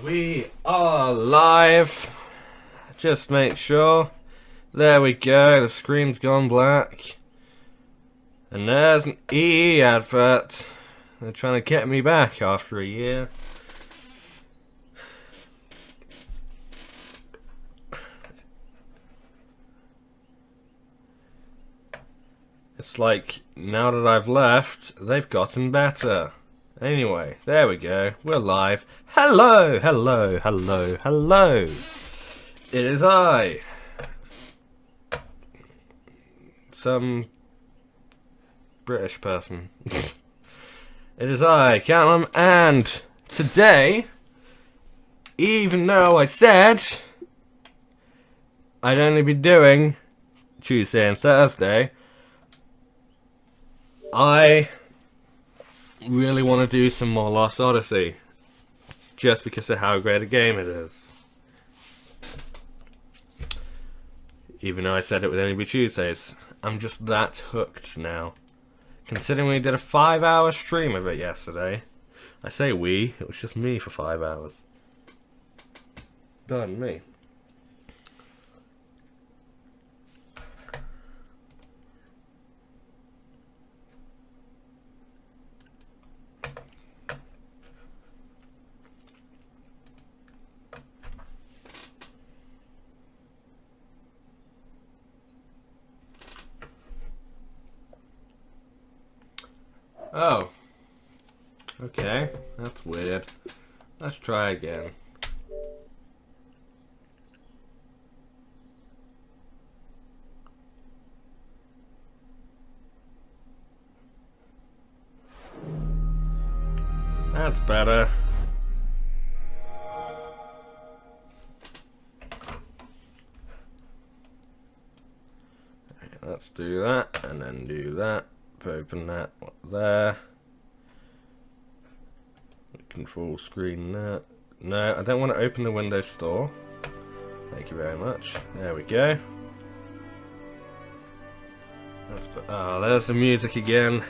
We are live. Just make sure. There we go. The screen's gone black. And there's an EE advert. They're trying to get me back after a year. It's like, now that I've left, they've gotten better. Anyway, there we go. We're live. Hello, hello, hello, hello. It is I. Some British person. It is I, Callum, and today, even though I said I'd only be doing Tuesday and Thursday, I really want to do some more Lost Odyssey, just because of how great a game it is. Even though I said it would only be Tuesdays, I'm just that hooked now. Considering we did a 5-hour stream of it yesterday. I say we, it was just me for 5 hours. Pardon me. Oh. Okay, that's weird. Let's try again. That's better. Okay, let's do that, and then do that. Open that there. We can full screen that. No, I don't want to open the Windows Store. Thank you very much. There we go. Let's put, oh, there's the music again.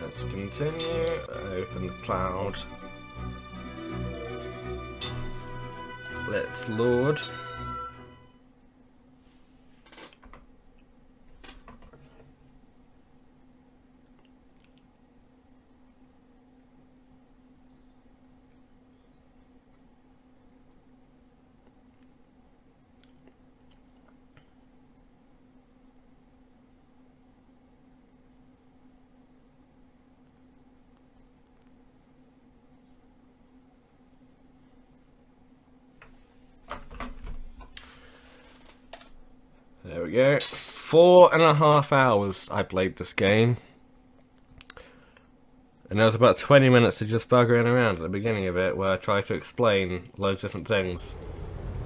Let's continue. Open the cloud. Let's load. There we go. 4.5 hours I played this game. And there was about 20 minutes of just buggering around at the beginning of it where I tried to explain loads of different things.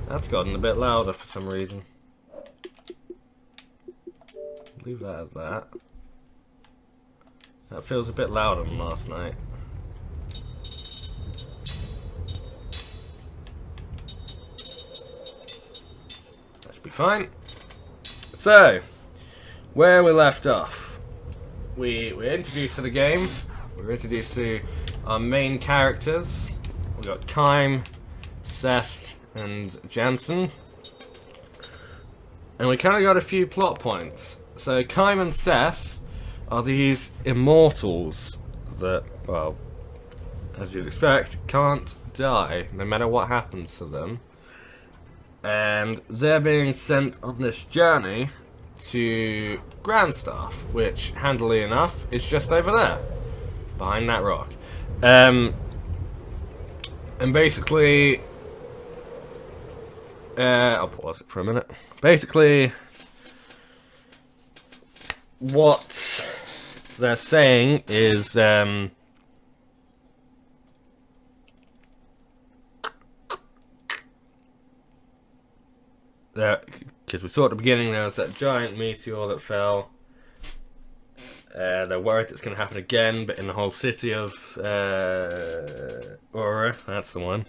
That's gotten a bit louder for some reason. Leave that at that. That feels a bit louder than last night. That should be fine. So, where we left off, we were introduced to the game. We were introduced to our main characters. We got Kime, Seth, and Jansen. And we kind of got a few plot points. So Kime and Seth are these immortals that, well, as you'd expect, can't die no matter what happens to them. And they're being sent on this journey to Grandstaff, which, handily enough, is just over there, behind that rock. And basically, I'll pause it for a minute. Basically, what they're saying is because we saw at the beginning there was that giant meteor that fell. They're worried it's going to happen again, but in the whole city of Aura, that's the one.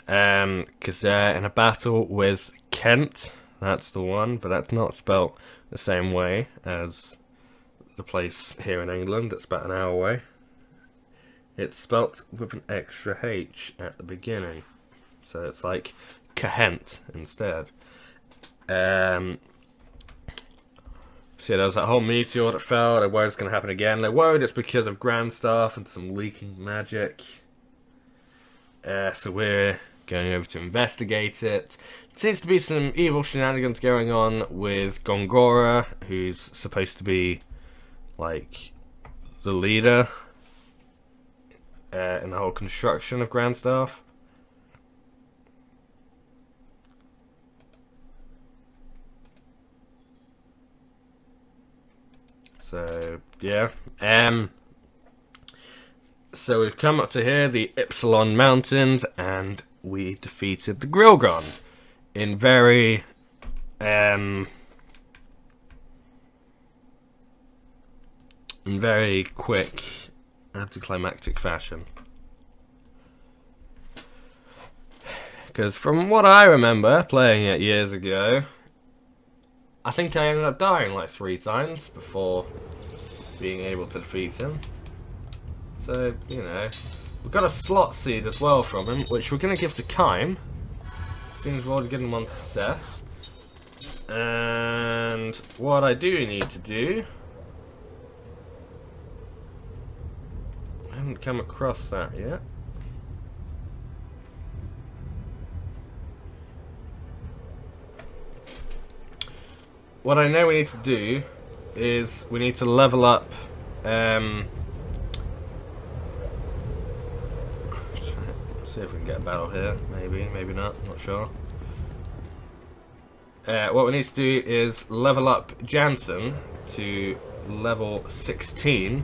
Because they're in a battle with Kent, that's the one, but that's not spelt the same way as the place here in England. It's about an hour away. It's spelt with an extra H at the beginning, so it's like Kent instead. So yeah, there was that whole meteor that fell. They're worried it's going to happen again. They're worried it's because of grand stuff and some leaking magic. So we're going over to investigate it. There seems to be some evil shenanigans going on with Gongora, who's supposed to be like the leader in the whole construction of grand stuff. So, yeah. So we've come up to here, the Ypsilon Mountains, and we defeated the Grilgon in very, quick, anticlimactic fashion. Because from what I remember playing it years ago, I think I ended up dying like 3 times before being able to defeat him. So, you know, we've got a slot seed as well from him, which we're going to give to Kime. Seems we're already getting one to Seth. And what I do need to do... I haven't come across that yet. What I know we need to do is we need to level up see if we can get a battle here. Maybe not, not sure. What we need to do is level up Jansen to level 16,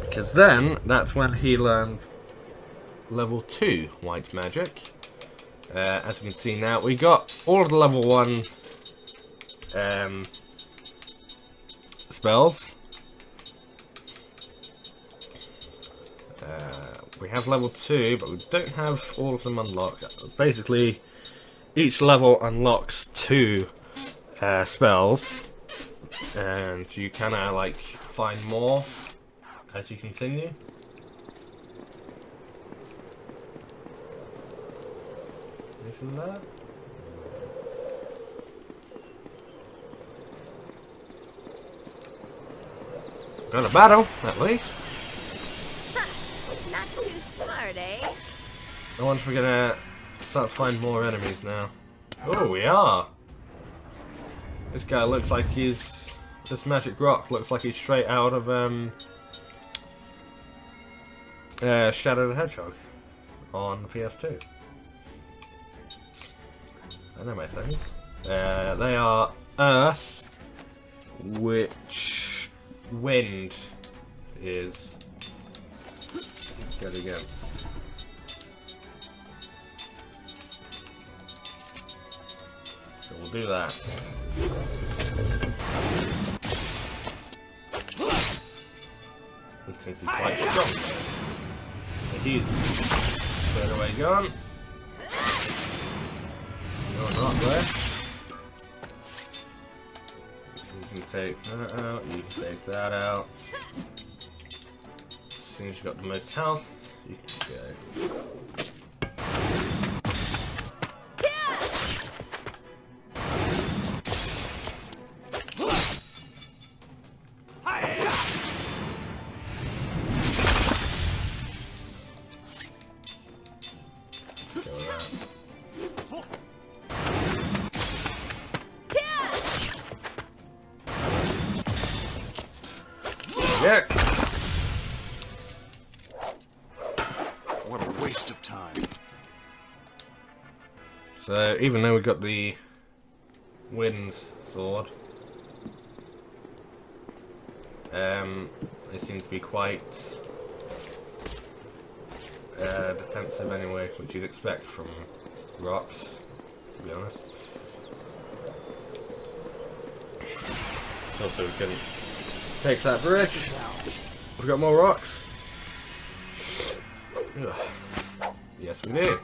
because then that's when he learns level 2 white magic. As you can see now, we got all of the level 1 spells. We have level 2, but we don't have all of them unlocked. Basically, each level unlocks 2 spells, and you kind of like find more as you continue. Anything there? Got a battle, at least. Not too smart, eh? I wonder if we're gonna start to find more enemies now. Oh, we are! This guy looks like he's... This magic rock looks like he's straight out of, Shadow the Hedgehog on the PS2. I know my things. They are Earth, which Wind is good against. So we'll do that. We think he's quite strong. He's straight away gone. You're not there. You can take that out, you can take that out. As soon as you've got the most health, you can go. Yeah. What a waste of time. So even though we got the wind sword, they seem to be quite defensive anyway, which you'd expect from rocks, to be honest. Also, we can take that bridge. We've got more rocks. Ugh. Yes, we do.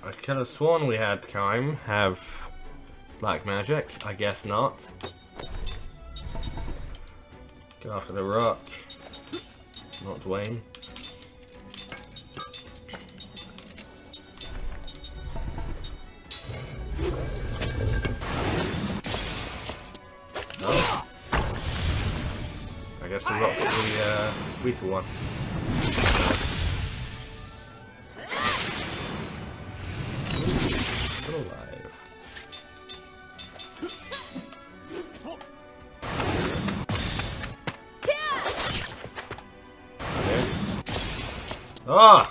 I could have sworn we had Kime have black magic. I guess not. Go after the rock. Not Dwayne. No. I guess the rock's the weaker one. Still alive. Okay. Ah! Wow.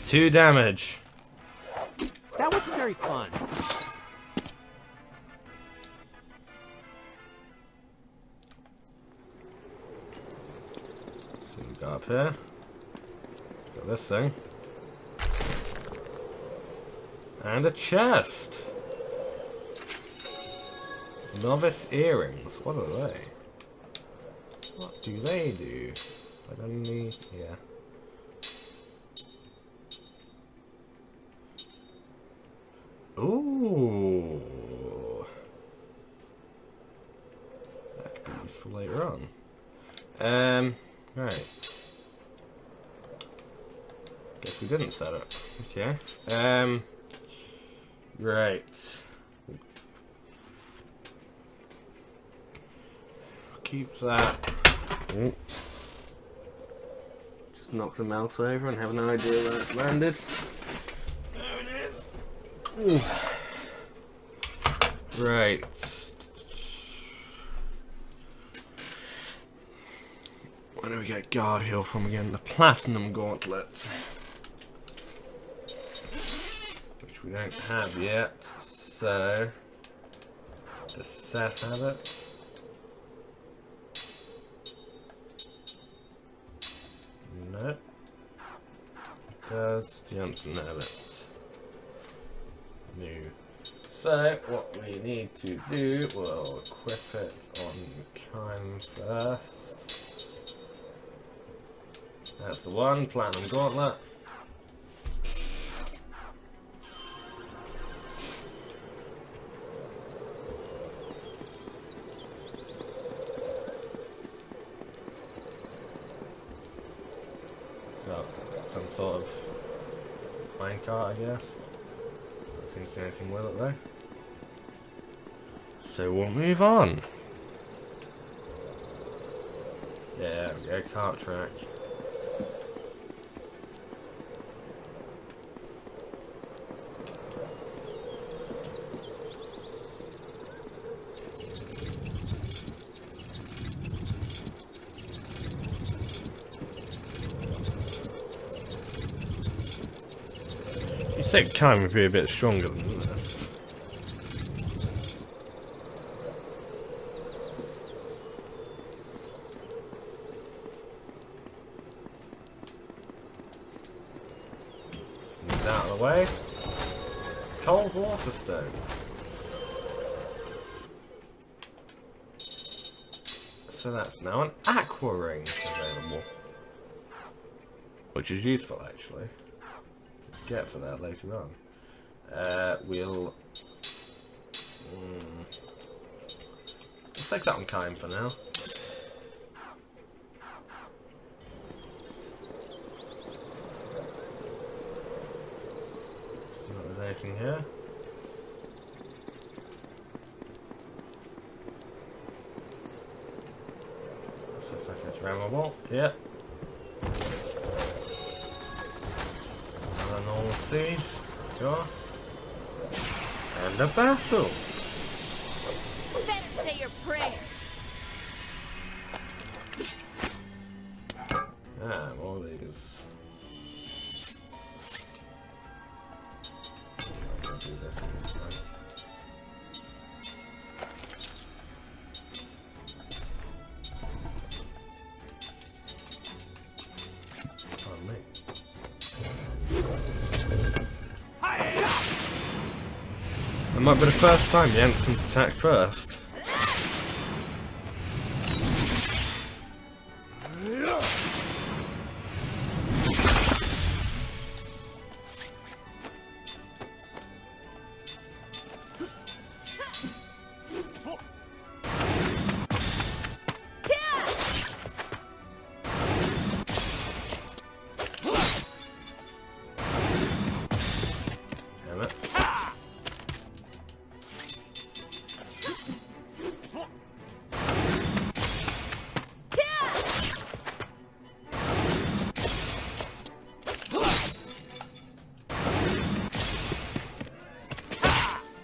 2 damage. That wasn't very fun. So we go up here. Got this thing. And a chest. Novice earrings. What are they? What do they do? Like only, yeah. Ooh. That could be useful later on. Right. Guess we didn't set it. Okay. Right. Keep that. Ooh. Just knock the mouse over and have no idea where it's landed. There it is. Ooh. Right. Where do we get guard heal from again? The platinum gauntlet. Which we don't have yet. So does Seth have it? No. Does Johnson have it? No. So what we need to do, we'll equip it on Kime first. That's the one, platinum gauntlet. Got some sort of minecart, I guess. Don't seem to see anything with it though. So we'll move on. Yeah, there we go, cart track. You think Kime would be a bit stronger than this. Move that out of the way. Cold water stone. So that's now an aqua ring available. Which is useful actually. Get to that later on. We'll let's take that on Kime for now. See if there's anything here. This looks like it's rammable. Yep. Another normal siege, of course. And a battle! Better say your prayers. Damn, all these. I'll do this at this point. Oh, me. That might be the first time Jensen's attacked first. Damn it.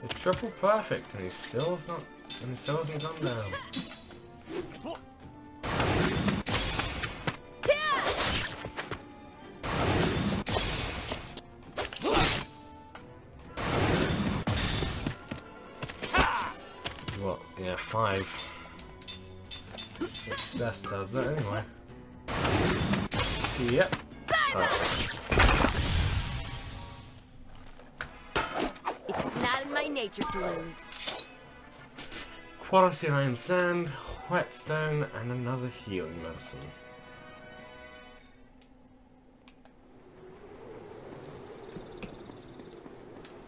It's triple perfect and he still hasn't gone down. What? Yeah, 5. Seth does that anyway. Yep. Perfect. It's not in my nature to lose. Quality iron sand, whetstone, and another healing medicine.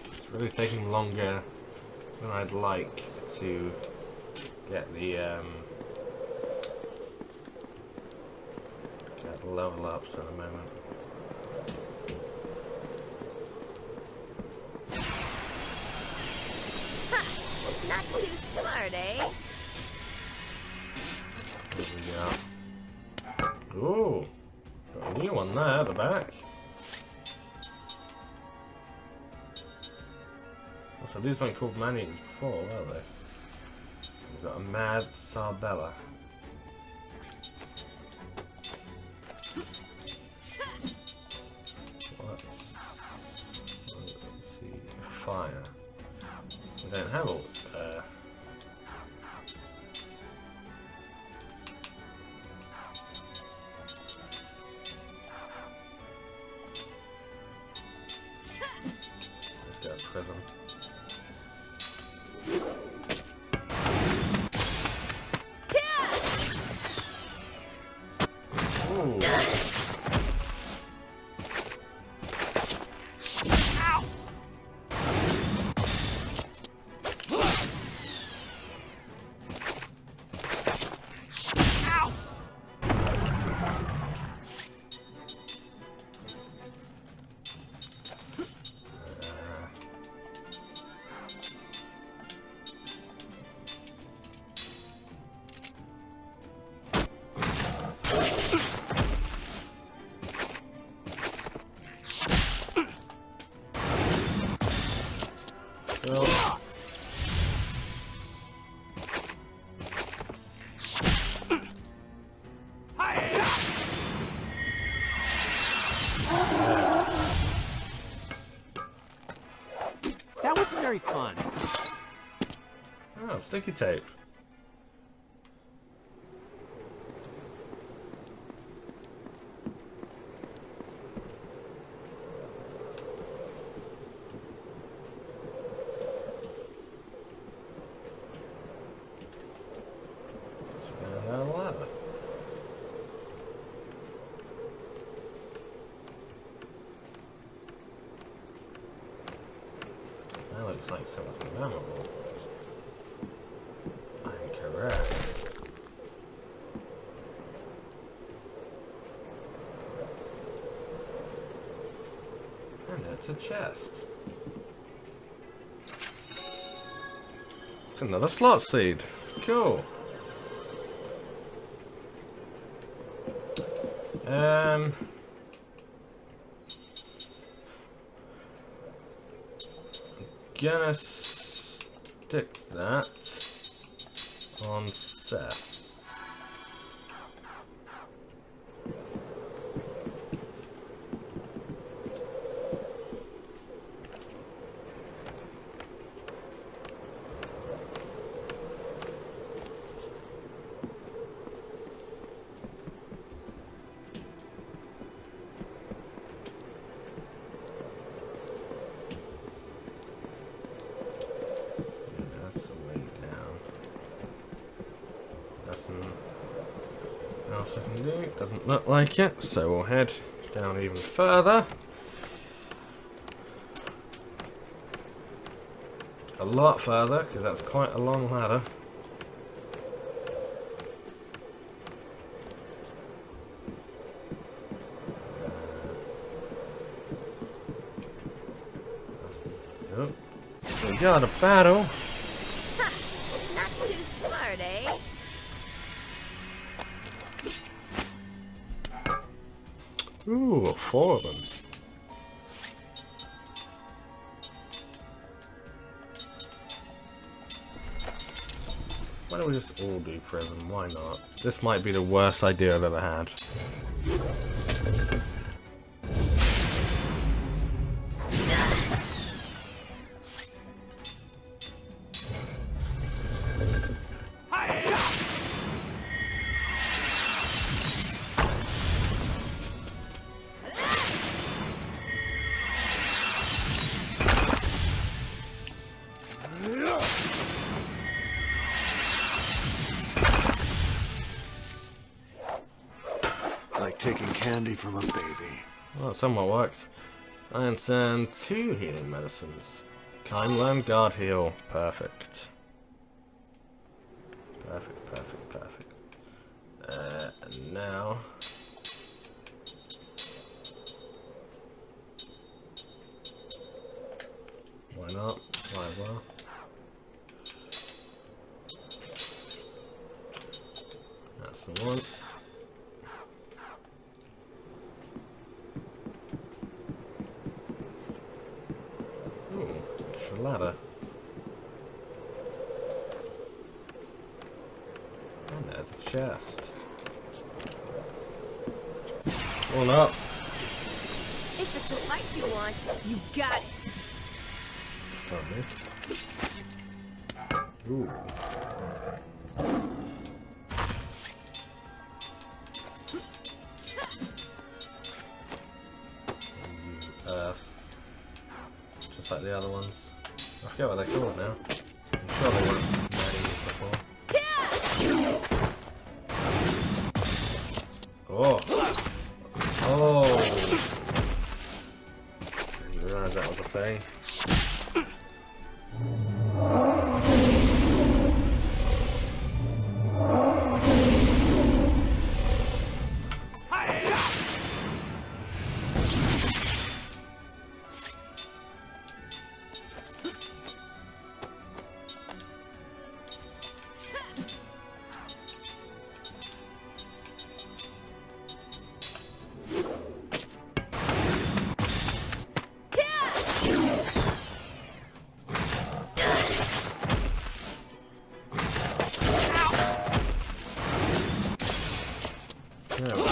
It's really taking longer than I'd like to get the level ups at the moment. Not too smart, eh? There we go. Ooh, got a new one there at the back. So these weren't called manuals before, were they? We've got a mad Sarbella. Let's see, fire. We don't have all. Let's go to prison. Ooh. Well. That wasn't very fun. Oh, sticky tape. That looks like something memorable. I'm correct. And it's a chest. It's another slot seed. Cool. Gonna stick that on Seth. else I can do? Doesn't look like it, so we'll head down even further. A lot further, because that's quite a long ladder. Oh, we got a battle. Ha! Not too smart, eh? Ooh, 4 of them. Why don't we just all do prison? Why not? This might be the worst idea I've ever had. Like taking candy from a baby. Well, it somewhat worked. Iron Sand, 2 healing medicines. Kind Learn, Guard Heal. Perfect. Perfect, perfect, perfect. And now... Why not? Might as well. That's the one. Ladder. And there's a chest. One up. If it's a fight you want, you got it. Oh, me. Ooh. Just like the other ones. I forget what they're called now. I'm sure they weren't these before. Oh! Oh! Didn't realise that was a thing. There we go.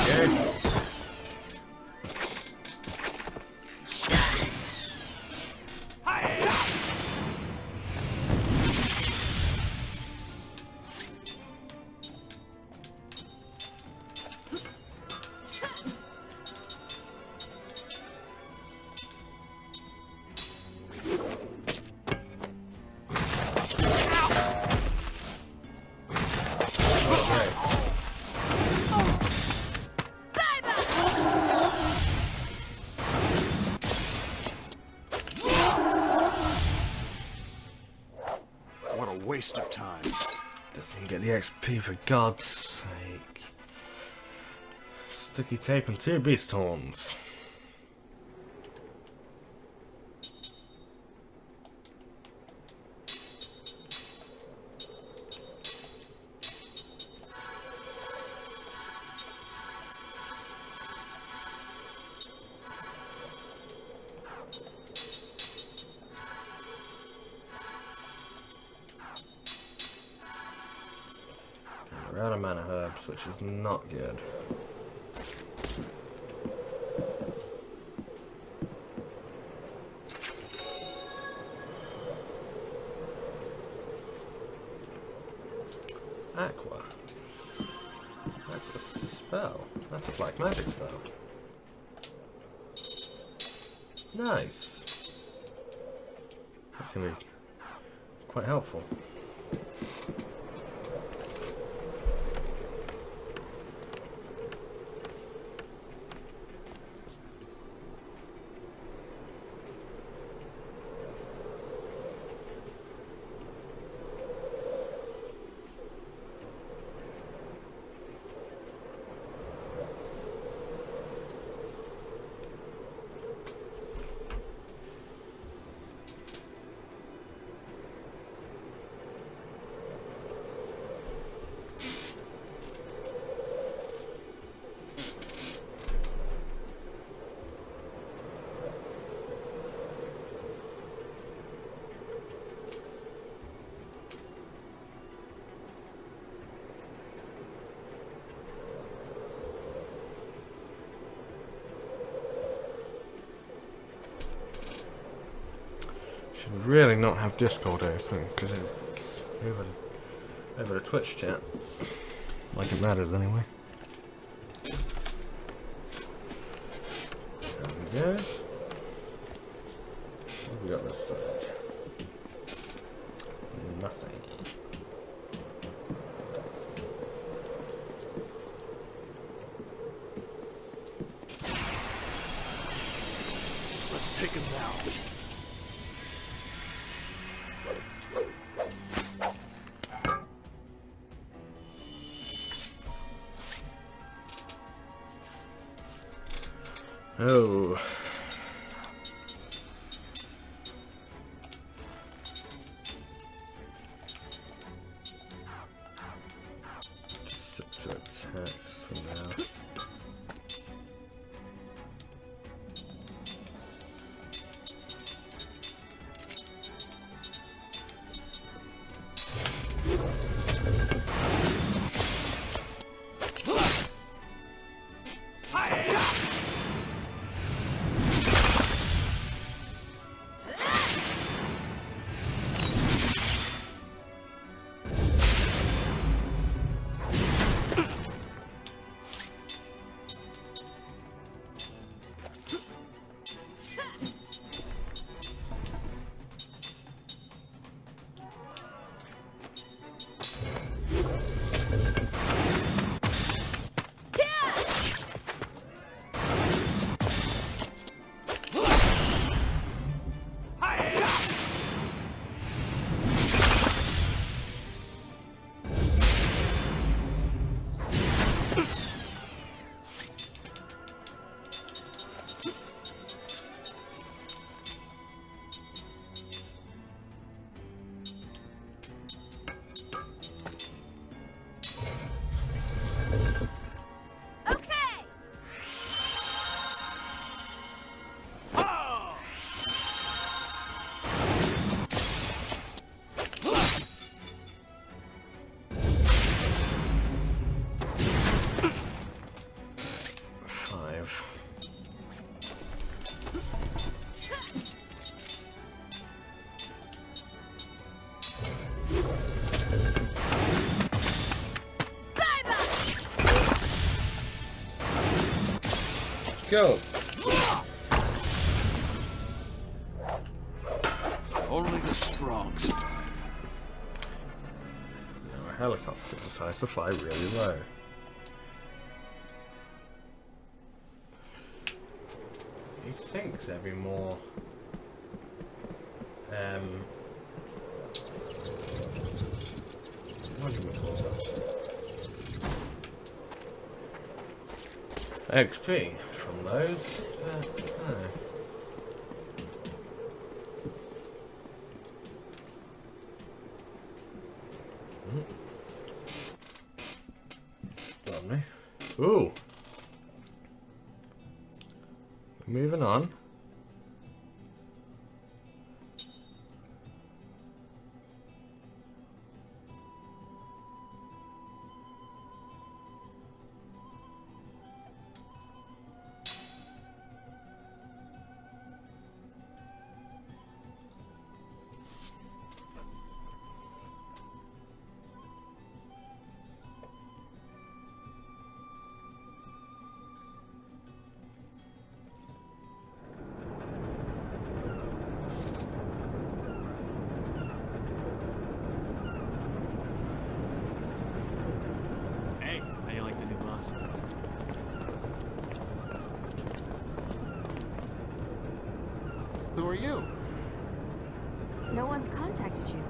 Waste of time. Doesn't get the XP for God's sake. Sticky tape and 2 beast horns. We're out of mana herbs, which is not good. Aqua. That's a spell. That's a black magic spell. Nice. That's gonna be quite helpful. Should really not have Discord open because it's over the Twitch chat. Like it matters anyway. There we go. What have we got this side? Nothing. Let's take him down. Oh. Just stick to attacks for now. Go. Only the strong survive. Now a helicopter decides to fly really low. He thinks there'd be more what do we call that? XP from those, but no. Lovely. Ooh. Moving on. Who are you? No one's contacted you.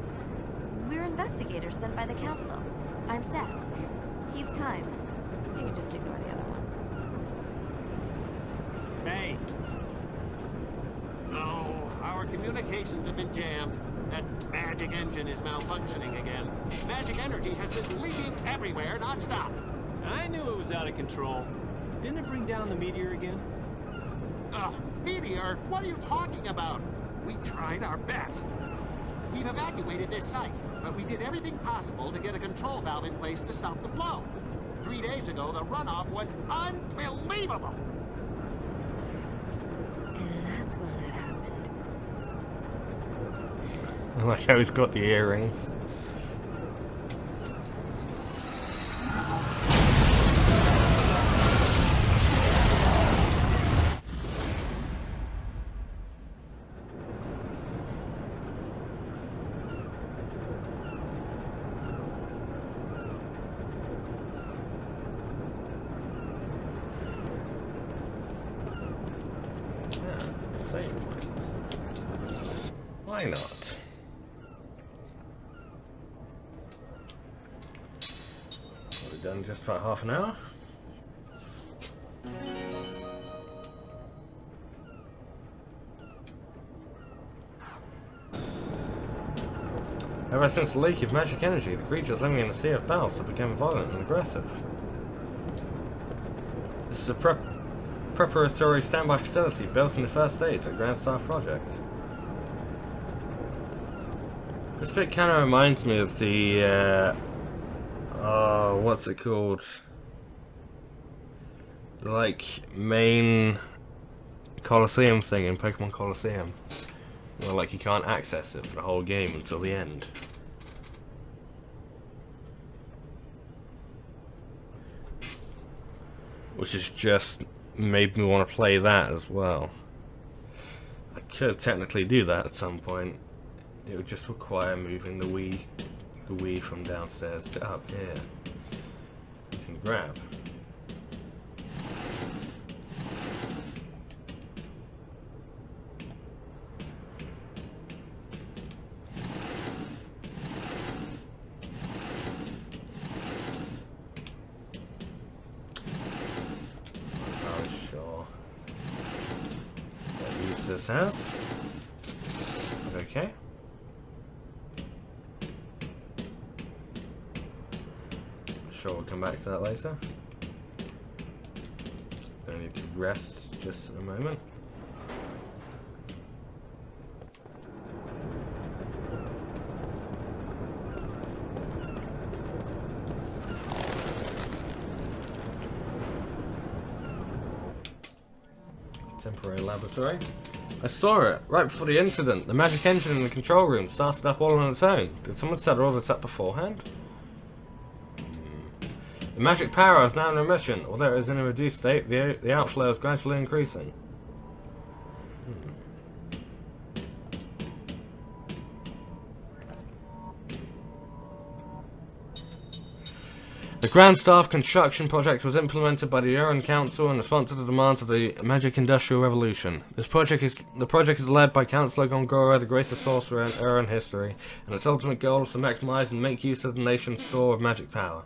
We're investigators sent by the council. I'm Seth. He's Kime. You can just ignore the other one. May. No, our communications have been jammed. That magic engine is malfunctioning again. Magic energy has been leaking everywhere, non-stop. I knew it was out of control. Didn't it bring down the meteor again? Ugh, meteor? What are you talking about? We tried our best. We've evacuated this site, but we did everything possible to get a control valve in place to stop the flow. 3 days ago, the runoff was unbelievable. And that's when that happened. I like how he's got the earrings. Save point. Why not? We've done just about half an hour. Ever since the leak of magic energy, the creatures living in the Sea of Bells have become violent and aggressive. This is a preparatory standby facility built in the first stage of the Grand Staff project. This bit kind of reminds me of the, what's it called? The, like, main Colosseum thing in Pokemon Colosseum. Where, like, you can't access it for the whole game until the end. Which has just made me want to play that as well. I could technically do that at some point. It would just require moving the Wii from downstairs to up here. You can grab. This has. Okay. Sure, we'll come back to that later. I need to rest just a moment. Temporary laboratory. I saw it right before the incident. The magic engine in the control room started up all on its own. Did someone set all this up beforehand? The magic power is now in remission. Although it is in a reduced state, the outflow is gradually increasing. The Grand Staff construction project was implemented by the Uran Council in response to the demands of the Magic Industrial Revolution. The project is led by Councillor Gongora, the greatest sorcerer in Uran history, and its ultimate goal is to maximize and make use of the nation's store of magic power.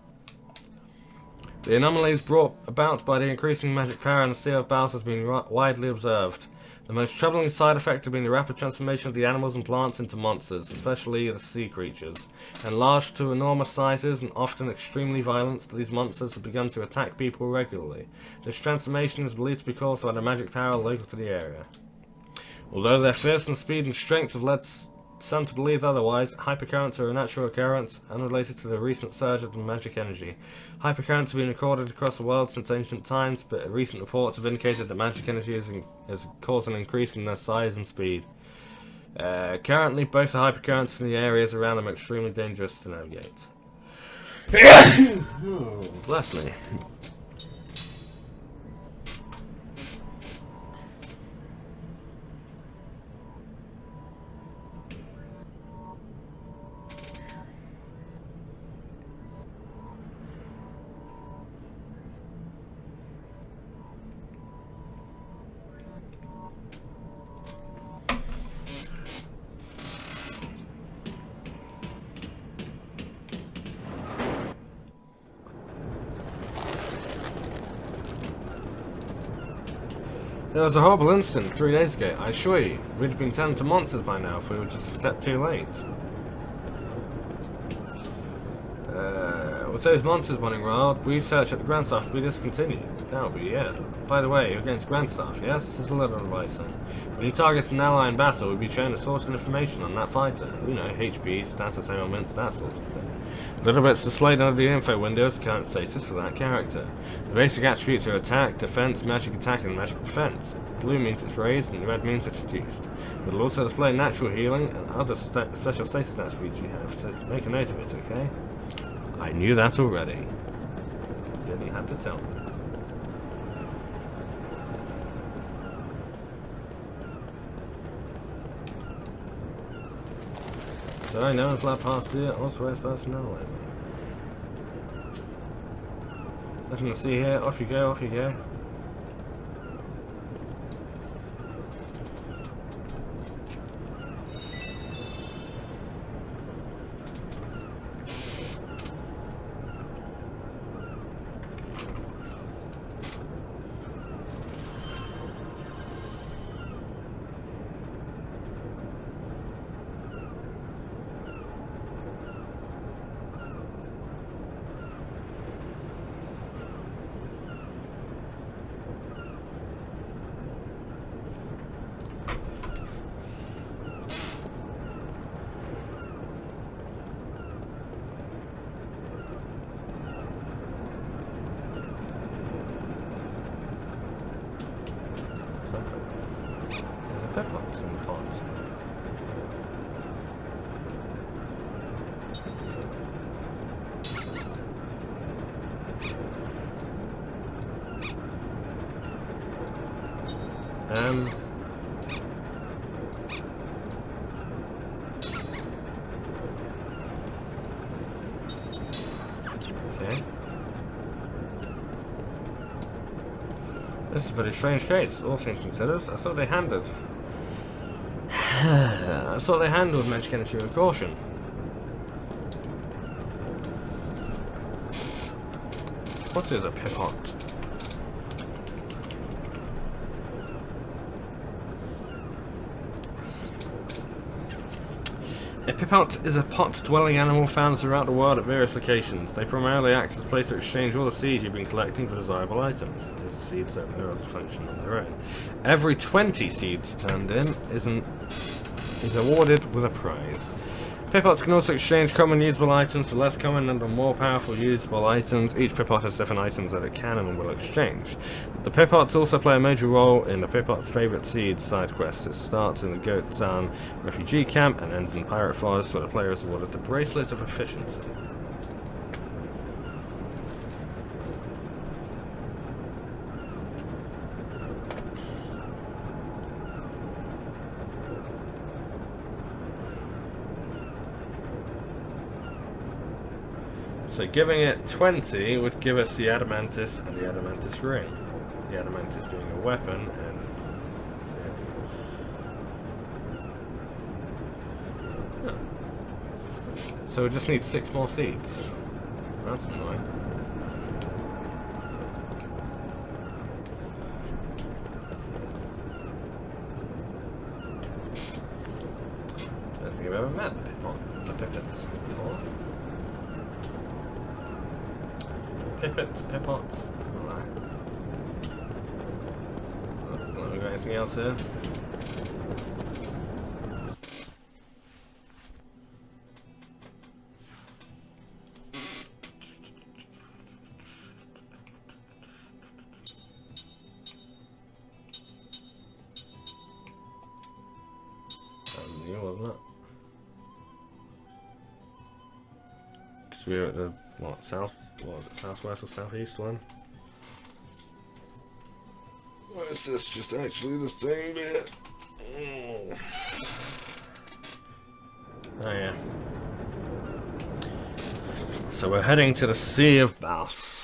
The anomalies brought about by the increasing magic power in the Sea of Bells has been widely observed. The most troubling side effect has been the rapid transformation of the animals and plants into monsters, especially the sea creatures. Enlarged to enormous sizes and often extremely violent, these monsters have begun to attack people regularly. This transformation is believed to be caused by the magic power local to the area. Although their fearsome speed and strength have led some to believe otherwise, hypercurrents are a natural occurrence unrelated to the recent surge of magic energy. Hypercurrents have been recorded across the world since ancient times, but recent reports have indicated that magic energy has caused an increase in their size and speed. Currently, both the hypercurrents and the areas around them are extremely dangerous to navigate. Oh, bless me. There was a horrible incident 3 days ago. I assure you, we'd have been turned to monsters by now if we were just a step too late. With those monsters running wild, research at the Grand Staff will be discontinued. That will be it. By the way, you're going to Grand Staff, yes? There's a little advice then. When you target an ally in battle, we'll be shown a source of information on that fighter. You know, HP, status ailments, that sort of thing. Little bits displayed under the info window is the current status for that character. The basic attributes are attack, defense, magic attack, and magic defense. Blue means it's raised, and red means it's reduced. It will also display natural healing and other special status attributes you have, so make a note of it, okay? I knew that already. You didn't have to tell me. So, no one's allowed past here, authorized personnel only. Nothing to see here, off you go, off you go. There's a peppermint in the pot. Okay. This is a very strange case, all things considered. I thought they handled magic energy with caution. What is a pipot? A pipot is a pot-dwelling animal found throughout the world at various locations. They primarily act as a place to exchange all the seeds you've been collecting for desirable items. As the seeds serve no other function on their own. Every 20 seeds turned in is awarded with a prize. Pipots can also exchange common usable items for less common and more powerful usable items. Each pipot has different items that it can and will exchange. The pipots also play a major role in the Pipot's Favourite Seeds side quest. It starts in the Goat Town refugee camp and ends in Pirate Forest, where the player is awarded the Bracelet of Efficiency. So giving it 20 would give us the Adamantis and the Adamantis ring. The Adamantis being a weapon and... yeah. Huh. So we just need 6 more seeds. That's annoying. I don't think I've ever met the Pippets before. Pipot. Alright. Doesn't look like we've got anything else here. That was new, wasn't it? Because we were at the, what, south? What was it, southwest or southeast one? Or is this just actually the same bit? Oh yeah. So we're heading to the Sea of Baus.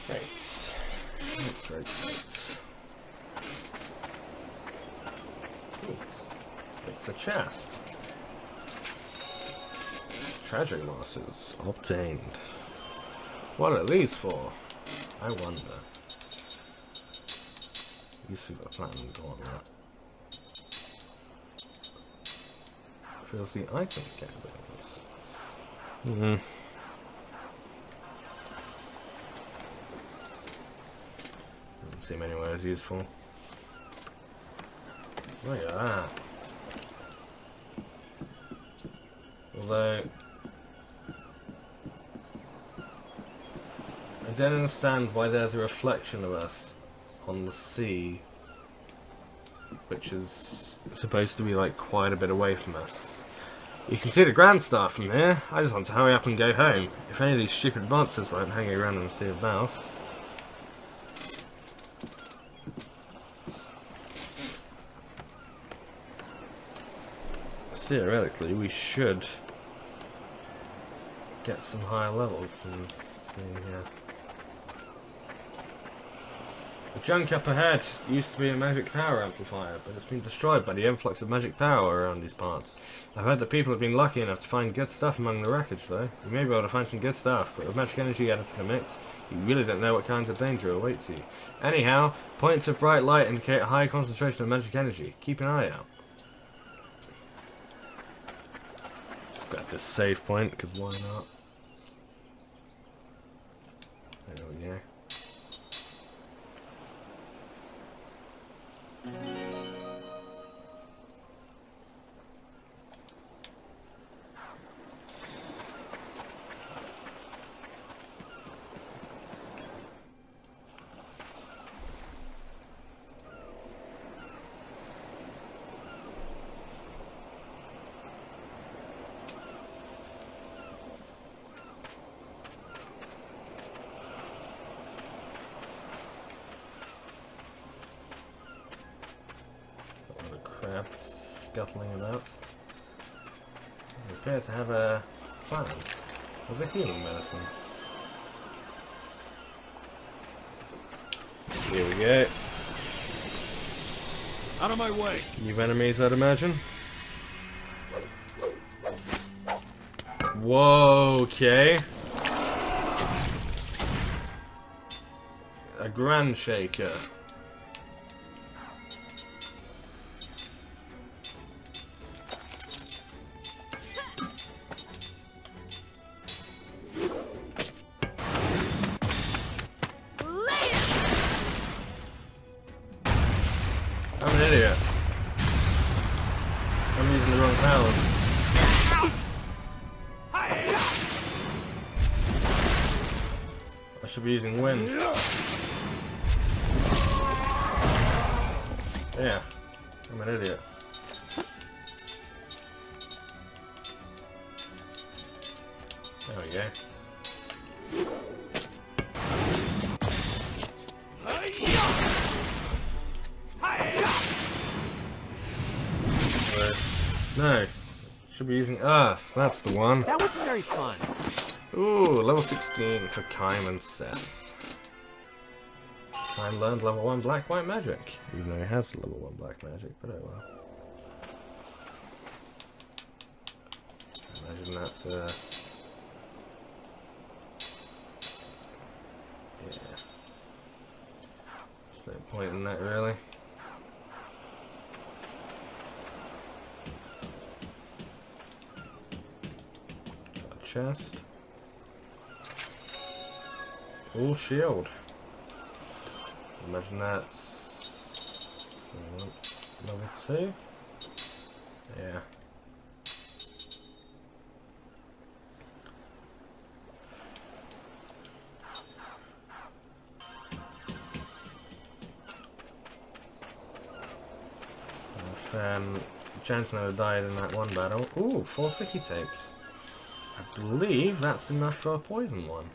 Crates. Crates. Ooh, it's a chest. Tragic losses obtained. What are these for? I wonder. You see the platinum go on that. Fills the items categories. Doesn't seem anywhere as useful. Look at that. Although I don't understand why there's a reflection of us on the sea, which is supposed to be like quite a bit away from us. You can see the Grand Star from here. I just want to hurry up and go home. If any of these stupid monsters weren't hanging around in the Sea of Mouse. Theoretically, we should get some higher levels than here. The junk up ahead used to be a magic power amplifier, but it's been destroyed by the influx of magic power around these parts. I've heard that people have been lucky enough to find good stuff among the wreckage, though. You may be able to find some good stuff, but with magic energy added to the mix, you really don't know what kinds of danger awaits you. Anyhow, points of bright light indicate a high concentration of magic energy. Keep an eye out. Just grab this save point, because why not? There we go. Scuttling about. We appear to have a plan of a healing medicine. Here we go. Out of my way! New enemies, I'd imagine. Whoa, okay. A Grand Shaker. I'm an idiot. I'm using the wrong powers. I should be using wind. Yeah, I'm an idiot. There we go. No, should be using Earth. That's the one. That wasn't very fun. Ooh, level 16 for Kaim and Seth. Kaim learned level 1 black white magic, even though he has level 1 black magic, but oh well. Imagine that's yeah. There's no point in that really. Chest. Full shield. Imagine that's level 2. Yeah. If Jansen had died in that one battle. Ooh, 4 sticky tapes. I believe that's enough for a poison one.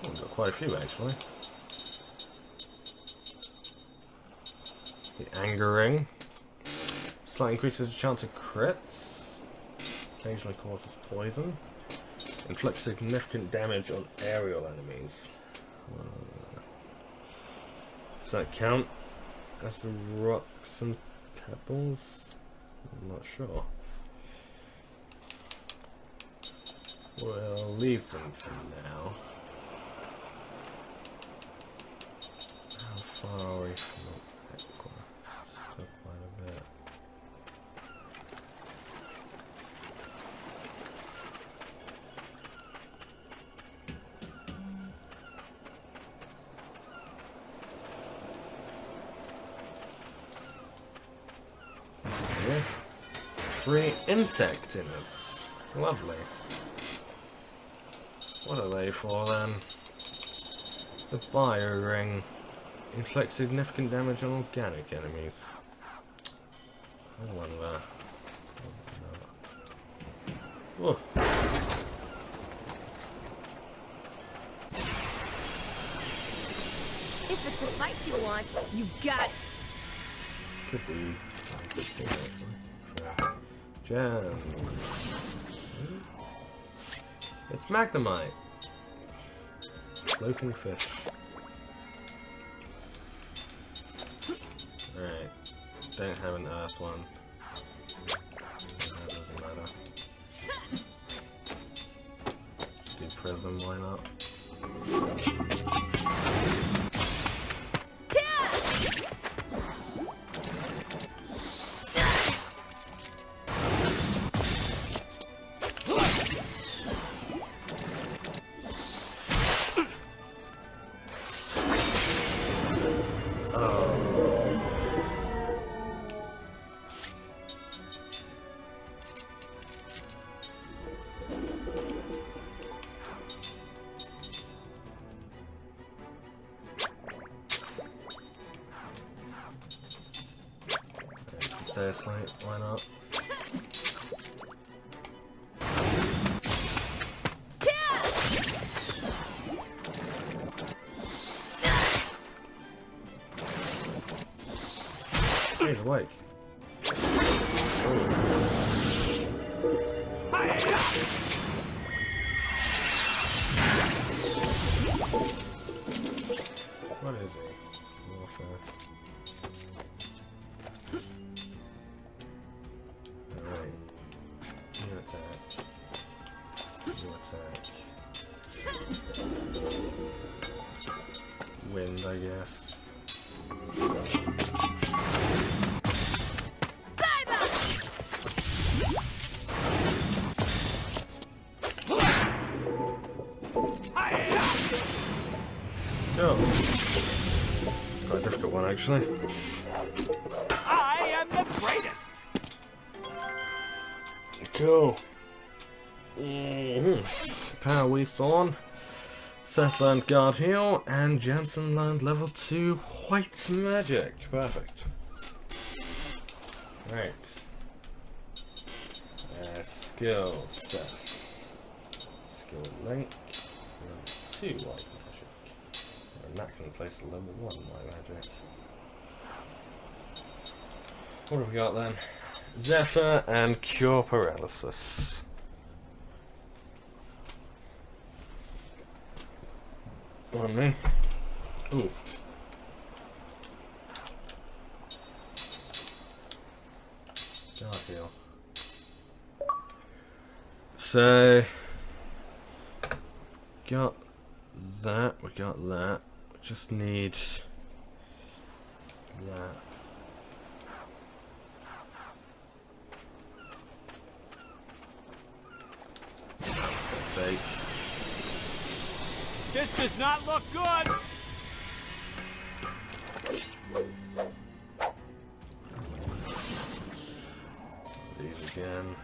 Oh, we've got quite a few actually. The Anger Ring. Slightly increases the chance of crits. occasionally causes poison. Inflicts significant damage on aerial enemies. Does that count as the rocks and pebbles? I'm not sure. We'll leave them for now. How far are we from the Aqua? Still quite a bit. Okay. 3 insect innards. Lovely. What are they for then? The bio ring inflicts significant damage on organic enemies. I wonder. Oh. If it's a fight you want, you got it. Could be. Gem. It's Magnemite. Floating fish. Alright. Don't have an earth one. So that doesn't matter. Just do prism, why not? Seriously, why not? He's awake. What is he? Water. Alright. You attack. You attack. Wind, I guess. Oh. It's quite a difficult one, actually. I am the greatest! Cool. Power Wii Thorn. Seth learned Guard Heal, and Jansen learned level 2 White Magic. Perfect. Right. Skill Seth. Skill Link. Level 2 White Magic. And that can place a level 1 White Magic. What have we got then? Zephyr and Cure Paralysis. On me. Ooh. God heal. So got that, we got that. We just need that. Sake. This does not look good! These again.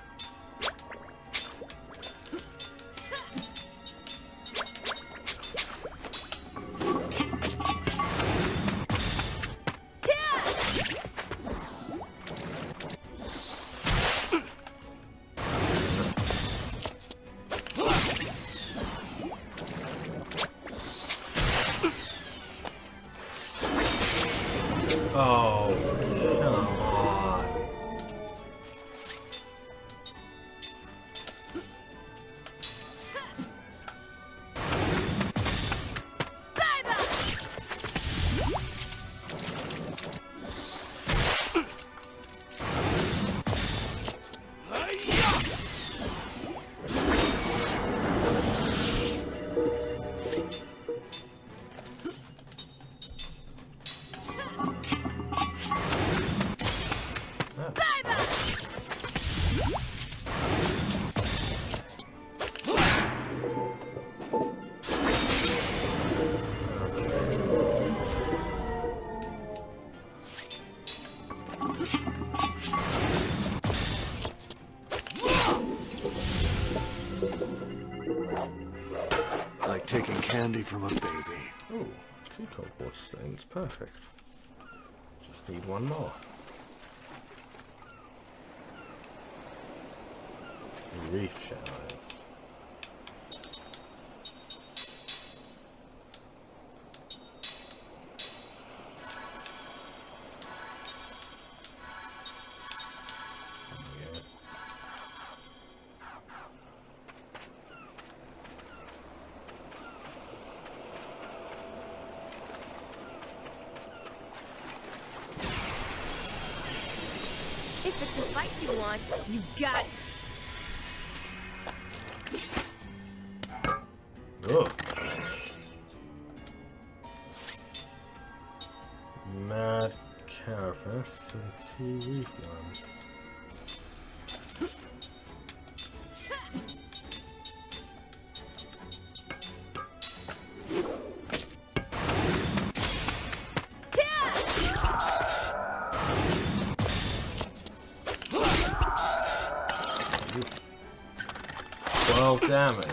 Oh, come on. taking candy from a baby. Ooh, 2 cold water stones, perfect. Just need 1 more. Reef showers. If it's a fight you want, you got it. Oh. Mad carapace and 2 reef worms. Damage.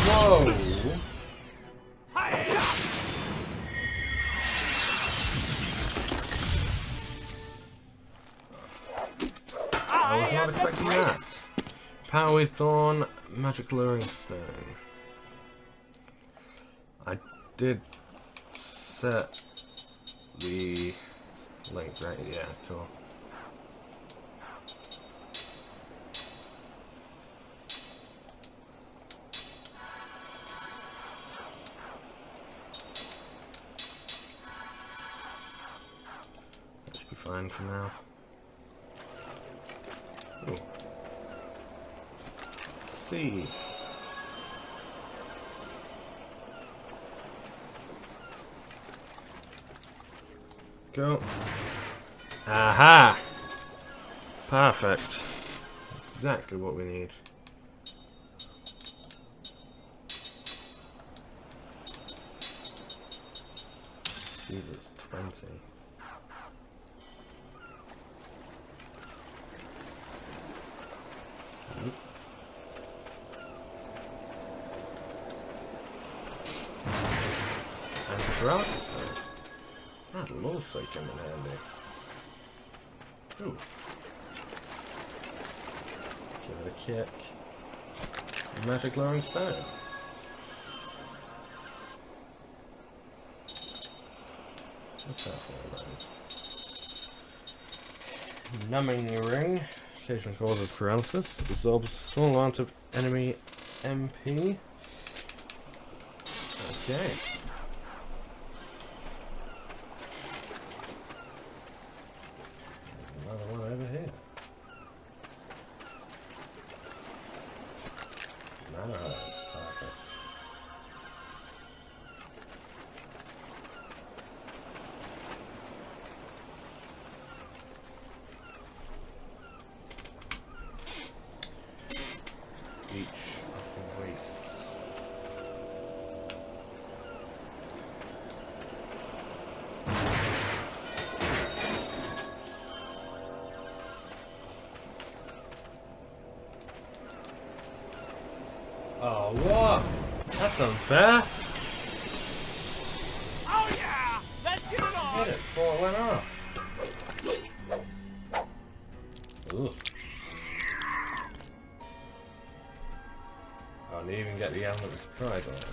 Whoa! I was not expecting that. Power with Thorn, Magic Luring Stone. I did set the link, right? Yeah, cool. That should be fine for now. Ooh. See. Go. Aha! Perfect. Exactly what we need. Jesus, 20. Anticlimaxes. That'll also come in handy. Ooh. Give it a kick. Magic Luring Stone. What's that for then? Numbing Ring. Occasionally causes paralysis. Absorbs a small amount of enemy MP. Okay. Another one over here. Mana Herd. Perfect. Each of the wastes. Oh, what? That's unfair. Oh yeah! Let's get it Hit on! it before it went off. Ooh. Oh, and you even get the element of surprise on it.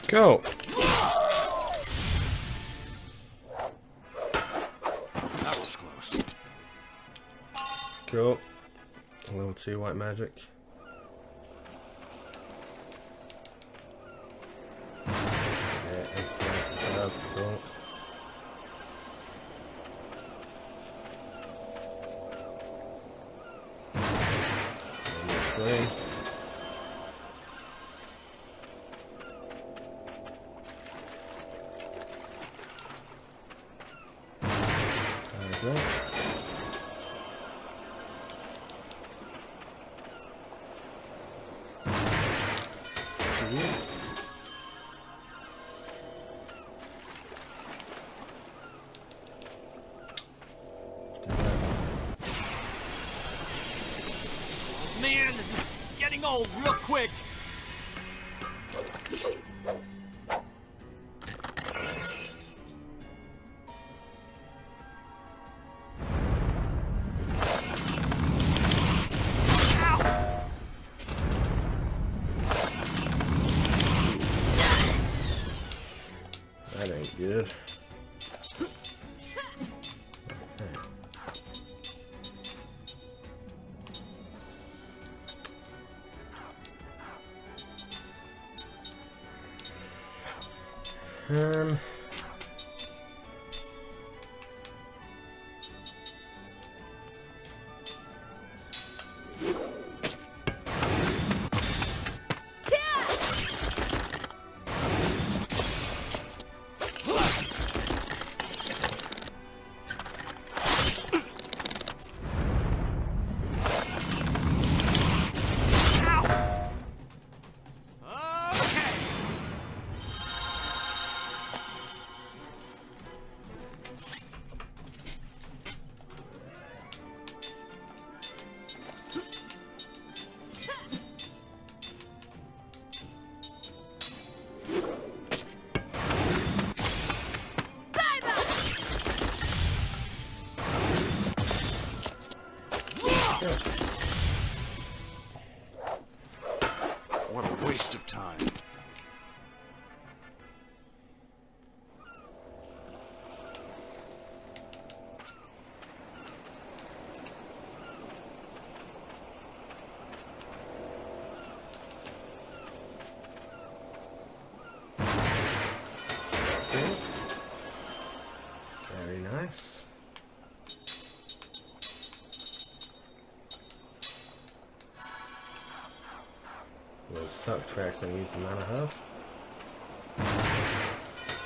Go. That was close. Cool. Level 2 white magic. Yeah, Anticlimaxes up. Cool. Green. There we go. Man, this is getting old real quick. That ain't good. Okay. What a waste of time. Very nice. Those suck tracks and use the mana hub.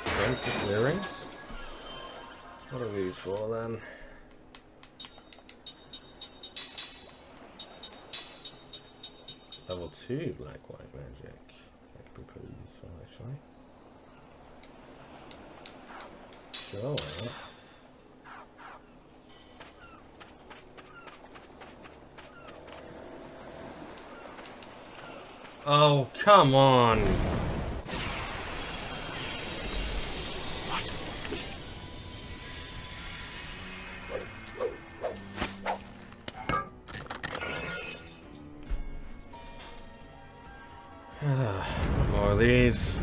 Princess earrings. What are these for then? Level 2 black white magic. That could be pretty useful actually. Sure, why not? Oh, come on! What? More of these.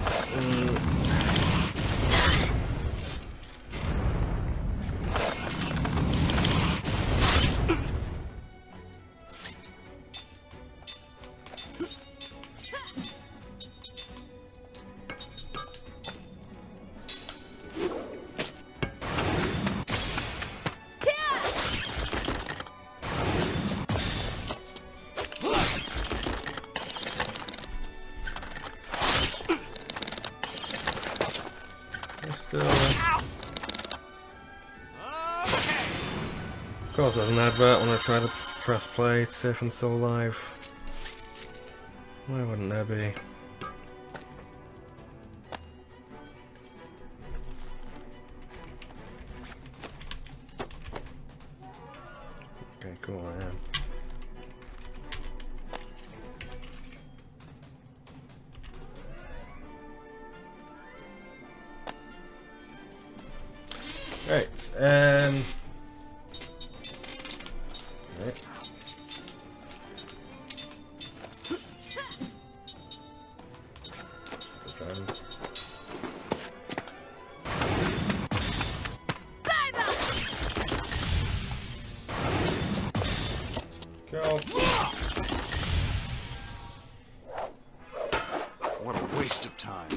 Still. Of course, there's an advert when I try to press play to see if I'm still alive. Why wouldn't there be? Okay, cool, I am. Right, right. Just the phone. waste of time.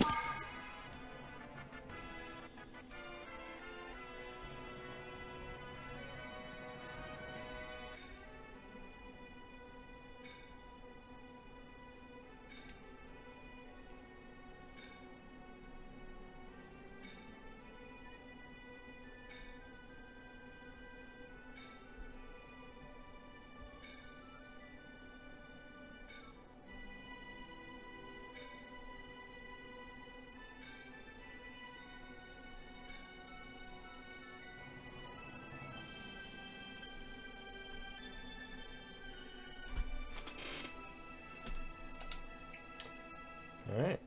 Alright.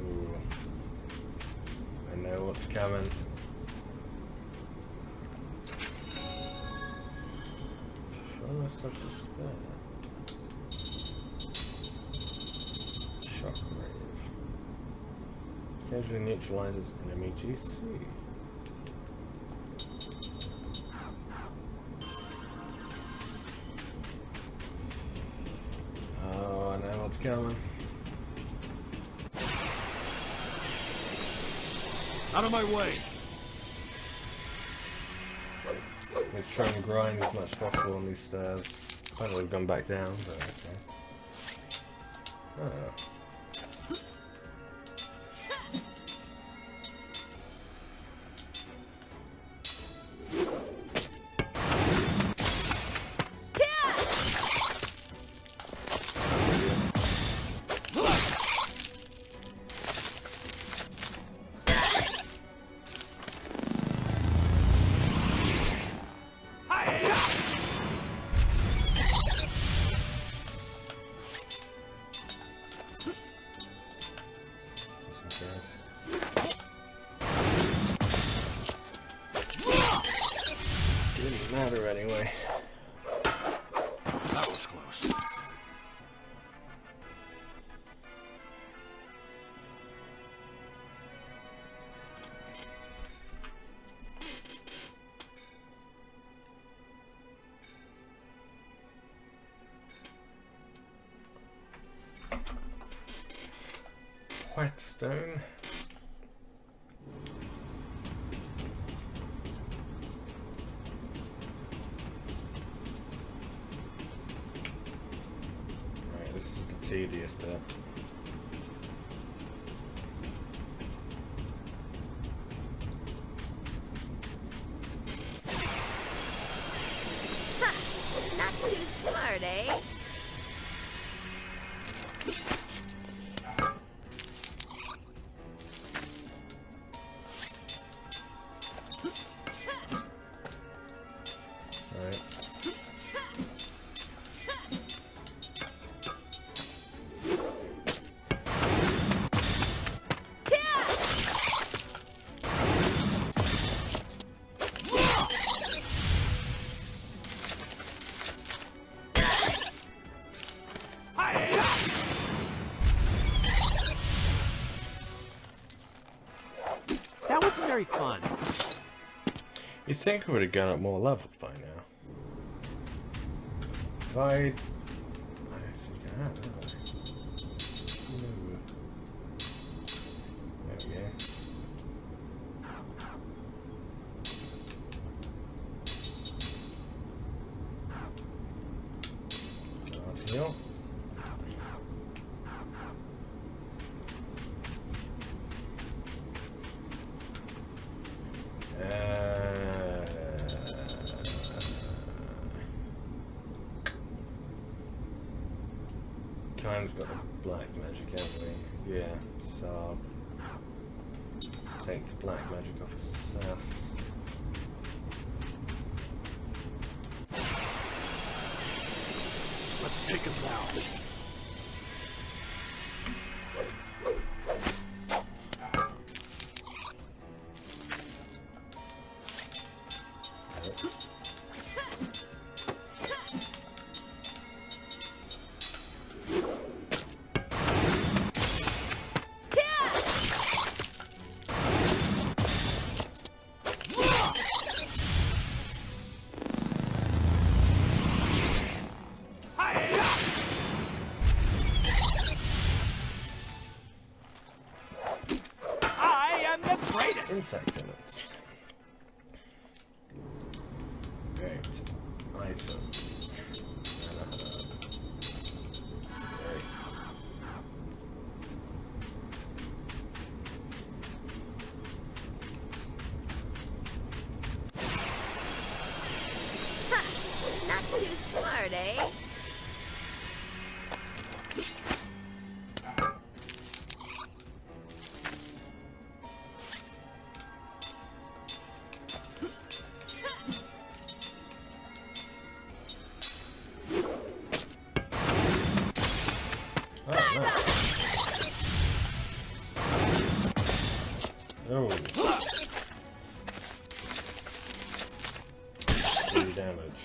Ooh. I know what's coming. Show us up to spare. Shockwave. Occasionally neutralizes enemy GC. Oh, I know what's coming. Out of my way! Let's try and grind as much as possible on these stairs. I would have gone back down, but okay. Oh. Didn't matter anyway. That was close. Whitestone. Right, this is the tedious bit. Not too smart, eh? Right. That wasn't very fun. You'd think I would have gone up more levels by now. If I think I have, haven't I? Ooh. There we go. God heal. Kine's got the black magic, hasn't he? Yeah, so take the black magic off of Seth. Let's take him down. item. Not too smart, eh? Oh. 3 damage.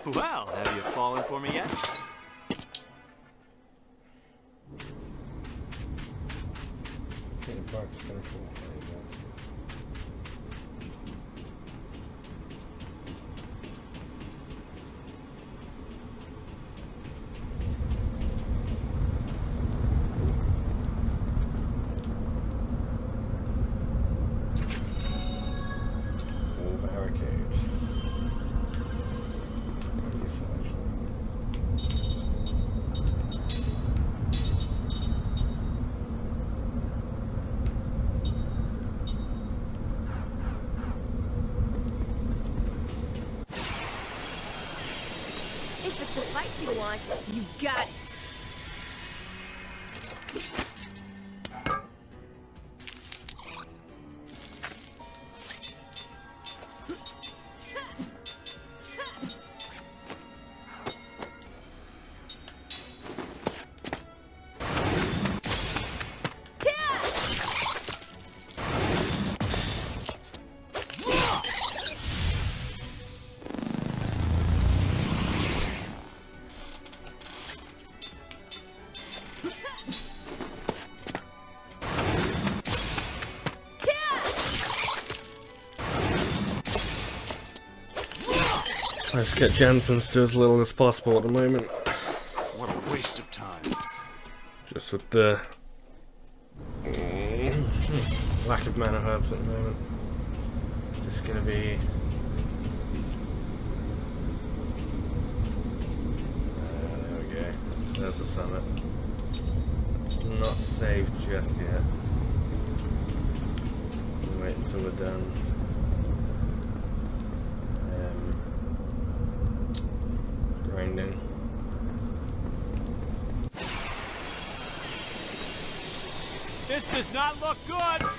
Well, have you fallen for me yet? Okay, the park's gonna fall. If it's a fight you want, you got it. Let's get Jensen's to as little as possible at the moment. What a waste of time. Just with the lack of mana herbs at the moment. Is this gonna be... there we go. There's the summit. It's not saved just yet. We'll wait until we're done. Grinding. This does not look good!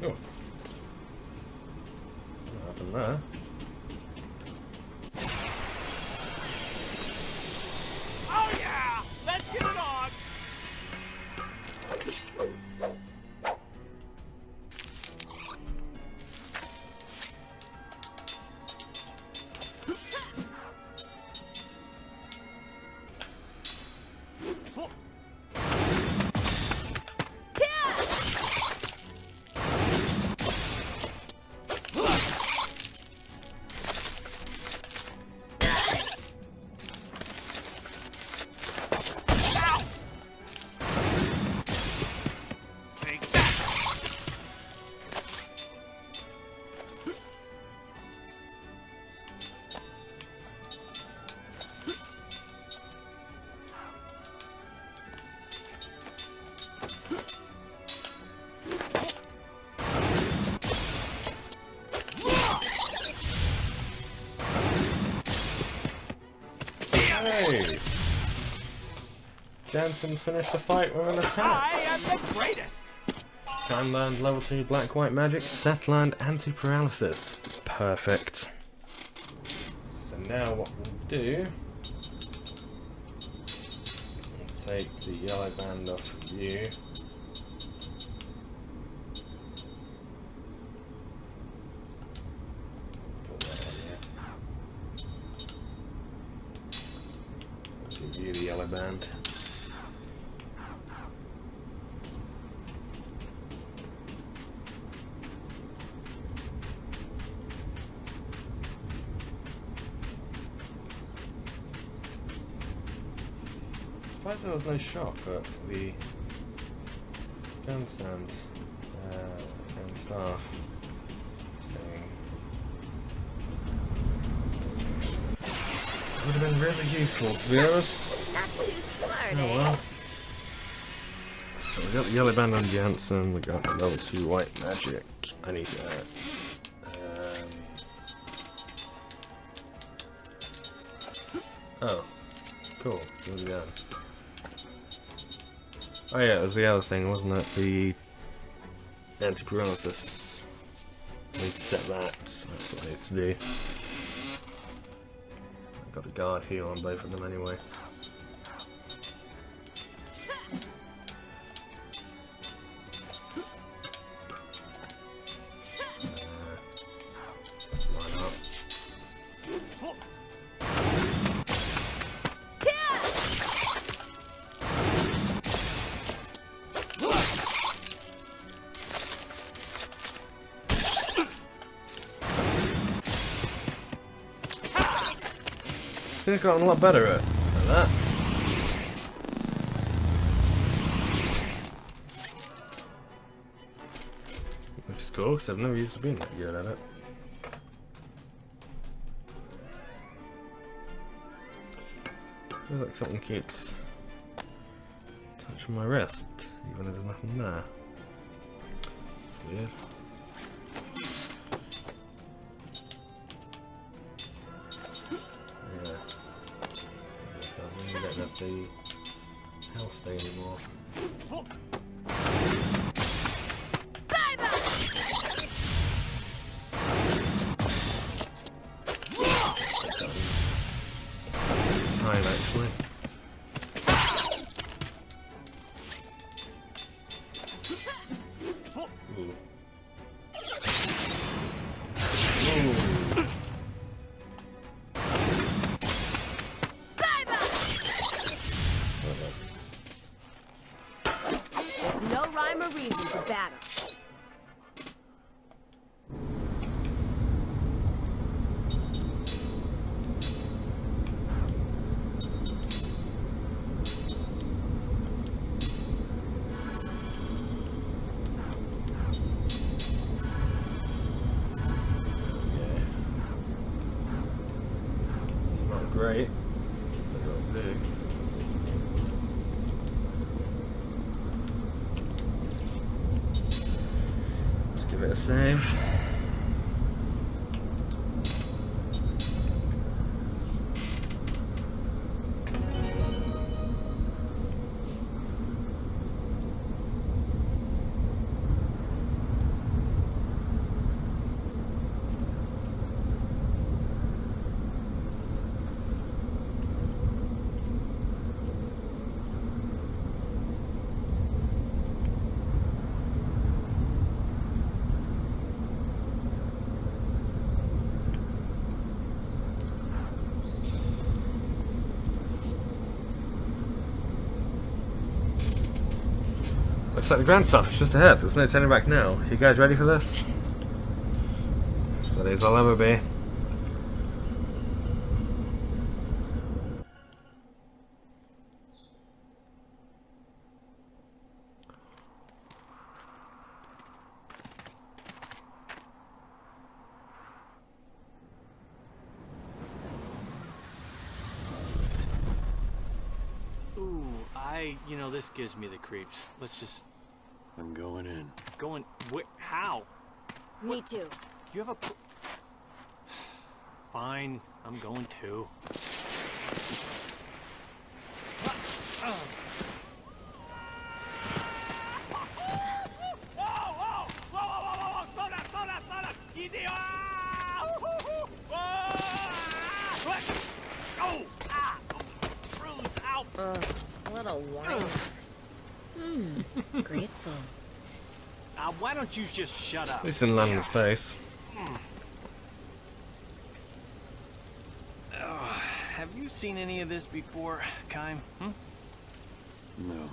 Oh. What happened there? Oh yeah! Let's get it on! Hey! Jansen finished the fight with an attack. I am the greatest! Time learned level 2 black white magic, Seth learned anti-paralysis. Perfect. So now what we'll do, we'll take the yellow band off of you. Put that on here. Give you the yellow band. I suppose there was no shock at the gun stand and staff thing. Would have been really useful, to be honest. Not too smart, Oh well. So we got the yellow band on Jansen, we got the level 2 white magic. I need that. Oh, cool. What do we got? Oh yeah, it was the other thing, wasn't it? The anti-paralysis. I need to set that. That's what I need to do. I've got a guard heal on both of them anyway. Why not? I think I've gotten a lot better at that. Which is cool, because I've never used to being that good at it. Feels like something keeps touching my wrist, even if there's nothing there. It's weird. We don't have the health stay anymore. Time actually. Ooh. Ooh. There's no rhyme or reason to battle. It's not great. It's not big. Give it a save. Looks like the grand stuff is just ahead. There's no turning back now. You guys ready for this? So these I'll ever be. Ooh, you know, this gives me the creeps. Let's just... I'm going in. Going... How? Me too. You have a... Fine, I'm going too. Slow down, slow down, slow down! Easy! Oh! Ah! Bruise! Ow! What a whine. Graceful. Why don't you just shut up? This didn't land in his face. Have you seen any of this before, Kime? No.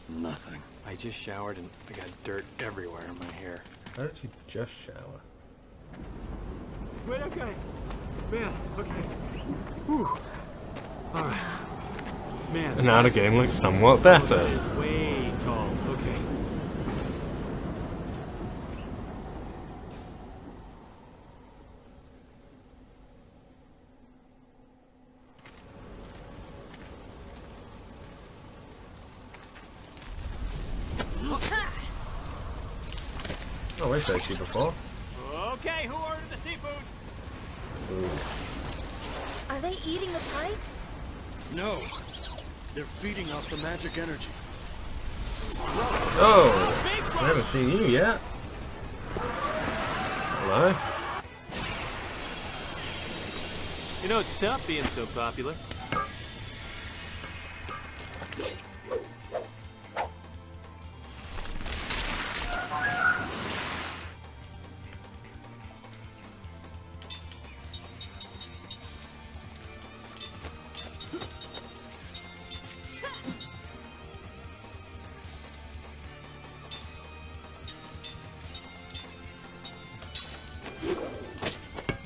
Nothing. I just showered and I got dirt everywhere in my hair. Why don't you just shower? Wait up, guys. Man, okay. Whew. Alright. Man. And now the game looks somewhat better. That is way tall. Okay. Oh, we've faced you before. Okay, who ordered the seafood? Are they eating the pipes? No. They're feeding off the magic energy. Oh! I haven't seen you yet. Hello? You know, it's tough being so popular.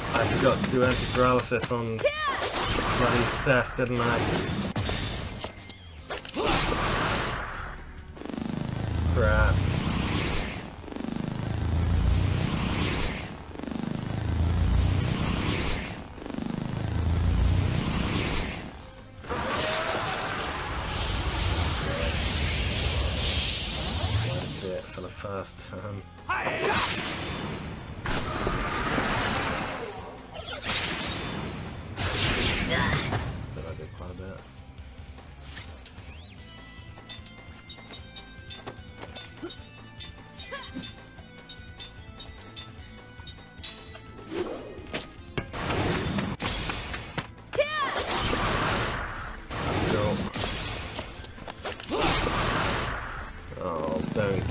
I forgot to do anti-paralysis on bloody Seth, didn't I? Crap. That's it for the first time. But I did quite a bit. Go. Oh, don't.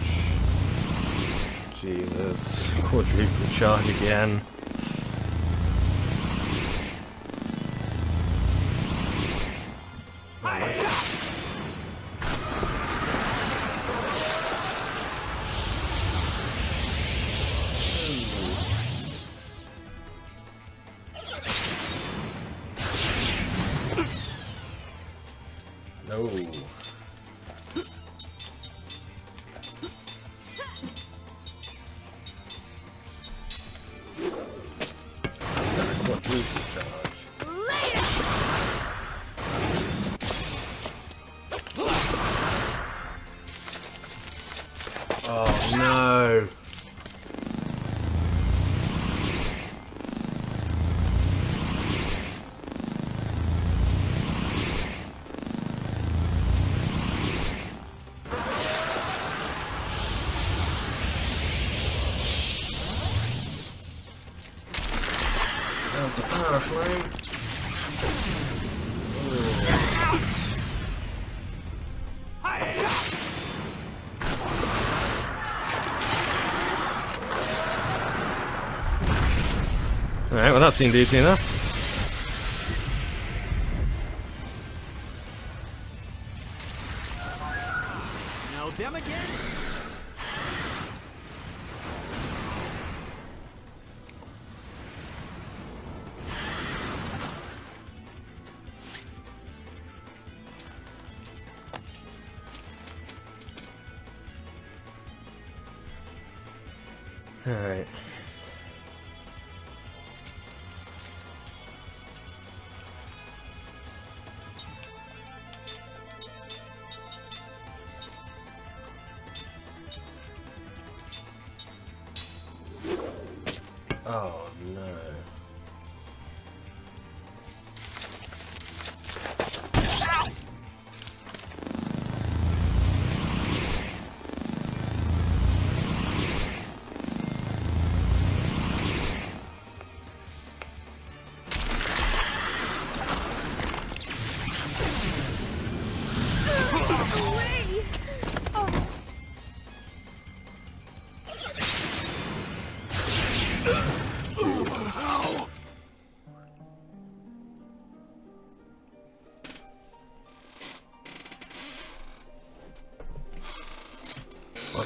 Jesus. Quadruple charge again. No. Quadruple charge. Oh no. That's the power flame. Alright, well that seemed easy enough. Now them again? Alright. Oh no.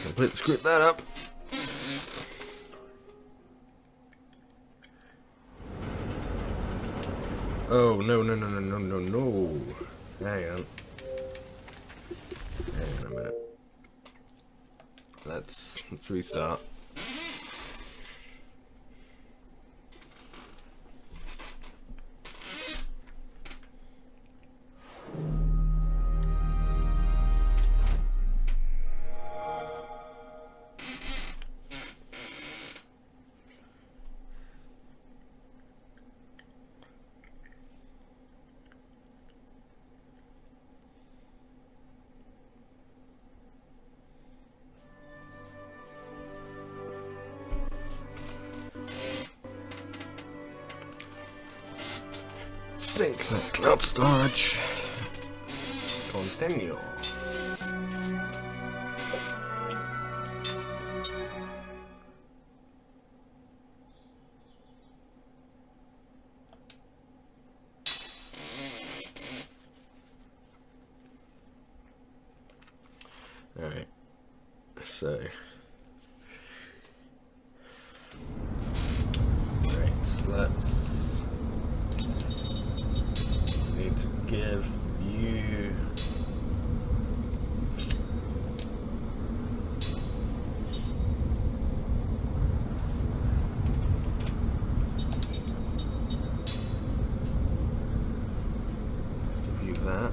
completely screwed that up. Oh, no. Hang on. Hang on a minute. Let's restart. Sync that cloud storage. Continue. Alright, so let's need to give you that.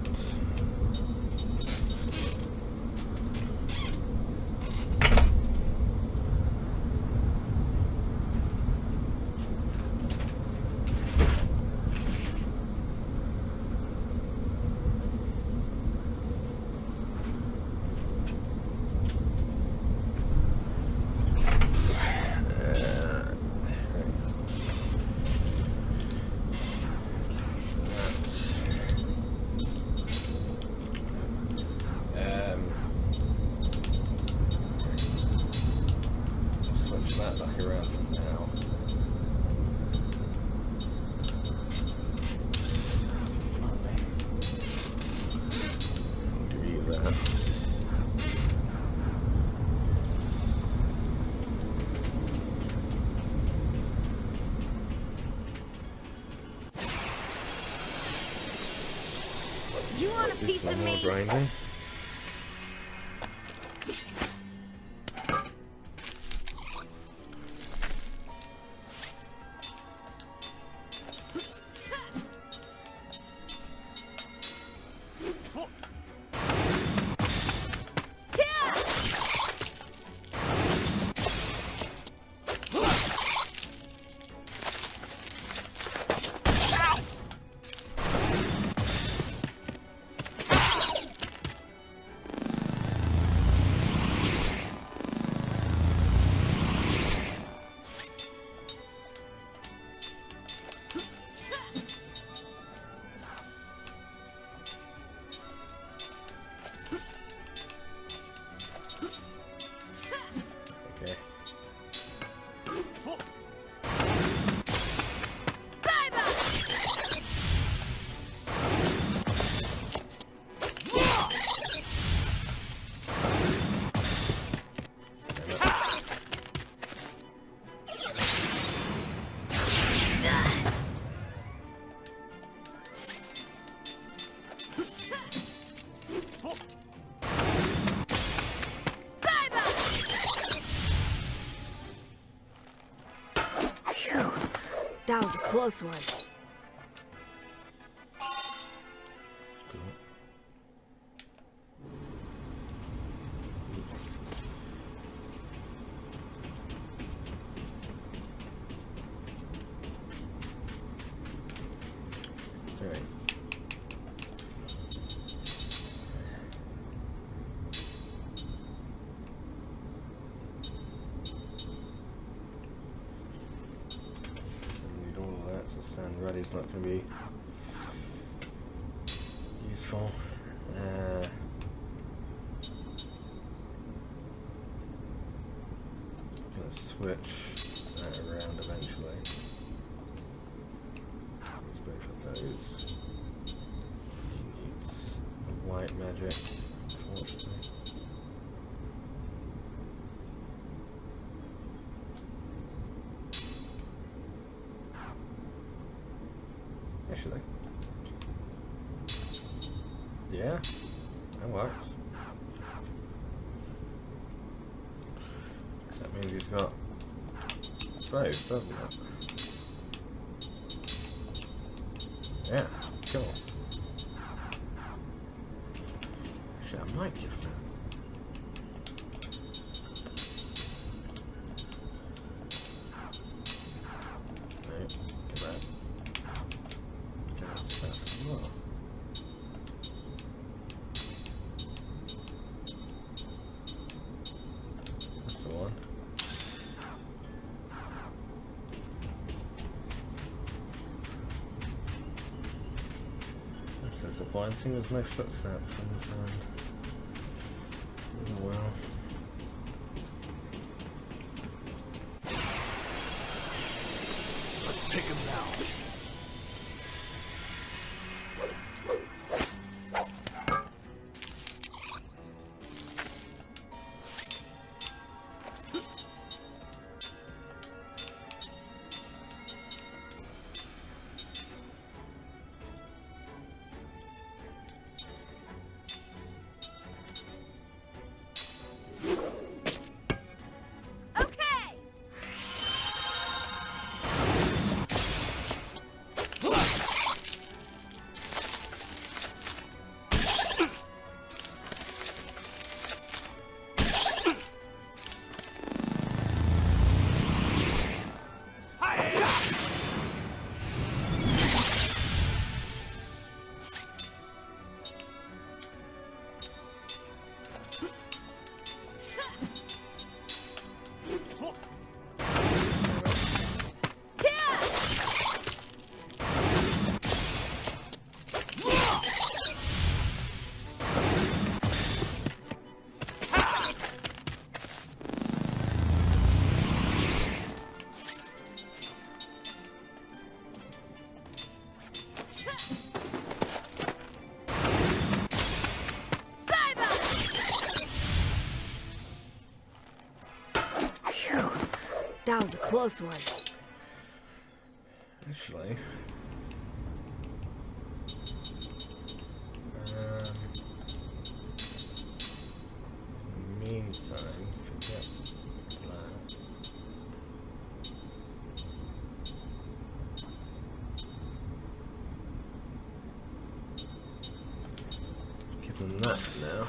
Switch that back around for now. Give you that. You want a Do piece some of more me? grinding. Okay. Phew. That was a close one. Cool. Alright. Need all of that, so stand ready's not going to be useful. Gonna switch that around eventually. Use both of those. He needs a white magic, unfortunately. actually. Yeah, that works. So that means he's got both, doesn't it? Yeah, cool. Actually, I might give that. No, give that. Give that stuff as well. That's the one. That's disappointing, there's no footsteps on the sand. Oh well. Let's take him now. Okay! Phew, that was a close one. Actually, in the meantime, forget that. Give them that for now.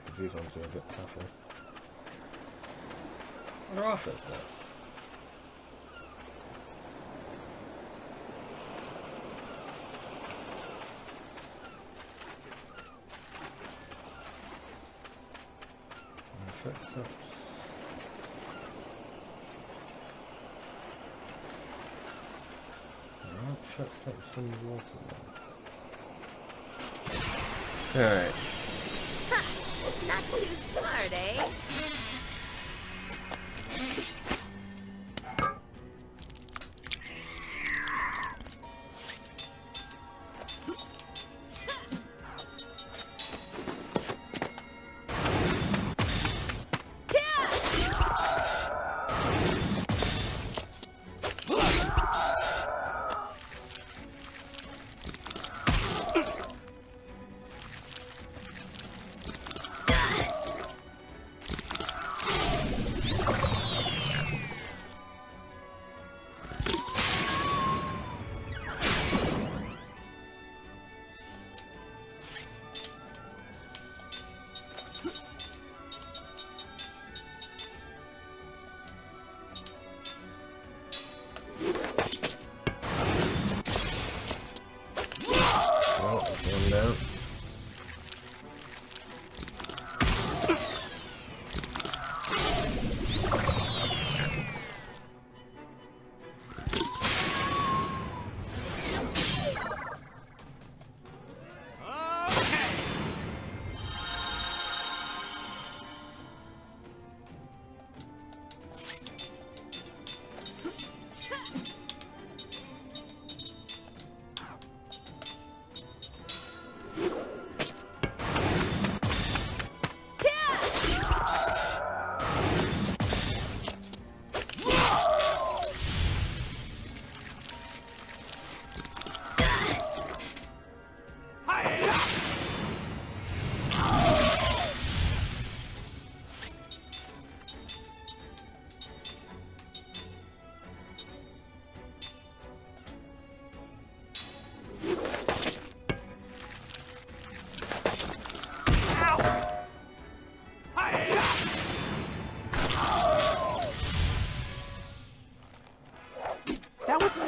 Because these ones are a bit tougher. What are our footsteps? Footsteps. Alright, footsteps in the water then. Alright. Not too smart, eh?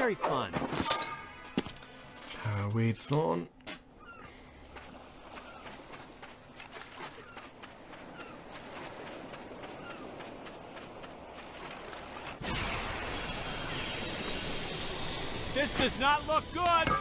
very fun. Weed thorn. This does not look good!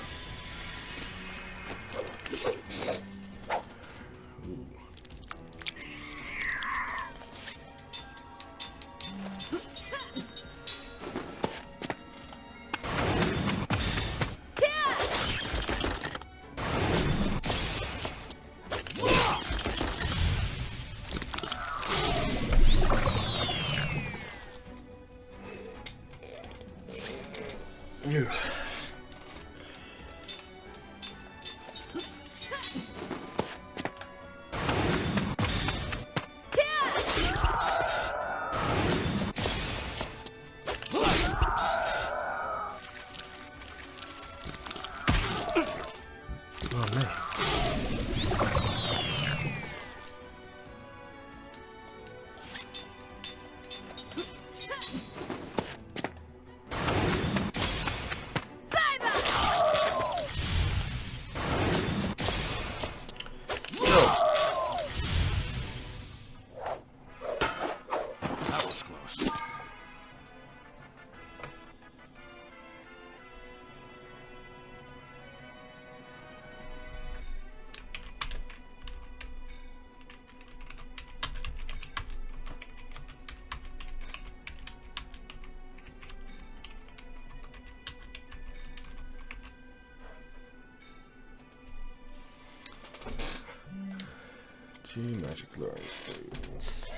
Two magic glowing stones.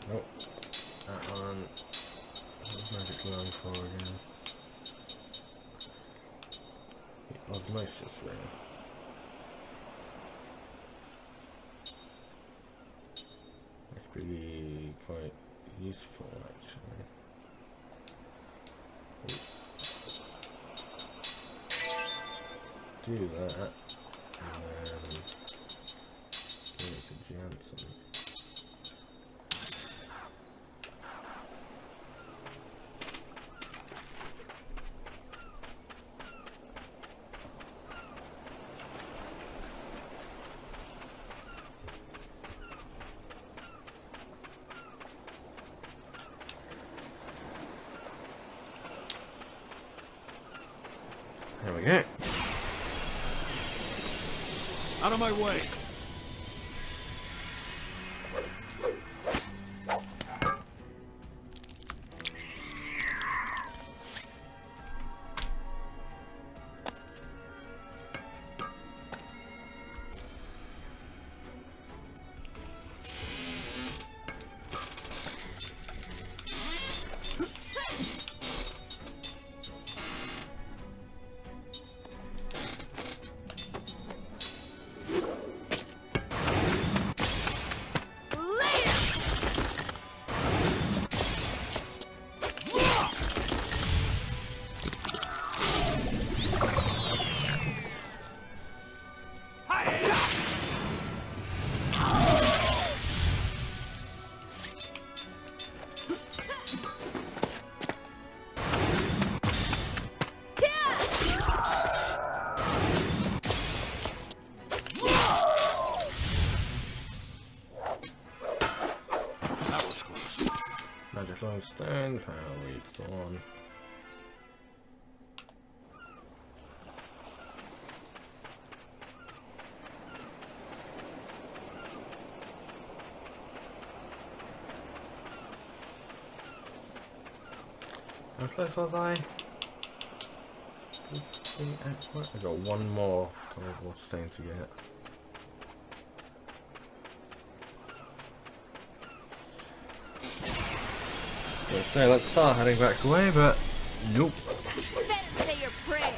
Nope. That one. What's magic glowing for again? The osmosis ring. That could be quite useful actually. Do that, and then give it to Jansen. There we go. Out of my way! Magic stone, power weed thorn. How close was I? I got one more cardboard stain to get. So let's start heading back away, but nope. Better say your prayers.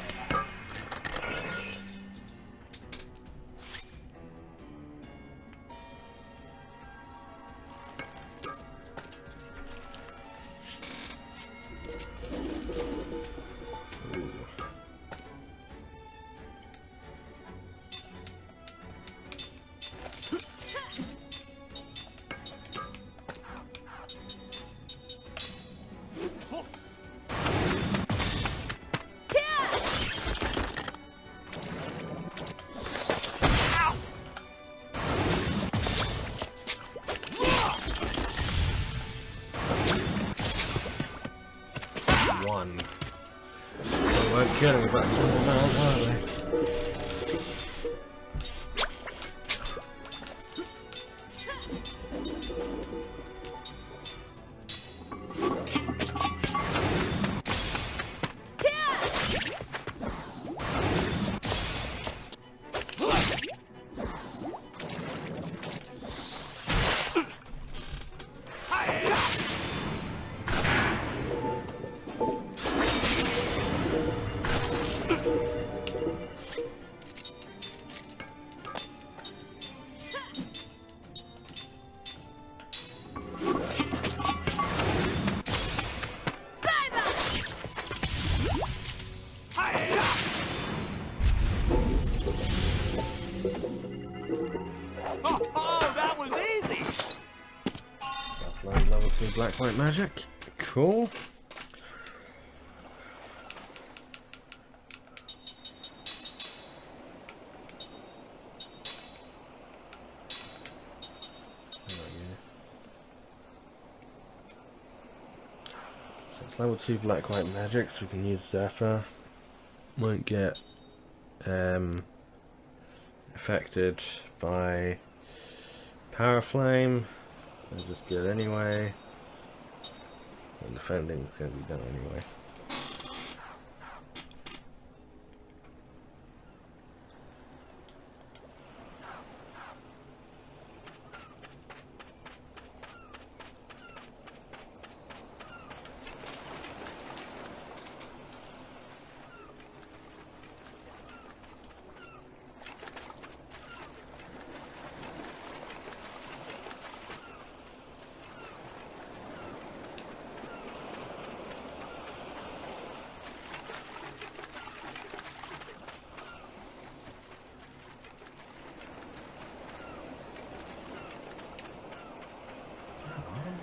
one. They weren't kidding about someone else, were they? Oh, that was easy! Upload level 2 black white magic. Cool. So it's level 2 black white magic, so we can use Zephyr. Won't get affected by Power Flame. They're just good anyway. And defending is going to be done anyway.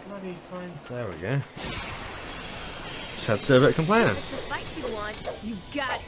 Bloody fines. There we go. Just had to do a bit of complaining. It's a fight you want. You got it.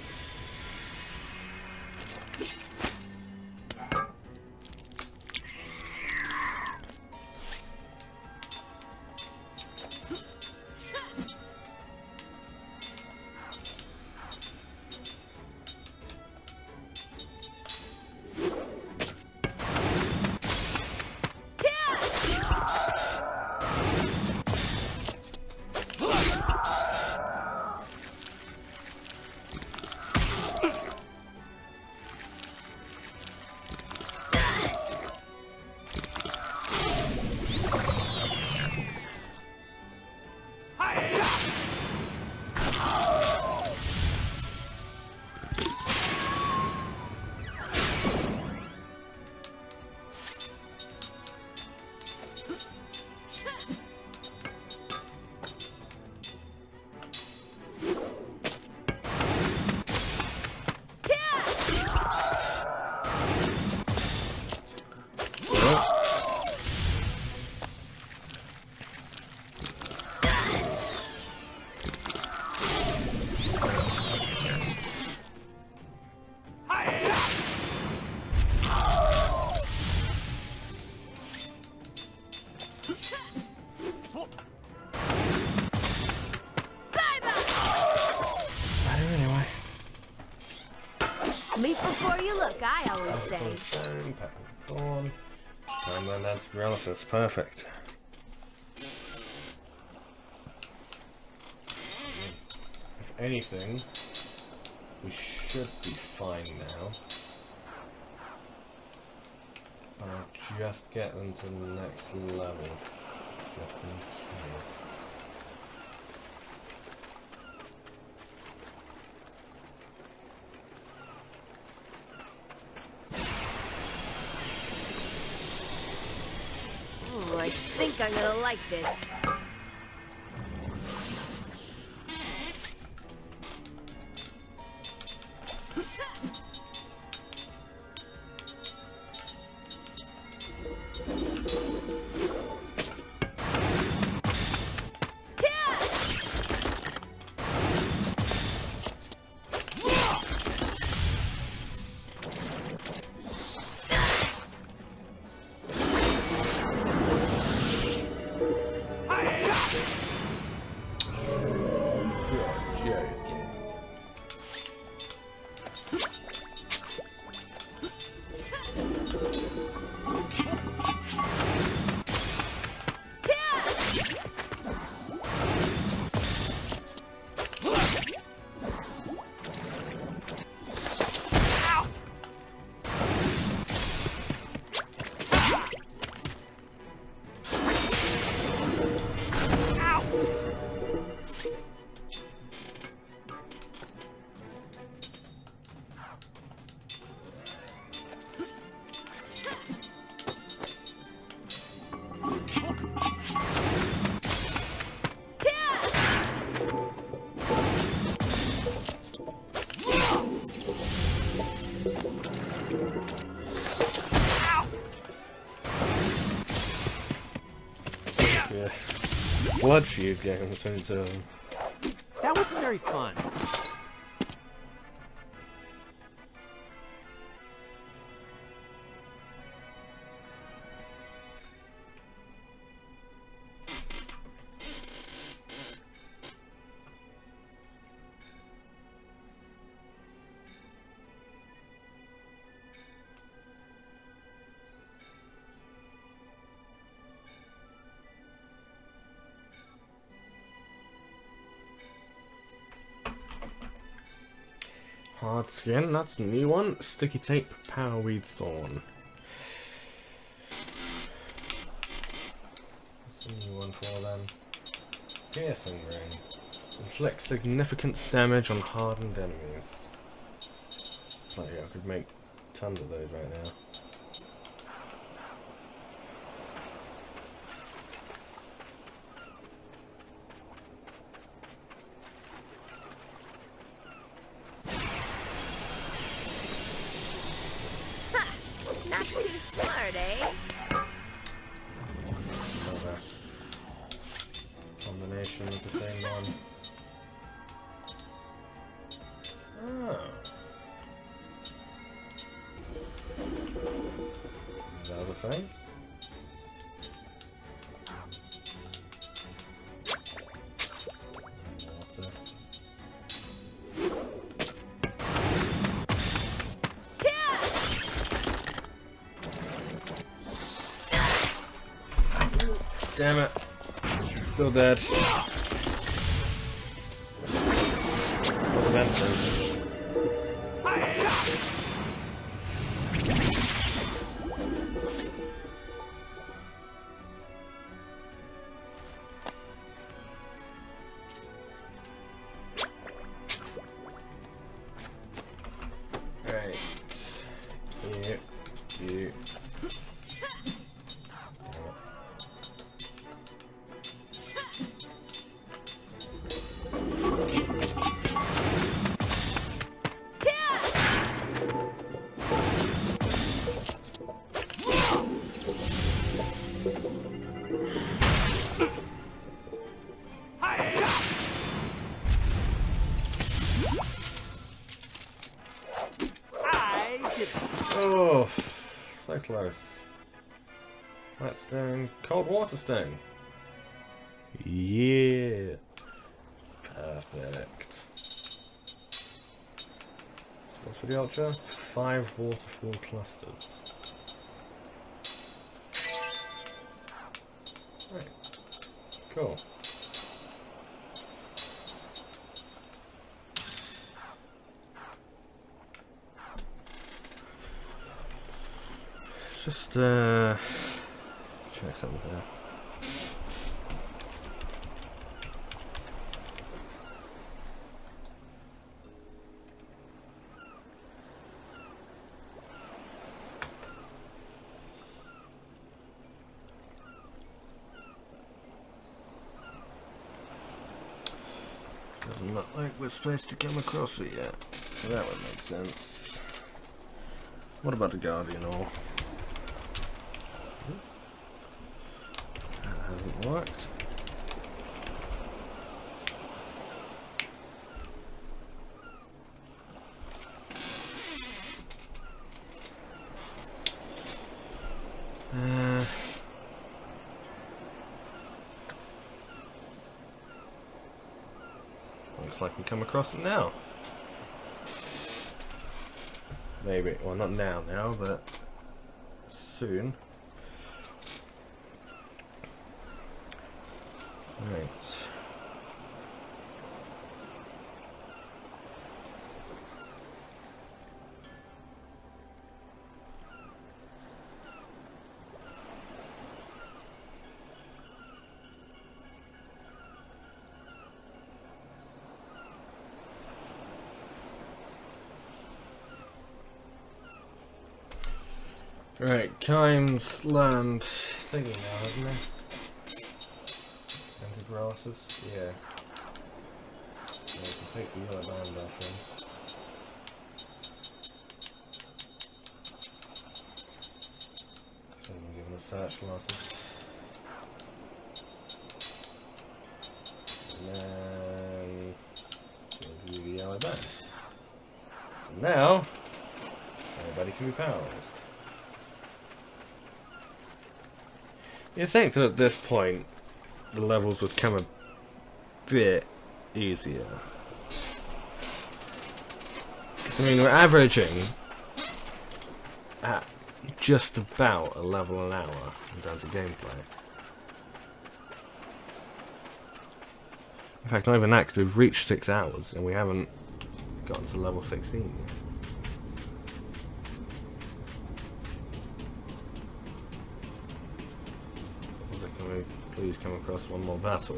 Leap before you look, I always say. Stone, pack of corn, timeline antiparalysis, perfect. If anything, we should be fine now. I'll just get them to the next level, just in case. Ooh, I think I'm gonna like this. blood feud going between the two of them. That wasn't very fun. Hard skin, that's a new one. Sticky tape, powerweed thorn. That's a new one for them. Piercing ring. Inflicts significant damage on hardened enemies. Like, I could make tons of those right now. Not too smart, eh? Another combination of the same one. Oh. Is that a thing? Water. Damn it. Still dead. What adventures. Right. You. Oh, so close. That stone, cold water stone. Yeah. Perfect. So what's for the ultra? 5 waterfall clusters. Right. Cool. Just check something here. Doesn't look like we're supposed to come across it yet, so that would make sense. What about the Guardian Ore? That hasn't worked. Looks like we come across it now. Maybe, well not now, but soon. Right. Right, Kimes learned thingy now, hasn't he? Anticlimaxes, yeah. So we can take the yellow band off him. So we can give him a search glasses. by then. So now, everybody can be paralysed. You think that at this point, the levels would come a bit easier. I mean, we're averaging at just about a level an hour in terms of gameplay. In fact, not even that, because we've reached 6 hours and we haven't gotten to level 16 yet. So can we please come across one more battle?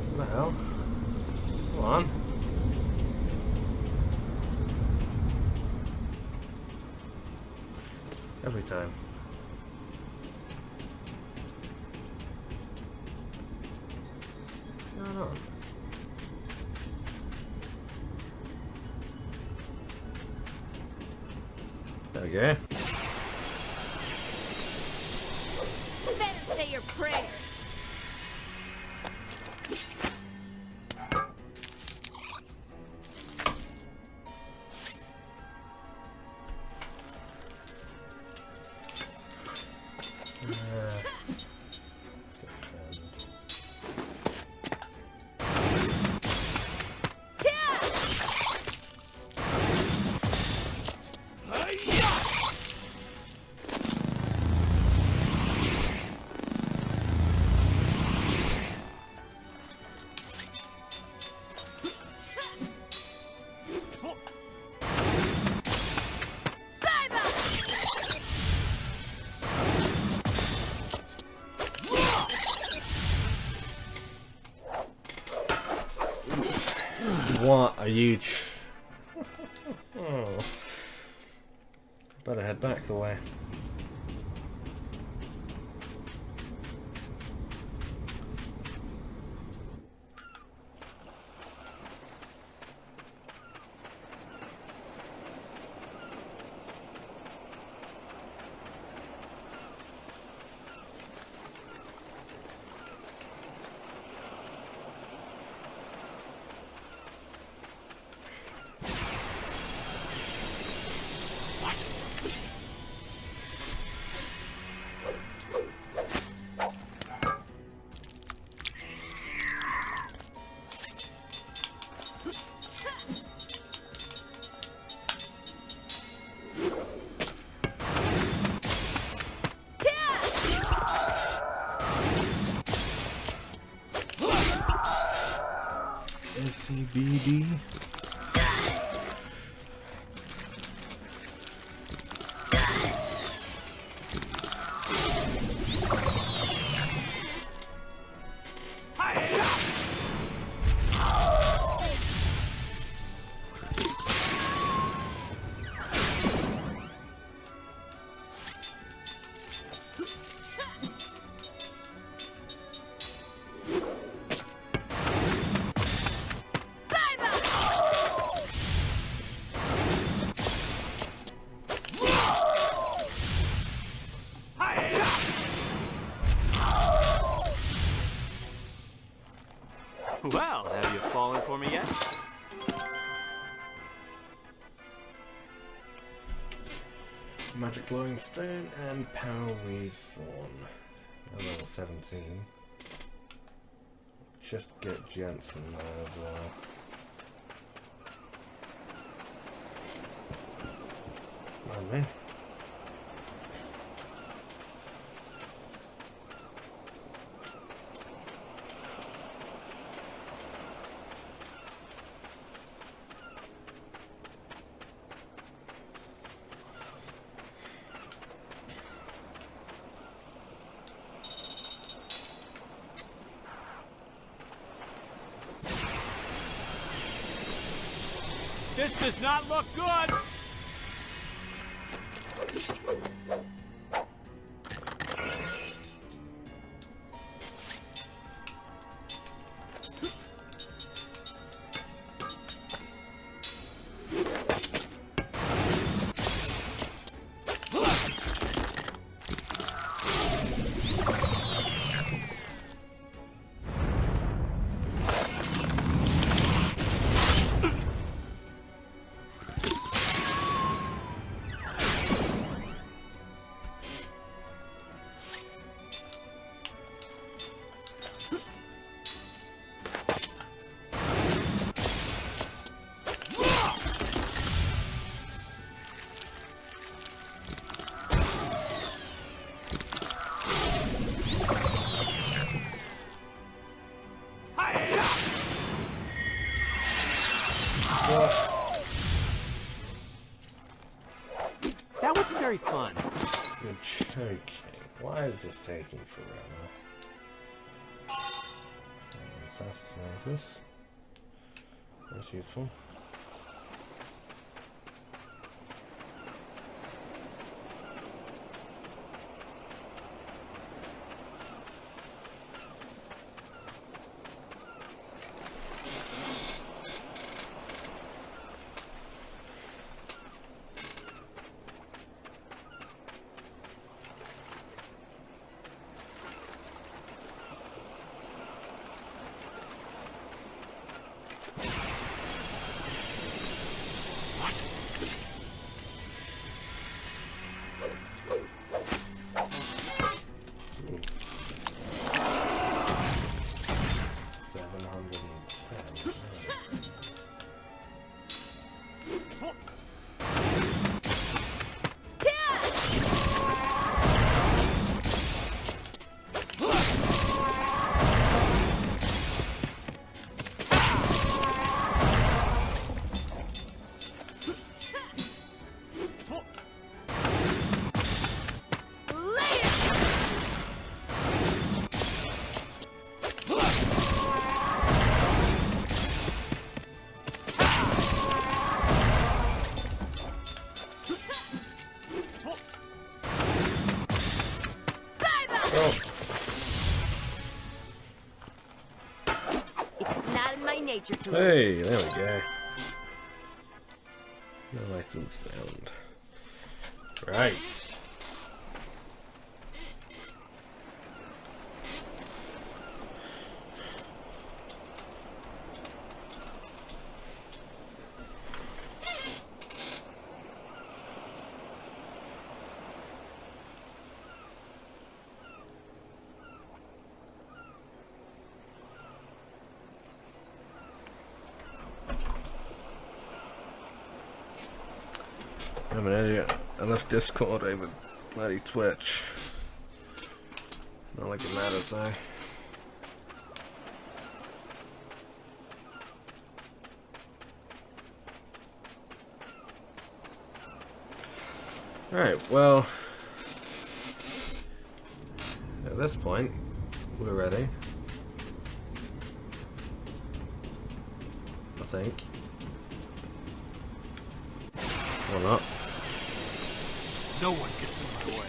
What the hell? Come on. Every time. What's going on? There we go. Better say your prayers. What a huge... Oh. Better head back the way. SCBD. Well, have you fallen for me yet? Magic glowing stone and powerweed thorn. Level 17. Just get Jensen there as well. Pardon me. This does not look good! That wasn't very fun. You're choking. Why is this taking forever? Satisfies. That's useful. Nature to Hey, there we go. No items found. Right. I'm an idiot. I left Discord over bloody Twitch. Not like it matters though. Alright, well, at this point, we're ready. I think. Or not. No one gets in my way.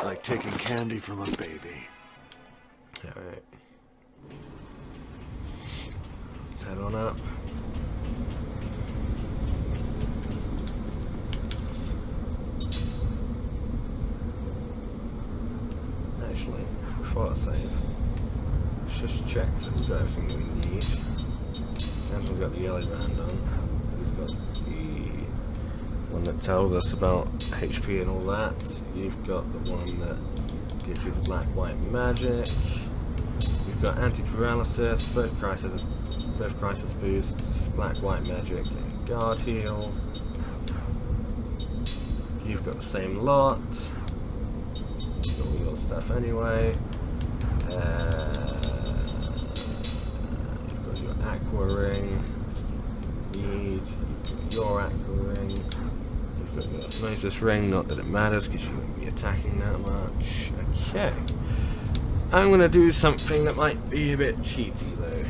Like taking candy from a baby. Alright. Let's head on up. Actually, before I save, let's just check that we've got everything we need. Angela's got the yellow band on. He's got the one that tells us about HP and all that. You've got the one that gives you the black white magic. You've got anti-paralysis, both crisis boosts, black white magic and guard heal. You've got the same lot. You've got all your stuff anyway. You've got your aqua ring. You've got your aqua ring. You've got your osmosis ring, not that it matters because you won't be attacking that much. Okay. I'm gonna do something that might be a bit cheaty though.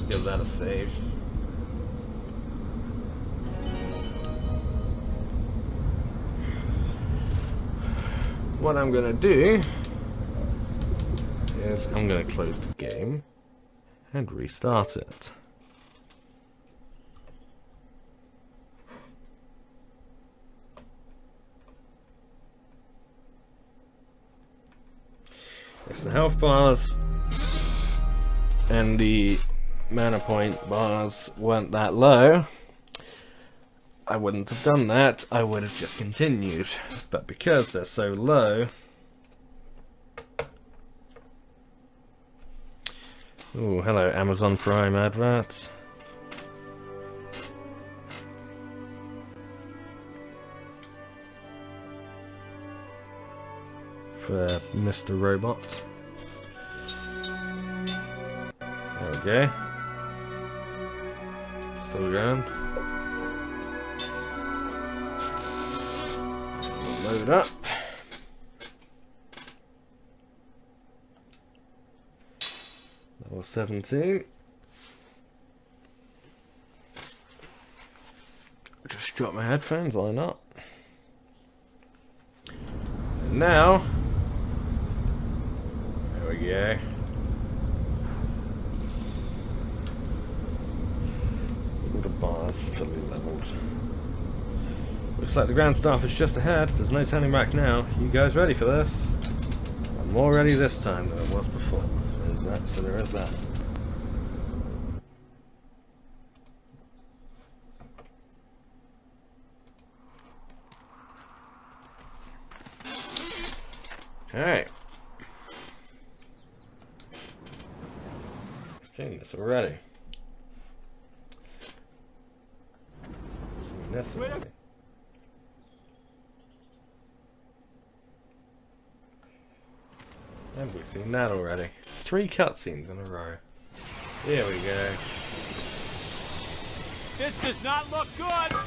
Give that a save. What I'm gonna do is I'm going to close the game and restart it. If the health bars and the mana point bars weren't that low, I wouldn't have done that. I would have just continued. But because they're so low... Ooh, hello, Amazon Prime adverts. For Mr. Robot. There we go. Still going. Load up. Level 17. Just drop my headphones, why not? And now, there we go. All the bars fully leveled. Looks like the Grand Staff is just ahead. There's no turning back now. You guys ready for this? I'm more ready this time than I was before. There's that, so there is that. Okay. I've seen this already. I've seen this already. Have we seen that already? 3 cutscenes in a row. Here we go. This does not look good!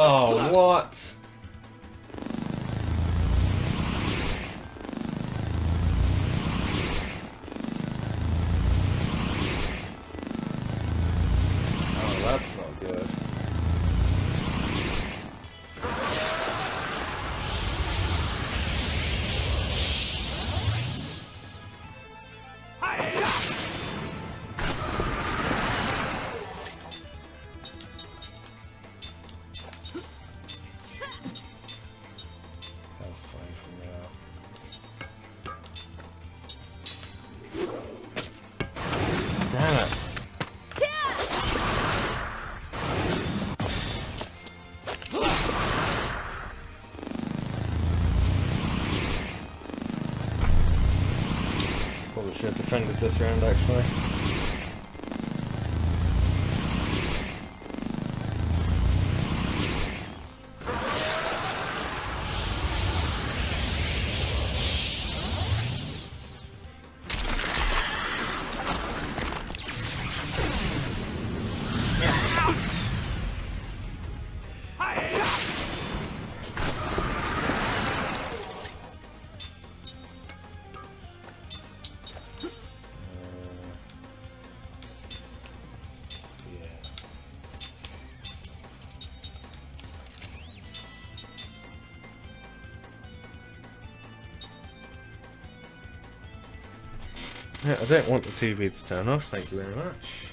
Oh, what? Oh, that's not good. Damn it. Probably should have defended this round actually. Yeah, I don't want the TV to turn off, thank you very much.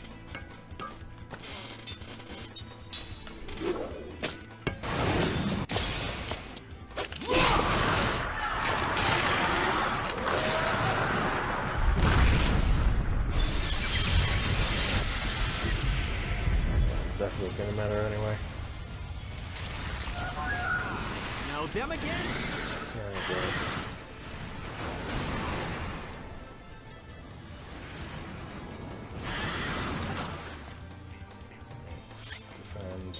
That's what's gonna matter anyway. Now them again? Oh, God. Defend.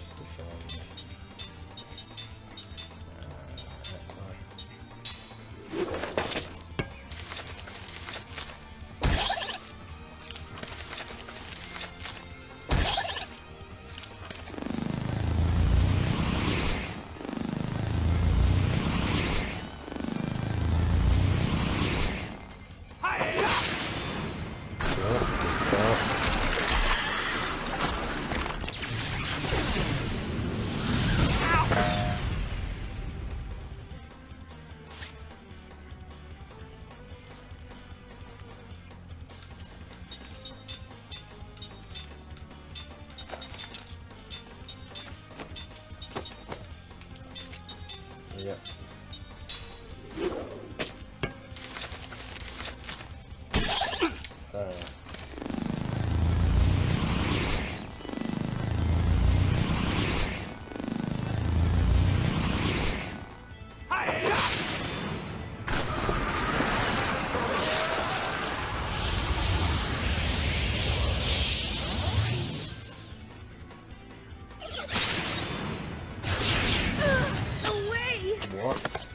Yep. What?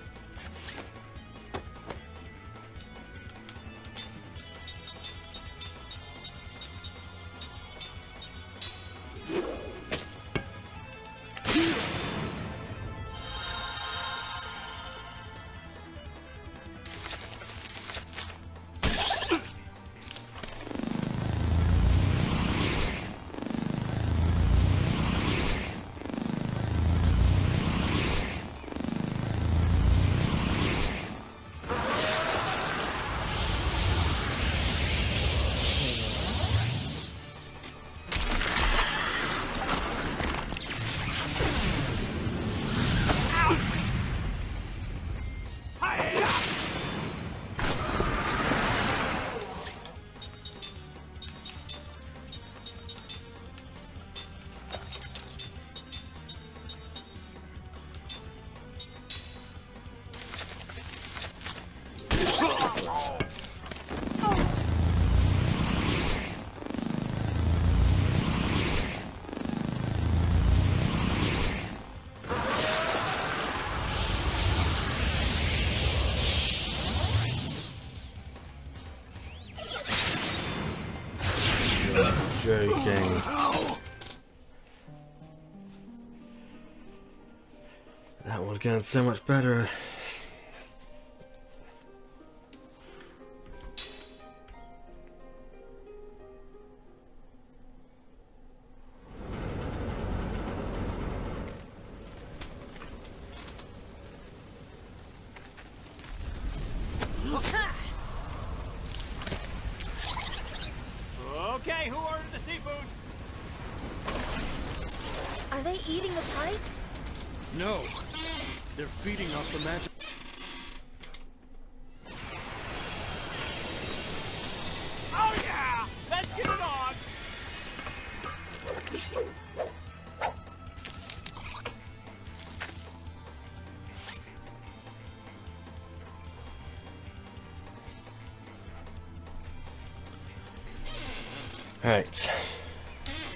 Joking. That was going so much better. Okay, who ordered the seafood? Are they eating the pipes? No. They're feeding off the magic. Oh yeah! Let's get it on! Right.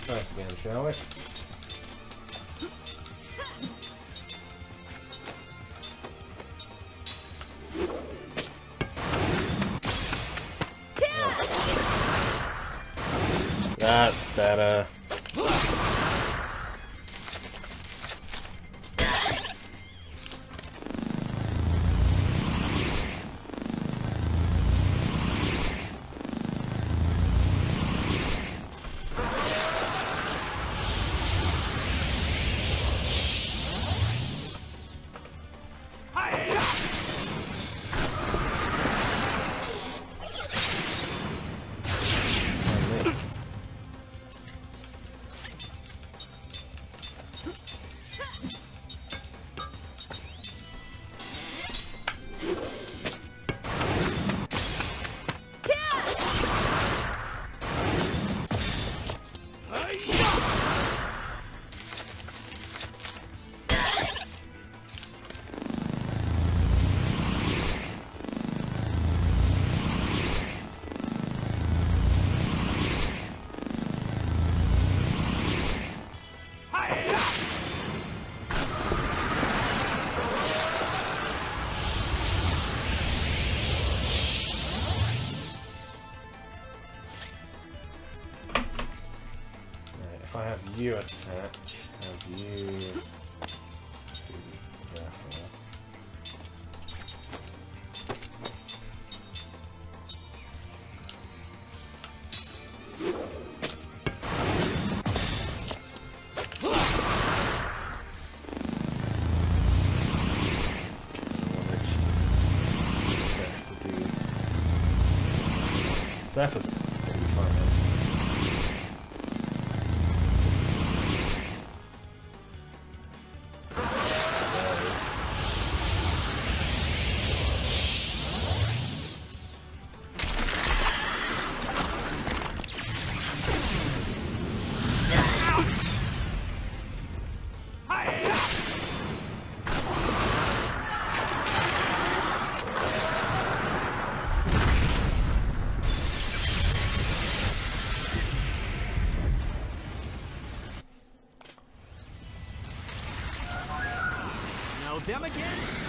First again, shall we? That's better. have you attack. Have you. Surface is going to be fine. Now them again?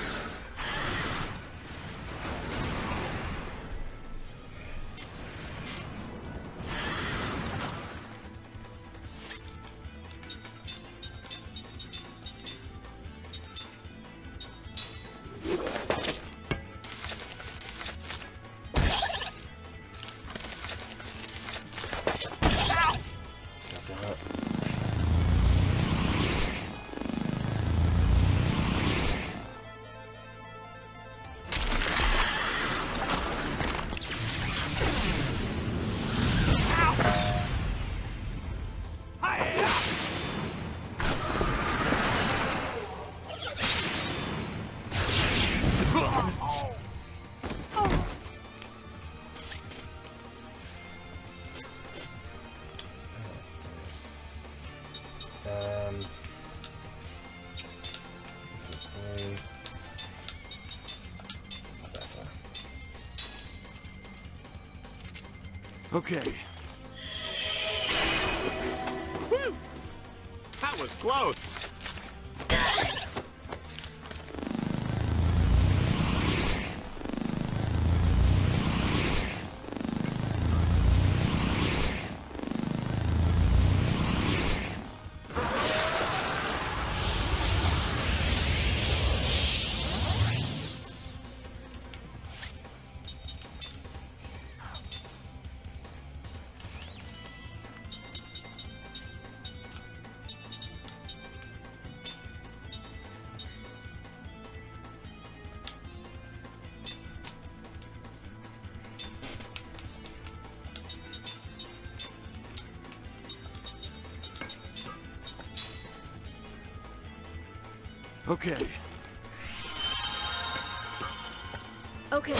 Okay. Whew! That was close. Okay. Okay.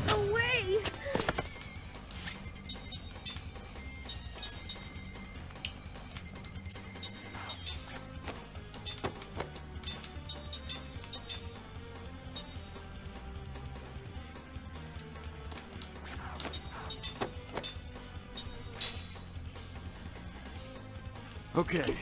Away! Okay.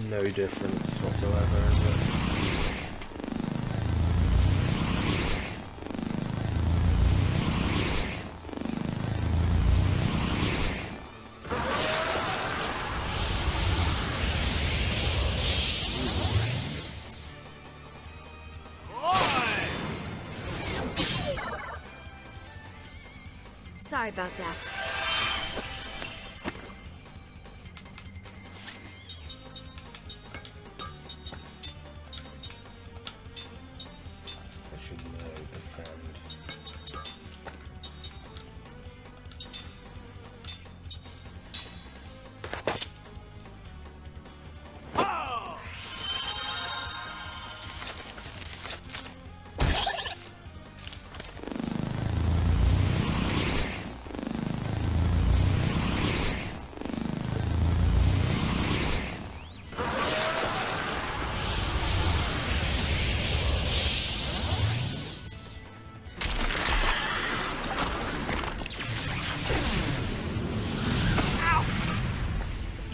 no difference whatsoever, is it? Sorry about that. I should know defend.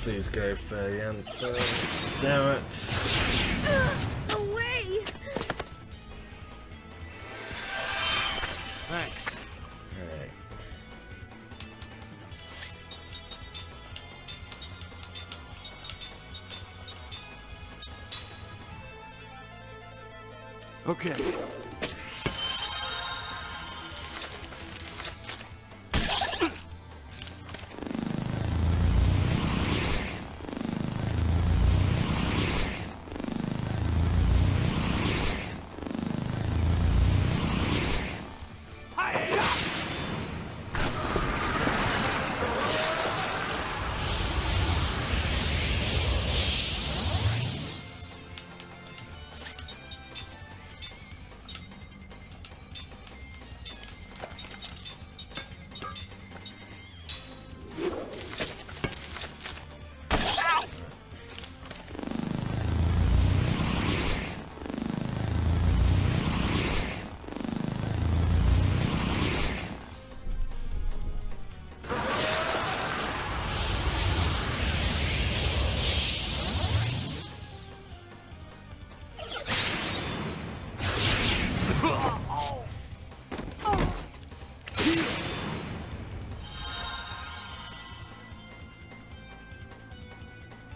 Please go for the answer. Damn it. Away! Thanks. Alright. Okay.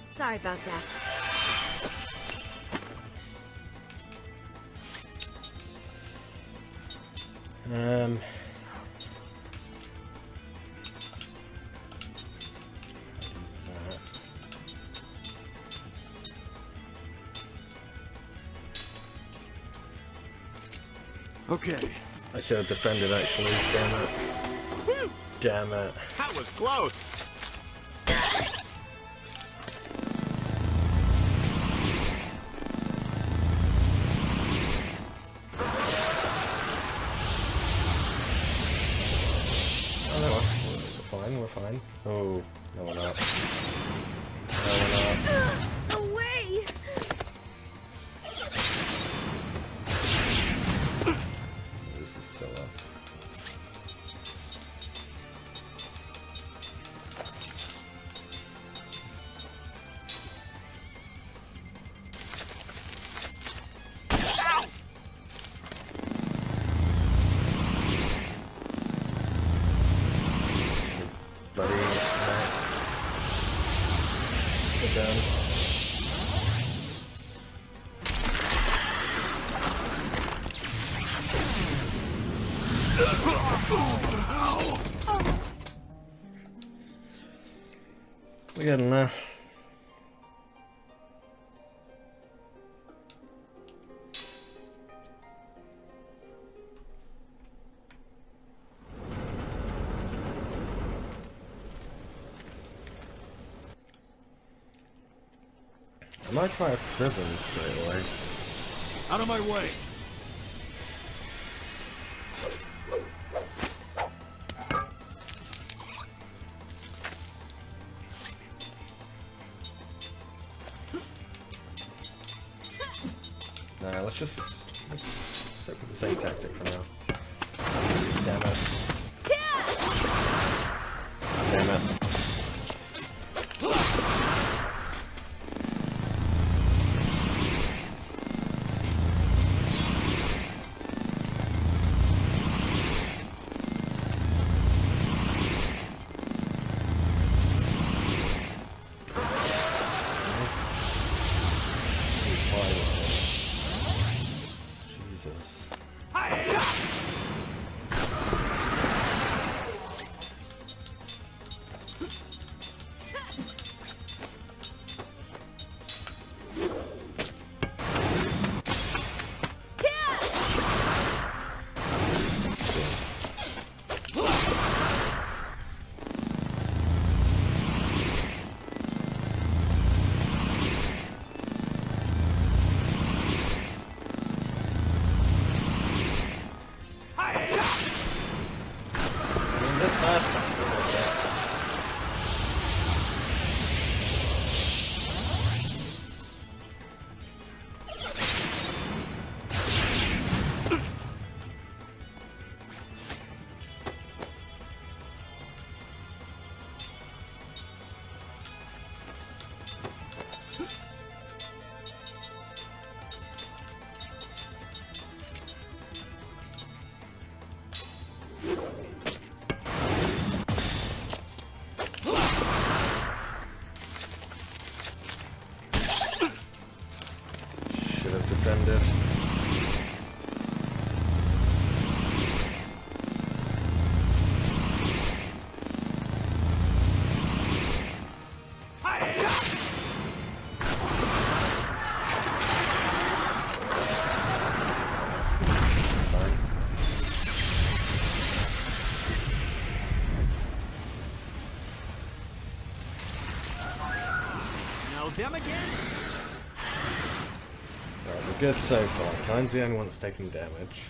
Sorry about that. Okay. I should have defended actually, damn it. Woo! Damn it. That was close. Oh no, we're fine. Oh, no we're not. No we're not. Away! This is so up. Bloody right. Get down. We're getting there. I might try a prison straight away. Out of my way. Nah, let's stick with the same tactic for now. Damn it. Damn it. good. Now them again? Right, we're good so far. Kine's the only one that's taking damage.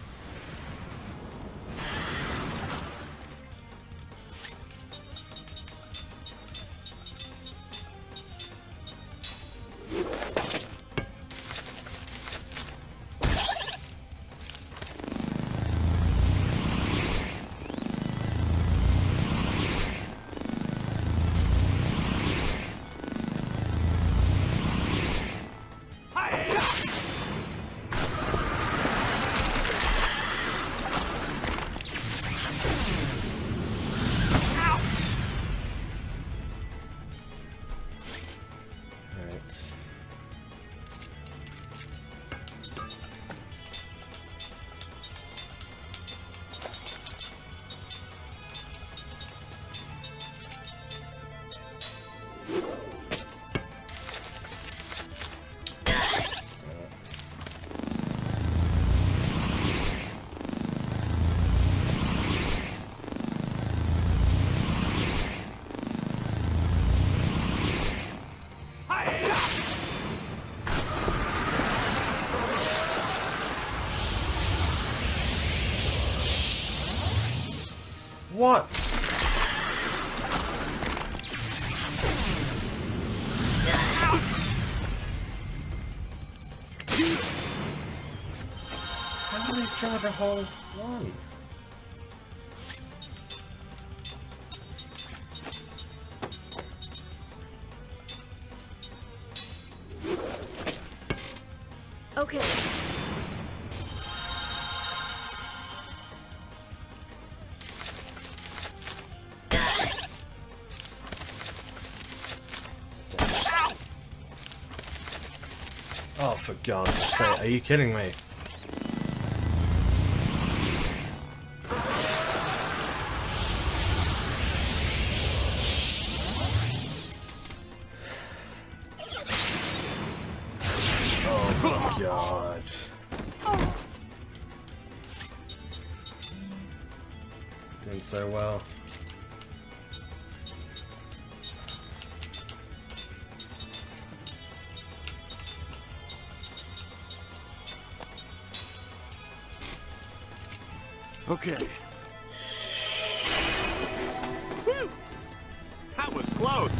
What? How did they charge a whole one? Okay. Oh, for God's sake, are you kidding me? Oh my God. Doing so well. Okay. Whew! That was close.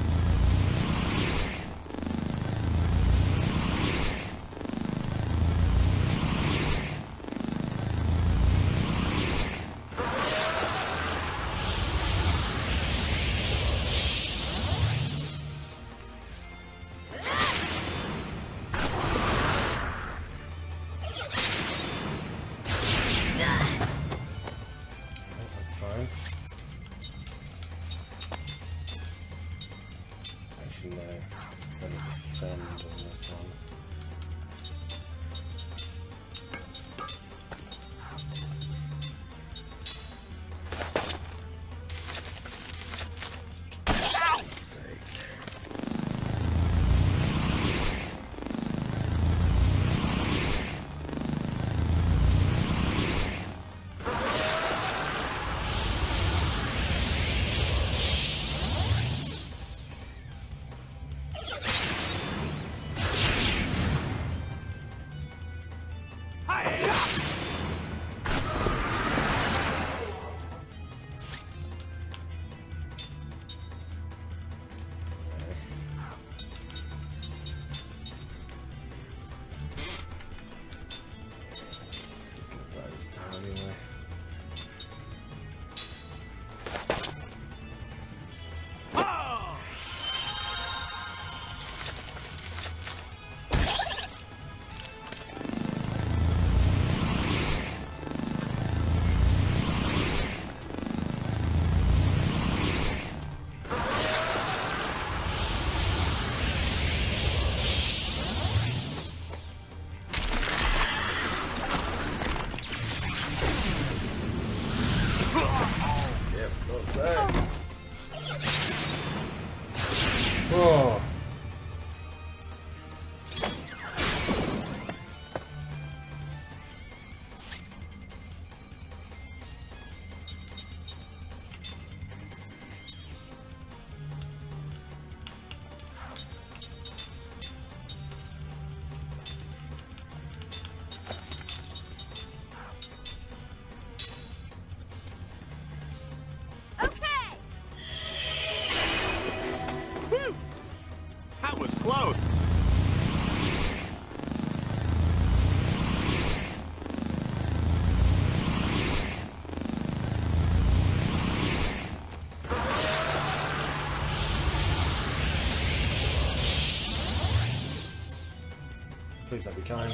Please don't be kind.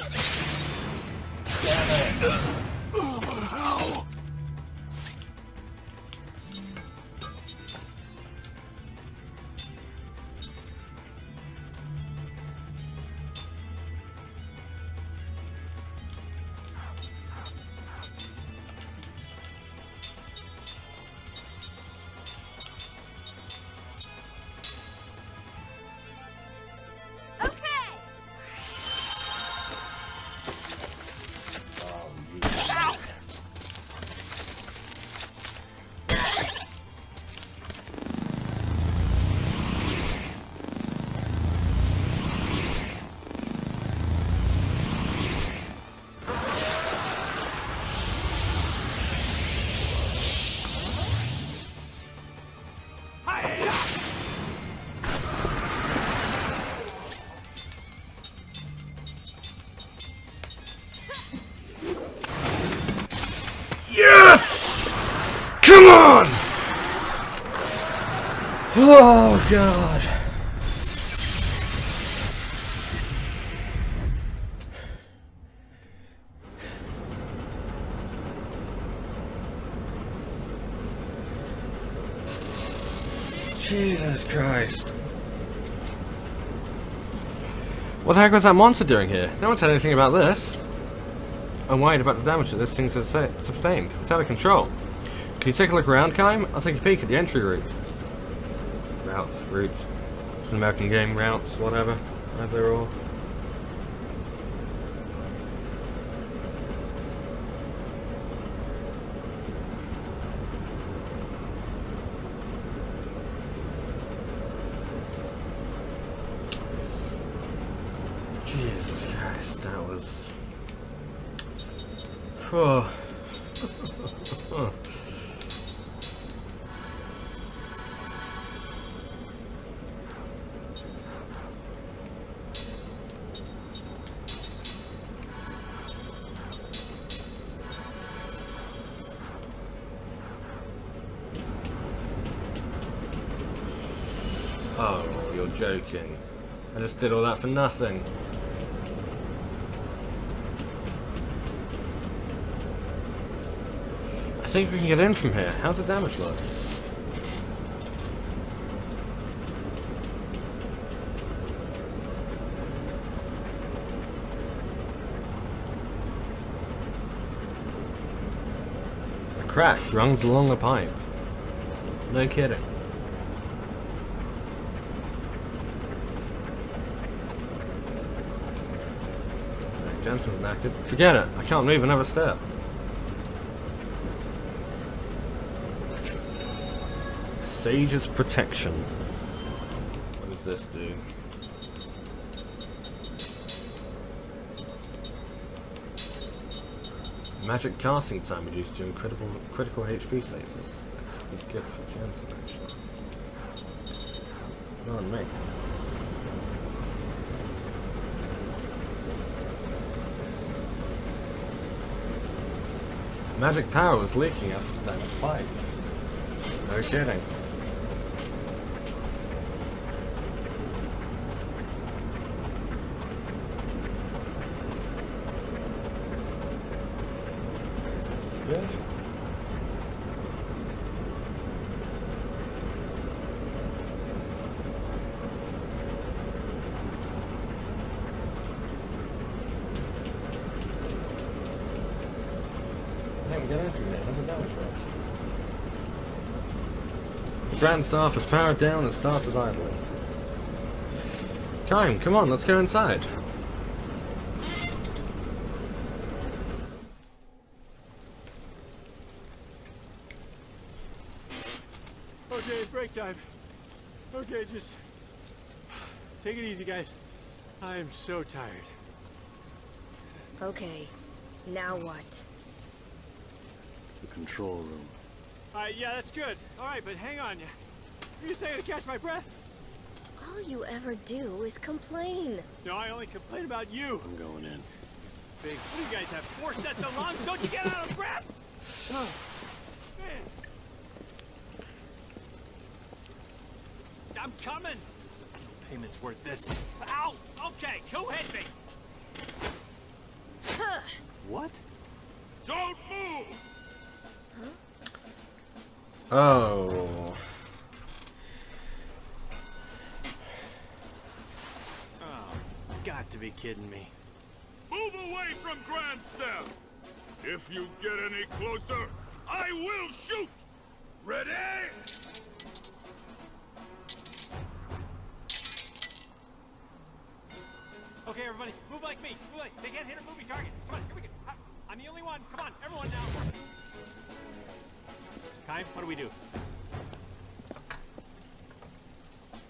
Damn it! Yes! Come on! Oh god. Jesus Christ. What the heck was that monster doing here? No one said anything about this. I'm worried about the damage that this thing's sustained. It's out of control. Can you take a look around, Kaim? I'll take a peek at the entry route. Routes. It's an American game, routes, whatever. They're all. Jesus Christ, that was... Oh. Oh, you're joking. I just did all that for nothing. I think we can get in from here. How's the damage look? A crack runs along the pipe. No kidding. Jensen's knackered. Forget it. I can't move another step. Sage's Protection. What does this do? Magic casting time reduced during critical HP status. That could be good for Jensen, actually. Not on me. Magic power was leaking out of that pipe. No kidding. This is good. Get in from there. How's the damage work? The Grand Staff is powered down and started idling. Kaim, come on, let's go inside. Okay, break time. Okay, just take it easy, guys. I am so tired. Okay, now what? The control room. Yeah, that's good. All right, but hang on. You saying to catch my breath? All you ever do is complain. No, I only complain about you. I'm going in. Big, what do you guys have? 4 sets of lungs? Don't you get out of breath? Oh, man. I'm coming. Payment's worth this. Ow! Okay, who hit me? What? Don't move! Oh. Oh, got to be kidding me. Move away from Grand Step! If you get any closer, I will shoot! Ready? Okay, everybody, move like me. Move like they can't hit a moving target. Come on, here we go. I'm the only one. Come on, everyone now. Kai, what do we do?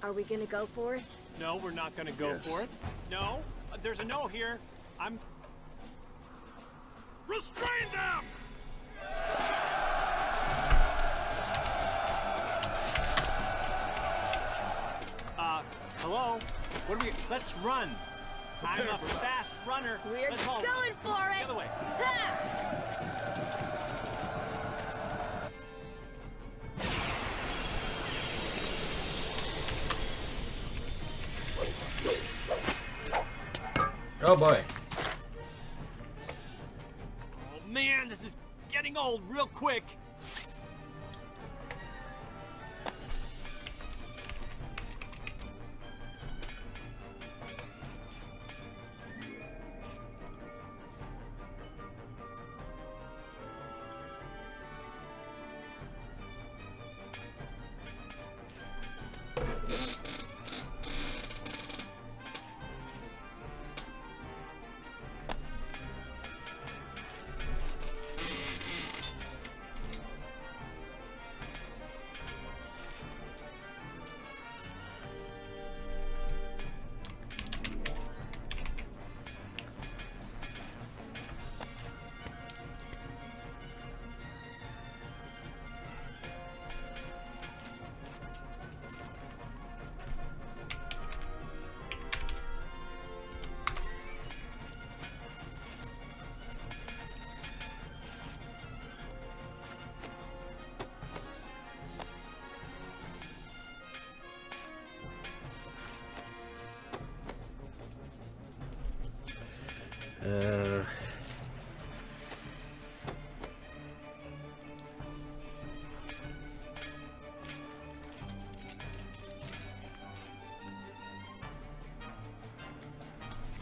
Are we gonna go for it? No, we're not gonna go for it. No, there's a no here. I'm. Restrain them! Hello? What do we? Let's run. I'm a fast runner. We're Let's all going for it! the other way. Ha! Oh boy. Oh man, this is getting old real quick.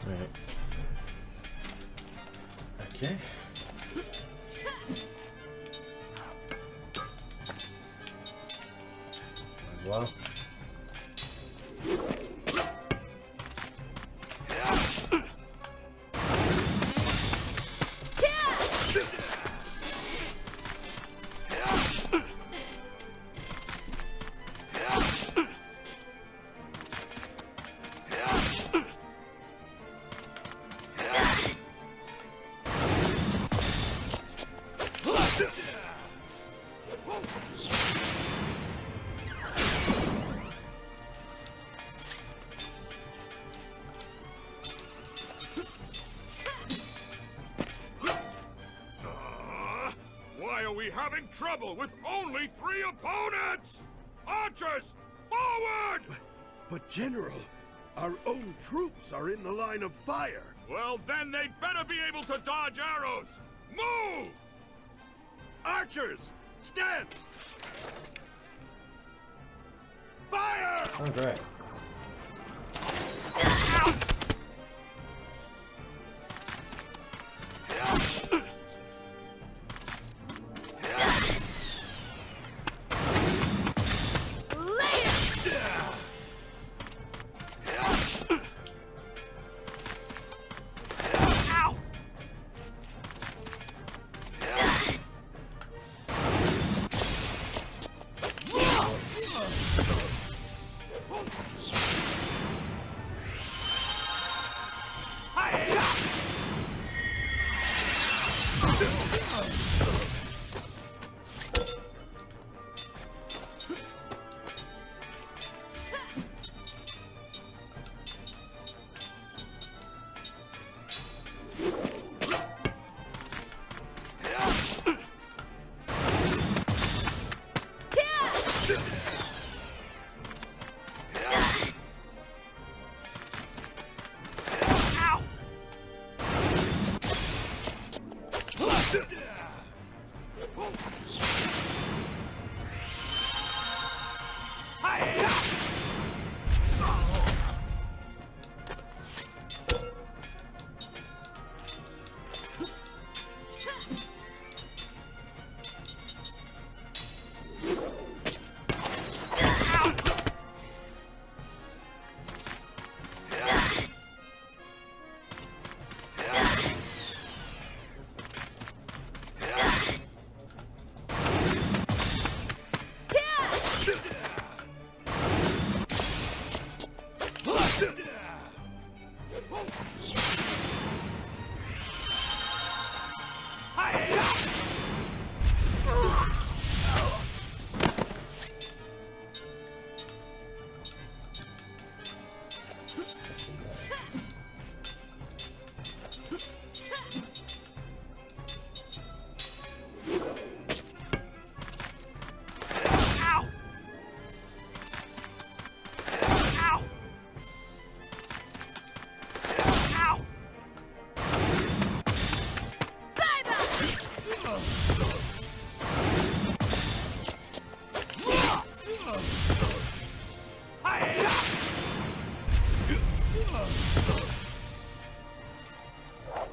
Right. Okay. Well. Why are we having trouble with only 3 opponents? Archers, forward! But General, our own troops are in the line of fire. Well, then they'd better be able to dodge arrows. Move! Archers, stand! Fire! Oh, great.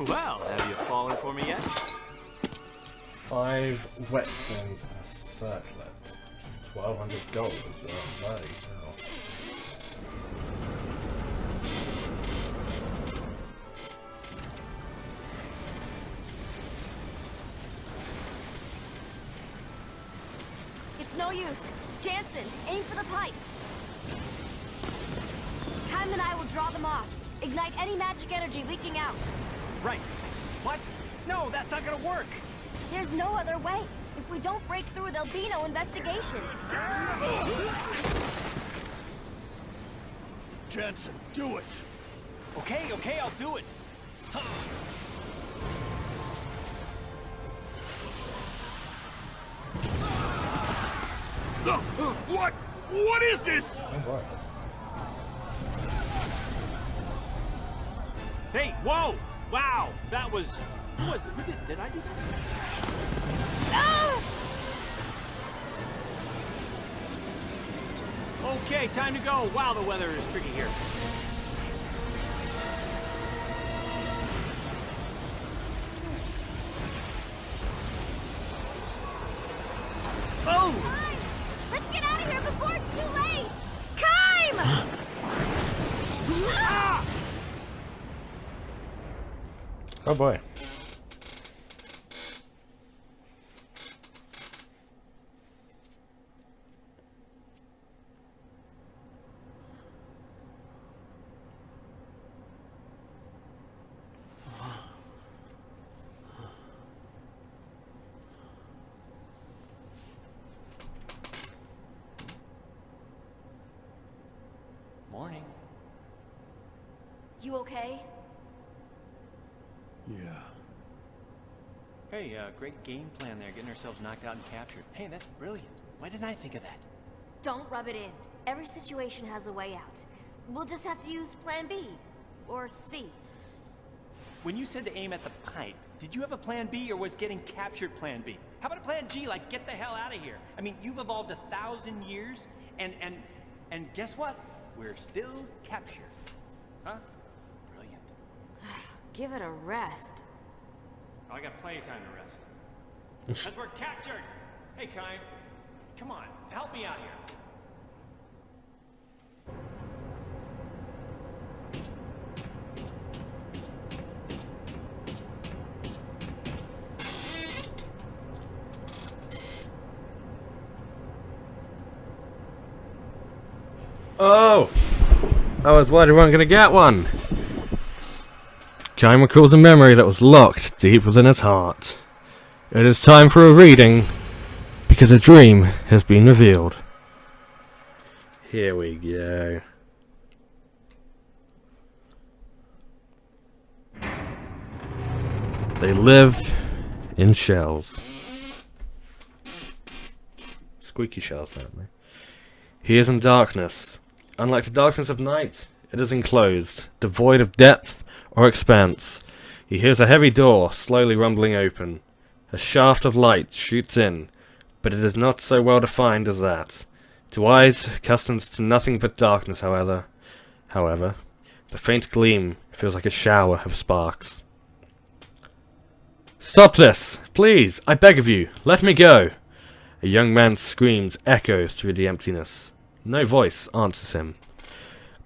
Well, have you fallen for me yet? 5 whetstones and a circlet. 1,200 gold as well. Bloody hell. It's no use. Jansen, aim for the pipe. Kym and I will draw them off. Ignite any magic energy leaking out. Right. What? No, that's not gonna work! There's no other way. If we don't break through, there'll be no investigation. Jansen, do it! Okay, I'll do it! What? What is this? Oh boy. Hey, whoa! Wow! That was... Who was it? Who did I do that? Okay, time to go. Wow, the weather is tricky here. Oh! Kym! Let's get out of here before it's too late! Kym! Ah! Oh boy. Morning. You okay? Yeah. Hey, great game plan there, getting ourselves knocked out and captured. Hey, that's brilliant. Why didn't I think of that? Don't rub it in. Every situation has a way out. We'll just have to use Plan B. Or C. When you said to aim at the pipe, did you have a plan B or was getting captured plan B? How about a plan G, like get the hell out of here? I mean, you've evolved 1,000 years, and guess what? We're still captured. Huh? Brilliant. Give it a rest. Oh, I got plenty of time to rest. Because we're captured! Hey, Kym. Come on, help me out here. Oh! I was worried we weren't going to get one. Kym recalls a memory that was locked deep within his heart. It is time for a reading, because a dream has been revealed. Here we go. They live in shells. Squeaky shells, apparently. He is in darkness. Unlike the darkness of night, it is enclosed, devoid of depth or expanse. He hears a heavy door slowly rumbling open. A shaft of light shoots in, but it is not so well defined as that. To eyes accustomed to nothing but darkness, however, the faint gleam feels like a shower of sparks. Stop this! Please, I beg of you, let me go! A young man's screams echo through the emptiness. No voice answers him.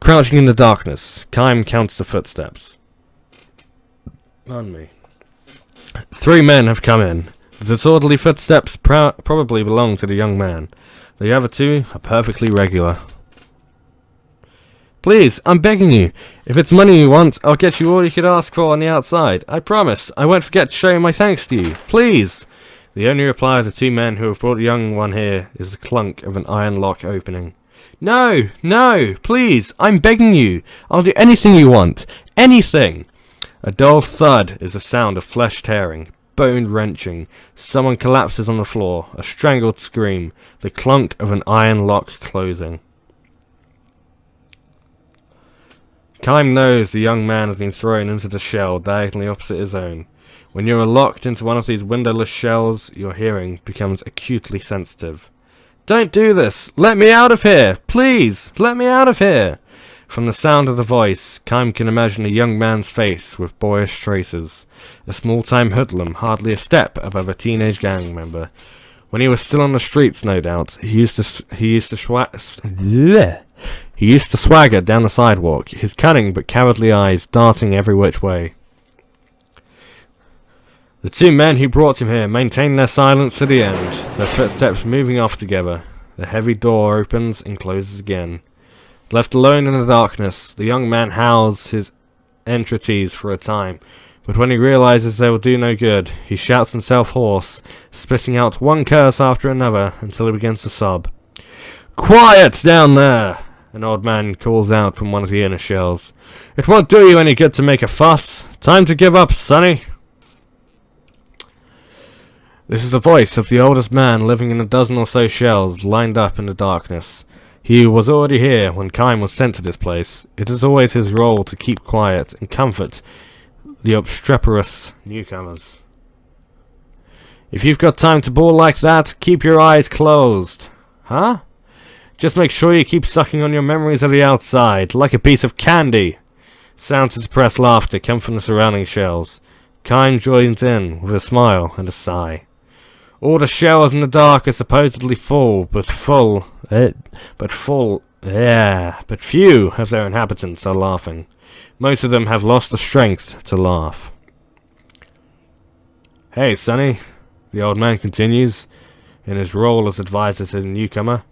Crouching in the darkness, Kime counts the footsteps. Pardon me. 3 men have come in. The disorderly footsteps probably belong to the young man. The other 2 are perfectly regular. Please, I'm begging you. If it's money you want, I'll get you all you could ask for on the outside. I promise. I won't forget to show my thanks to you. Please! The only reply of the 2 men who have brought the young one here is the clunk of an iron lock opening. No! No! Please! I'm begging you! I'll do anything you want! Anything! A dull thud is the sound of flesh tearing, bone wrenching. Someone collapses on the floor, a strangled scream, the clunk of an iron lock closing. Kime knows the young man has been thrown into the shell diagonally opposite his own. When you are locked into one of these windowless shells, your hearing becomes acutely sensitive. Don't do this! Let me out of here! Please! Let me out of here! From the sound of the voice, Kime can imagine a young man's face with boyish traces. A small-time hoodlum, hardly a step above a teenage gang member. When he was still on the streets, no doubt, he used to swagger down the sidewalk, his cunning but cowardly eyes darting every which way. The 2 men who brought him here maintain their silence to the end, their footsteps moving off together. The heavy door opens and closes again. Left alone in the darkness, the young man howls his entreaties for a time, but when he realizes they will do no good, he shouts himself hoarse, spitting out one curse after another until he begins to sob. Quiet down there! An old man calls out from one of the inner shells. It won't do you any good to make a fuss. Time to give up, sonny! This is the voice of the oldest man living in a dozen or so shells lined up in the darkness. He was already here when Kime was sent to this place. It is always his role to keep quiet and comfort the obstreperous newcomers. If you've got time to bawl like that, keep your eyes closed. Huh? Just make sure you keep sucking on your memories of the outside, like a piece of candy. Sounds of suppressed laughter come from the surrounding shells. Kime joins in with a smile and a sigh. All the shells in the dark are supposedly full, but few of their inhabitants are laughing. Most of them have lost the strength to laugh. Hey, sonny, the old man continues, in his role as advisor to the newcomer.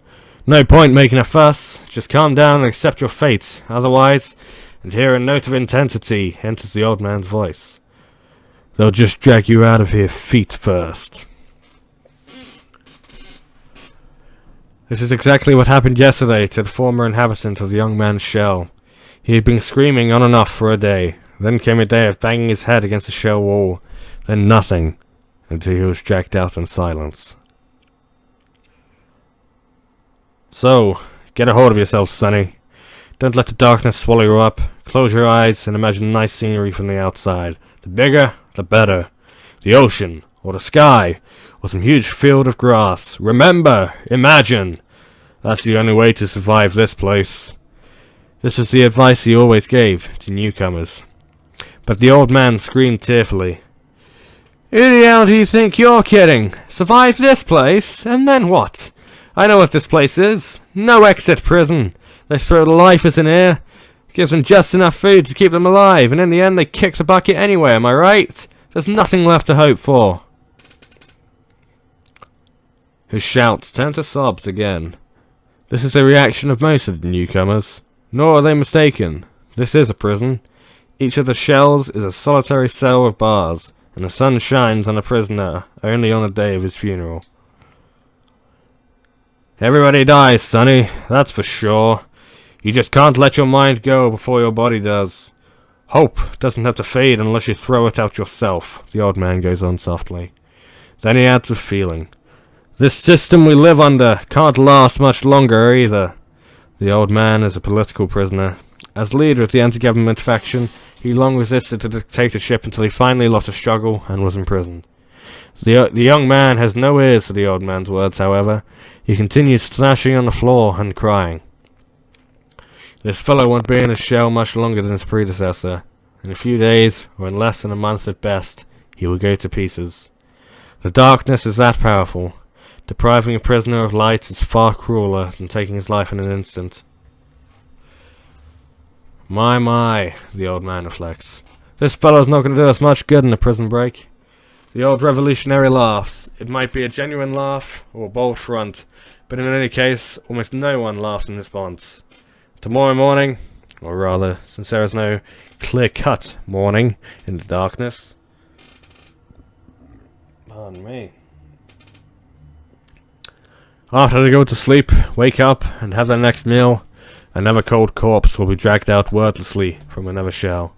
No point making a fuss, just calm down and accept your fate, otherwise, and here a note of intensity enters the old man's voice. They'll just drag you out of here feet first. This is exactly what happened yesterday to the former inhabitant of the young man's shell. He had been screaming on and off for a day. Then came a day of banging his head against the shell wall. Then nothing, until he was dragged out in silence. So, get a hold of yourself, sonny. Don't let the darkness swallow you up. Close your eyes and imagine nice scenery from the outside. The bigger, the better. The ocean, or the sky, or some huge field of grass. Remember! Imagine! That's the only way to survive this place. This is the advice he always gave to newcomers. But the old man screamed tearfully. Who the hell do you think you're kidding? Survive this place? And then what? I know what this place is. No exit prison. They throw the lifers in here. Gives them just enough food to keep them alive, and in the end they kick the bucket anyway, am I right? There's nothing left to hope for. His shouts turn to sobs again. This is the reaction of most of the newcomers. Nor are they mistaken. This is a prison. Each of the shells is a solitary cell with bars, and the sun shines on a prisoner only on the day of his funeral. Everybody dies, sonny, that's for sure. You just can't let your mind go before your body does. Hope doesn't have to fade unless you throw it out yourself, the old man goes on softly. Then he adds with feeling. This system we live under can't last much longer either. The old man is a political prisoner. As leader of the anti-government faction, he long resisted the dictatorship until he finally lost a struggle and was imprisoned. The young man has no ears for the old man's words, however. He continues thrashing on the floor and crying. This fellow won't be in his shell much longer than his predecessor. In a few days, or in less than a month at best, he will go to pieces. The darkness is that powerful. Depriving a prisoner of light is far crueler than taking his life in an instant. My, the old man reflects. This fellow's not going to do us much good in a prison break. The old revolutionary laughs. It might be a genuine laugh or a bold front, but in any case, almost no one laughs in response. Tomorrow morning, or rather, since there is no clear-cut morning in the darkness. Pardon me. After they go to sleep, wake up, and have their next meal, another cold corpse will be dragged out wordlessly from another shell.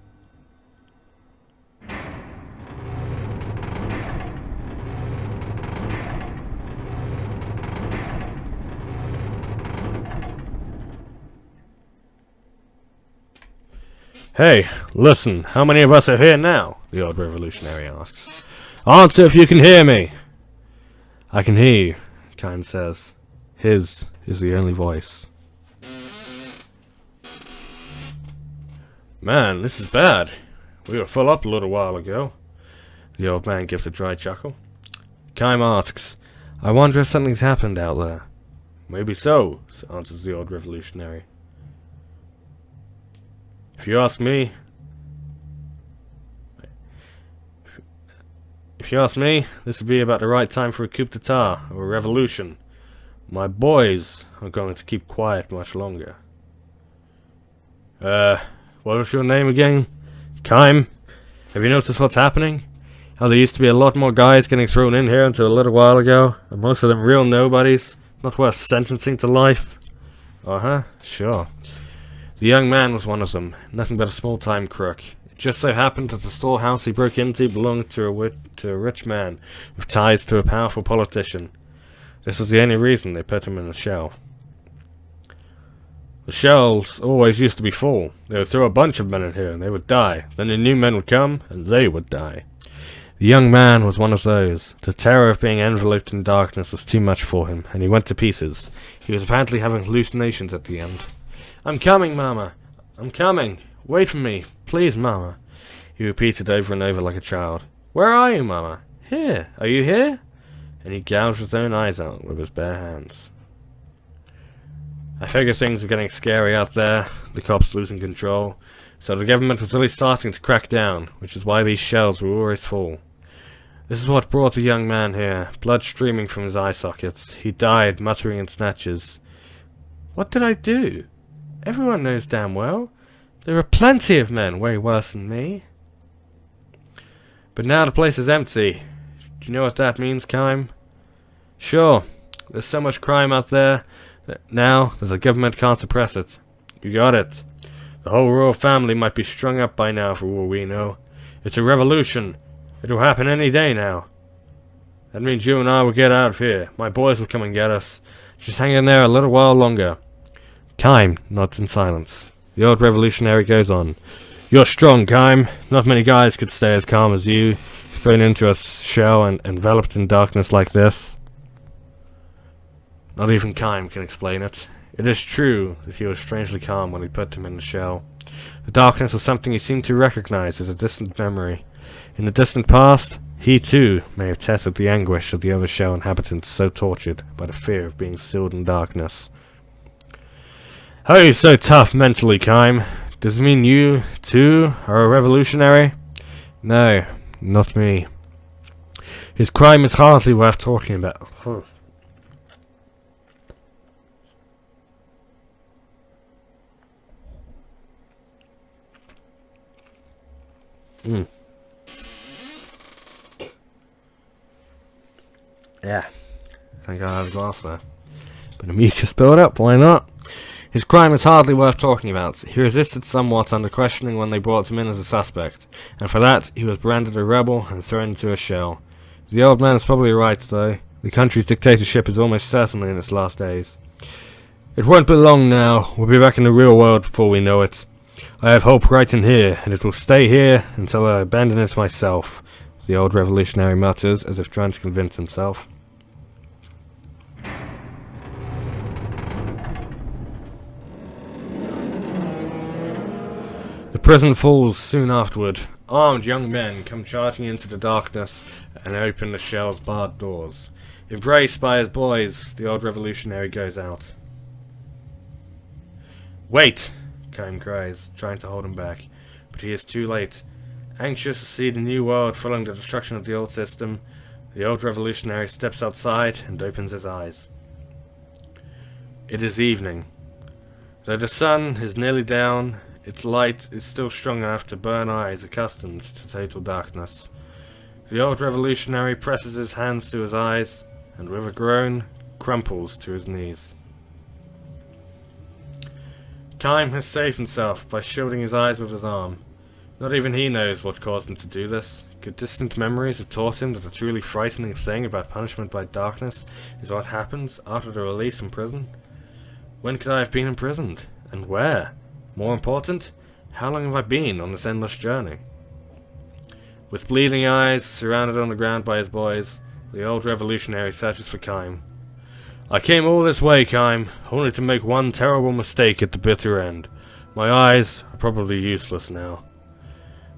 Hey, listen, how many of us are here now? The old revolutionary asks. Answer if you can hear me! I can hear you, Kine says. His is the only voice. Man, this is bad. We were full up a little while ago. The old man gives a dry chuckle. Kime asks, I wonder if something's happened out there. Maybe so, answers the old revolutionary. If you ask me, this would be about the right time for a coup d'etat or a revolution. My boys aren't going to keep quiet much longer. What was your name again? Kime? Have you noticed what's happening? How there used to be a lot more guys getting thrown in here until a little while ago, and most of them real nobodies, not worth sentencing to life? Uh-huh, sure. The young man was one of them, nothing but a small-time crook. It just so happened that the storehouse he broke into belonged to a rich man with ties to a powerful politician. This was the only reason they put him in a shell. The shells always used to be full. They would throw a bunch of men in here and they would die. Then the new men would come and they would die. The young man was one of those. The terror of being enveloped in darkness was too much for him, and he went to pieces. He was apparently having hallucinations at the end. I'm coming, Mama. I'm coming. Wait for me. Please, Mama. He repeated over and over like a child. Where are you, Mama? Here. Are you here? And he gouged his own eyes out with his bare hands. I figure things were getting scary out there, the cops losing control, so the government was really starting to crack down, which is why these shells were always full. This is what brought the young man here, blood streaming from his eye sockets. He died, muttering in snatches. What did I do? Everyone knows damn well. There are plenty of men way worse than me. But now the place is empty. Do you know what that means, Kime? Sure. There's so much crime out there that now that the government can't suppress it. You got it. The whole royal family might be strung up by now for all we know. It's a revolution. It will happen any day now. That means you and I will get out of here. My boys will come and get us. Just hang in there a little while longer. Kime nods in silence. The old revolutionary goes on. You're strong, Kime. Not many guys could stay as calm as you, thrown into a shell and enveloped in darkness like this. Not even Kime can explain it. It is true that he was strangely calm when he put him in the shell. The darkness was something he seemed to recognize as a distant memory. In the distant past, he too may have tested the anguish of the other shell inhabitants so tortured by the fear of being sealed in darkness. How are you so tough mentally, Kime? Does it mean you, too, are a revolutionary? No, not me. His crime is hardly worth talking about. Yeah, thank God I have a glass there. But the mucus built up, why not? His crime is hardly worth talking about. He resisted somewhat under questioning when they brought him in as a suspect, and for that he was branded a rebel and thrown into a shell. The old man is probably right, though. The country's dictatorship is almost certainly in its last days. It won't be long now. We'll be back in the real world before we know it. I have hope right in here, and it will stay here until I abandon it myself. The the old revolutionary mutters, as if trying to convince himself. The prison falls soon afterward. Armed young men come charging into the darkness and open the shell's barred doors. Embraced by his boys, the old revolutionary goes out. "Wait!" Keim cries, trying to hold him back. But he is too late. Anxious to see the new world following the destruction of the old system, the old revolutionary steps outside and opens his eyes. It is evening. Though the sun is nearly down, its light is still strong enough to burn eyes accustomed to total darkness. The old revolutionary presses his hands to his eyes, and with a groan, crumples to his knees. Keim has saved himself by shielding his eyes with his arm. Not even he knows what caused him to do this. Could distant memories have taught him that the truly frightening thing about punishment by darkness is what happens after the release from prison? When could I have been imprisoned? And where? More important, how long have I been on this endless journey? With bleeding eyes, surrounded on the ground by his boys, the old revolutionary searches for Keim. "I came all this way, Keim, only to make one terrible mistake at the bitter end. My eyes are probably useless now."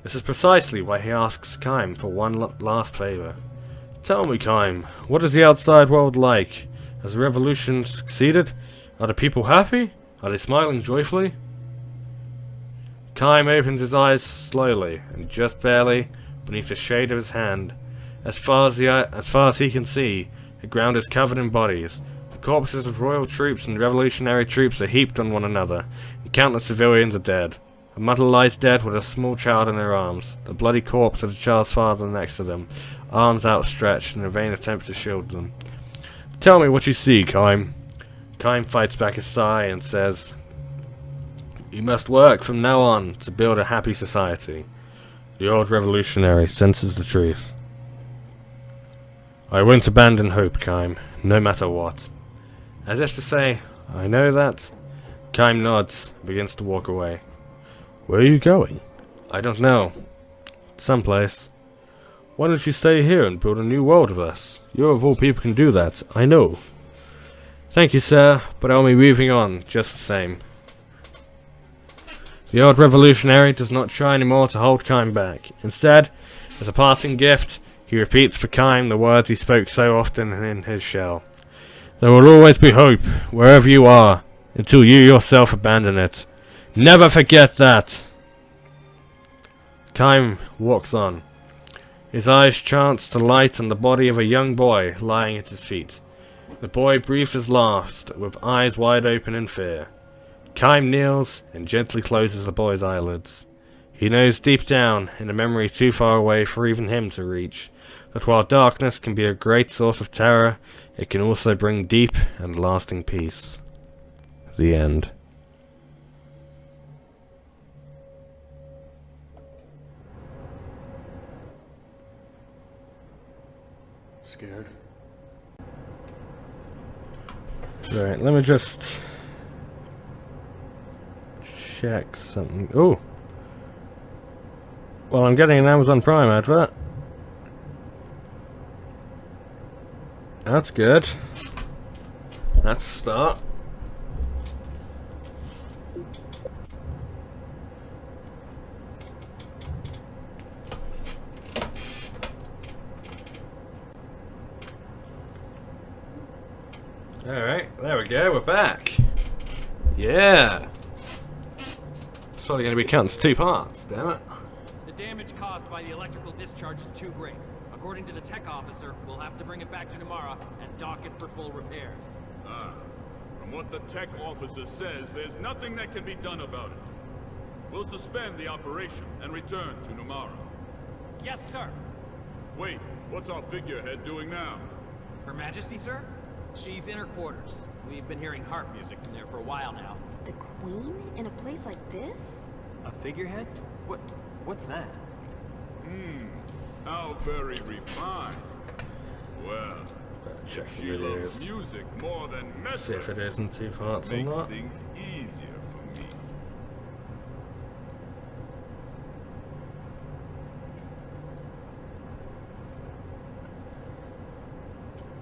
This is precisely why he asks Keim for one last favor. "Tell me, Keim, what is the outside world like? Has the revolution succeeded? Are the people happy? Are they smiling joyfully?" Keim opens his eyes slowly, and just barely, beneath the shade of his hand. As far as he can see, the ground is covered in bodies. The corpses of royal troops and revolutionary troops are heaped on one another, and countless civilians are dead. A mother lies dead with a small child in her arms, the bloody corpse of the child's father next to them, arms outstretched in a vain attempt to shield them. "Tell me what you see, Keim." Keim fights back a sigh and says, "You must work from now on to build a happy society." The old revolutionary senses the truth. "I won't abandon hope, Keim, no matter what." As if to say, "I know that." Keim nods and begins to walk away. "Where are you going?" "I don't know. Someplace." "Why don't you stay here and build a new world with us? You of all people can do that, I know." "Thank you, sir, but I'll be moving on, just the same." The old revolutionary does not try anymore to hold Keim back. Instead, as a parting gift, he repeats for Keim the words he spoke so often in his shell. "There will always be hope, wherever you are, until you yourself abandon it. Never forget that!" Keim walks on. His eyes chance to light on the body of a young boy lying at his feet. The boy breathed his last, with eyes wide open in fear. Keim kneels and gently closes the boy's eyelids. He knows deep down, in a memory too far away for even him to reach, that while darkness can be a great source of terror, it can also bring deep and lasting peace. The end. Scared? Right, let me just check something. Oh! Well, I'm getting an Amazon Prime advert. That's good. That's a start. Alright, there we go, we're back. Yeah! It's probably going to be cut into 2 parts, damn it. The damage caused by the electrical discharge is too great. According to the tech officer, we'll have to bring it back to Numara and dock it for full repairs. From what the tech officer says, there's nothing that can be done about it. We'll suspend the operation and return to Numara. Yes, sir. Wait, what's our figurehead doing now? Her Majesty, sir? She's in her quarters. We've been hearing harp music from there for a while now. The Queen? In a place like this? A figurehead? What's that? How very refined. Well, Check if the she loves videos. music more than See if it metal, is in 2 parts or makes not. things easier for me.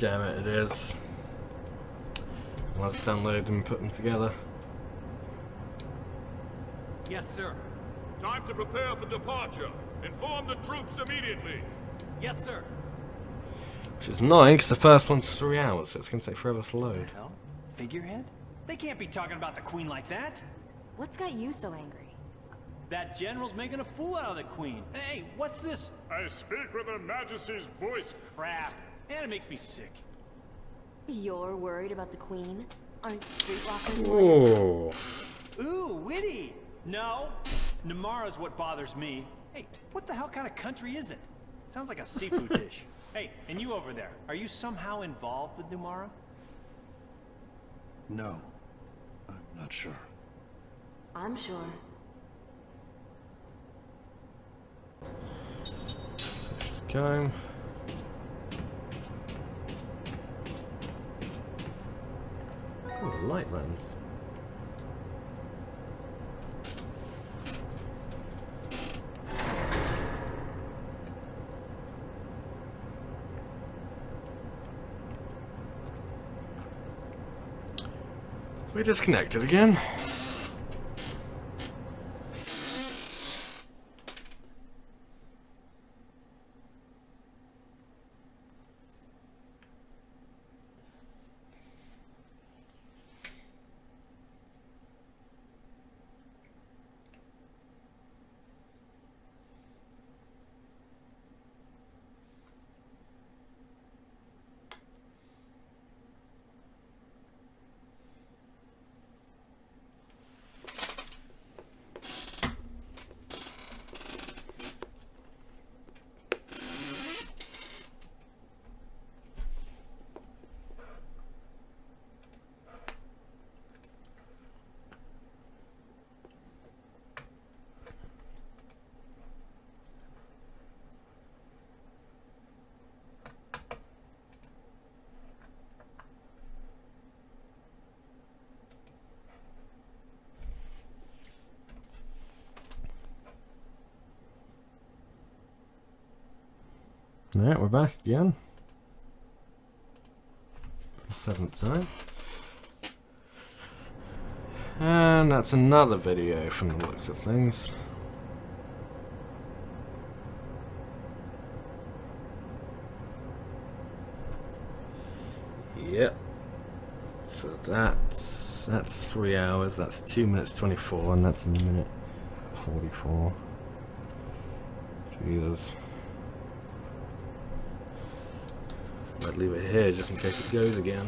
damn it, it is. Let's download them and put them together. Yes, sir. Time to prepare for departure. Inform the troops immediately. Yes, sir. Which is annoying because the first one's 3 hours, so it's going to take forever to load. Hell? Figurehead? They can't be talking about the Queen like that. What's got you so angry? That general's making a fool out of the Queen. Hey, what's this? I speak with Her Majesty's voice. Crap. And it makes me sick. You're worried about the Queen? Aren't streetwalkers worried? Oh. Ooh, witty. No, Namara's what bothers me. Hey, what the hell kind of country is it? Sounds like a seafood dish. Hey, and you over there, are you somehow involved with Numara? No, I'm not sure. I'm sure. Go. Oh, light lens. We disconnected again. Alright, we're back again. For the 7th time. And that's another video from the looks of things. Yep. So that's 3 hours, that's 2 minutes 24, and that's a minute 44. Jesus. Might leave it here just in case it goes again.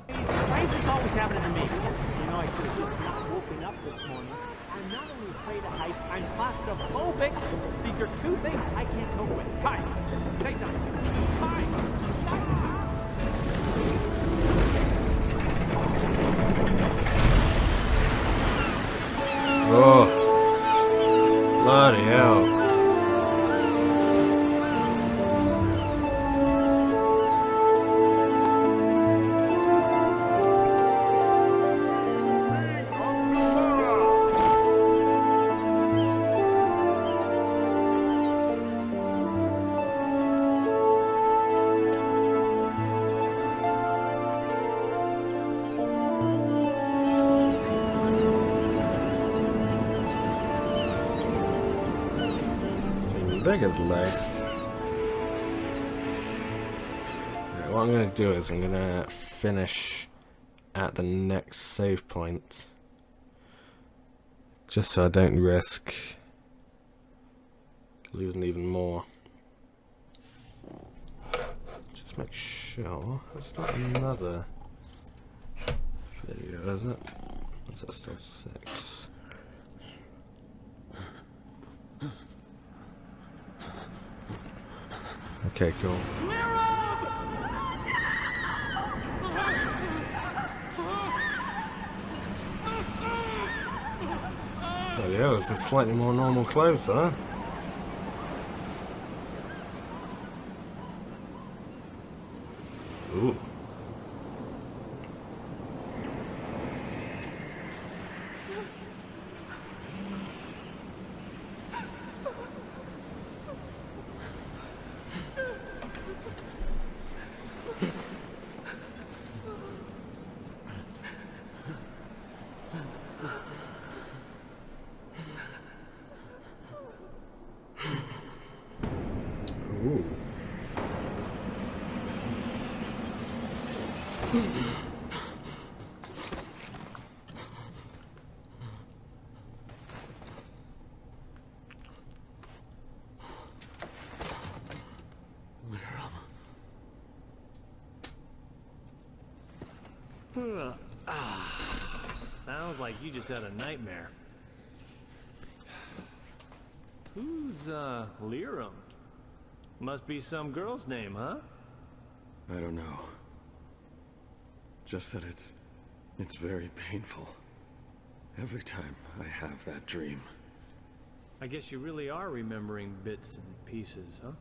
Why is this always happening to me? You know, I could have just not woken up this morning. I'm not only afraid of heights, I'm claustrophobic. These are two things I can't cope with. Kai, say something. Kai, shut up! Oh, bloody hell. Bigger delay. Right, what I'm going to do is I'm going to finish at the next save point, just so I don't risk losing even more. Just make sure it's not another video, is it? What's that still 6? Okay, cool. Oh yeah, it's in slightly more normal clothes, huh? Ooh. Ooh. Sounds like you just had a nightmare. Who's, Lirum? Must be some girl's name, huh? I don't know. Just that it's very painful. Every time I have that dream. I guess you really are remembering bits and pieces, huh?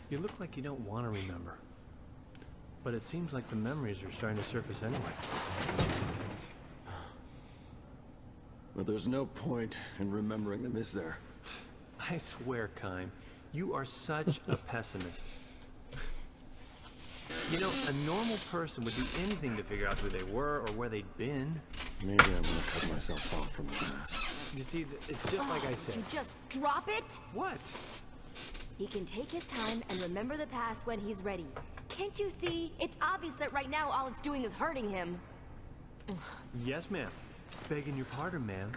You look like you don't want to remember. But it seems like the memories are starting to surface anyway. But there's no point in remembering them, is there? I swear, Kime, you are such a pessimist. You know, a normal person would do anything to figure out who they were or where they'd been. Maybe I'm gonna cut myself off from the past. You see, it's just like I said. You just drop it? What? He can take his time and remember the past when he's ready. Can't you see? It's obvious that right now all it's doing is hurting him. Yes, ma'am. Begging your pardon, ma'am.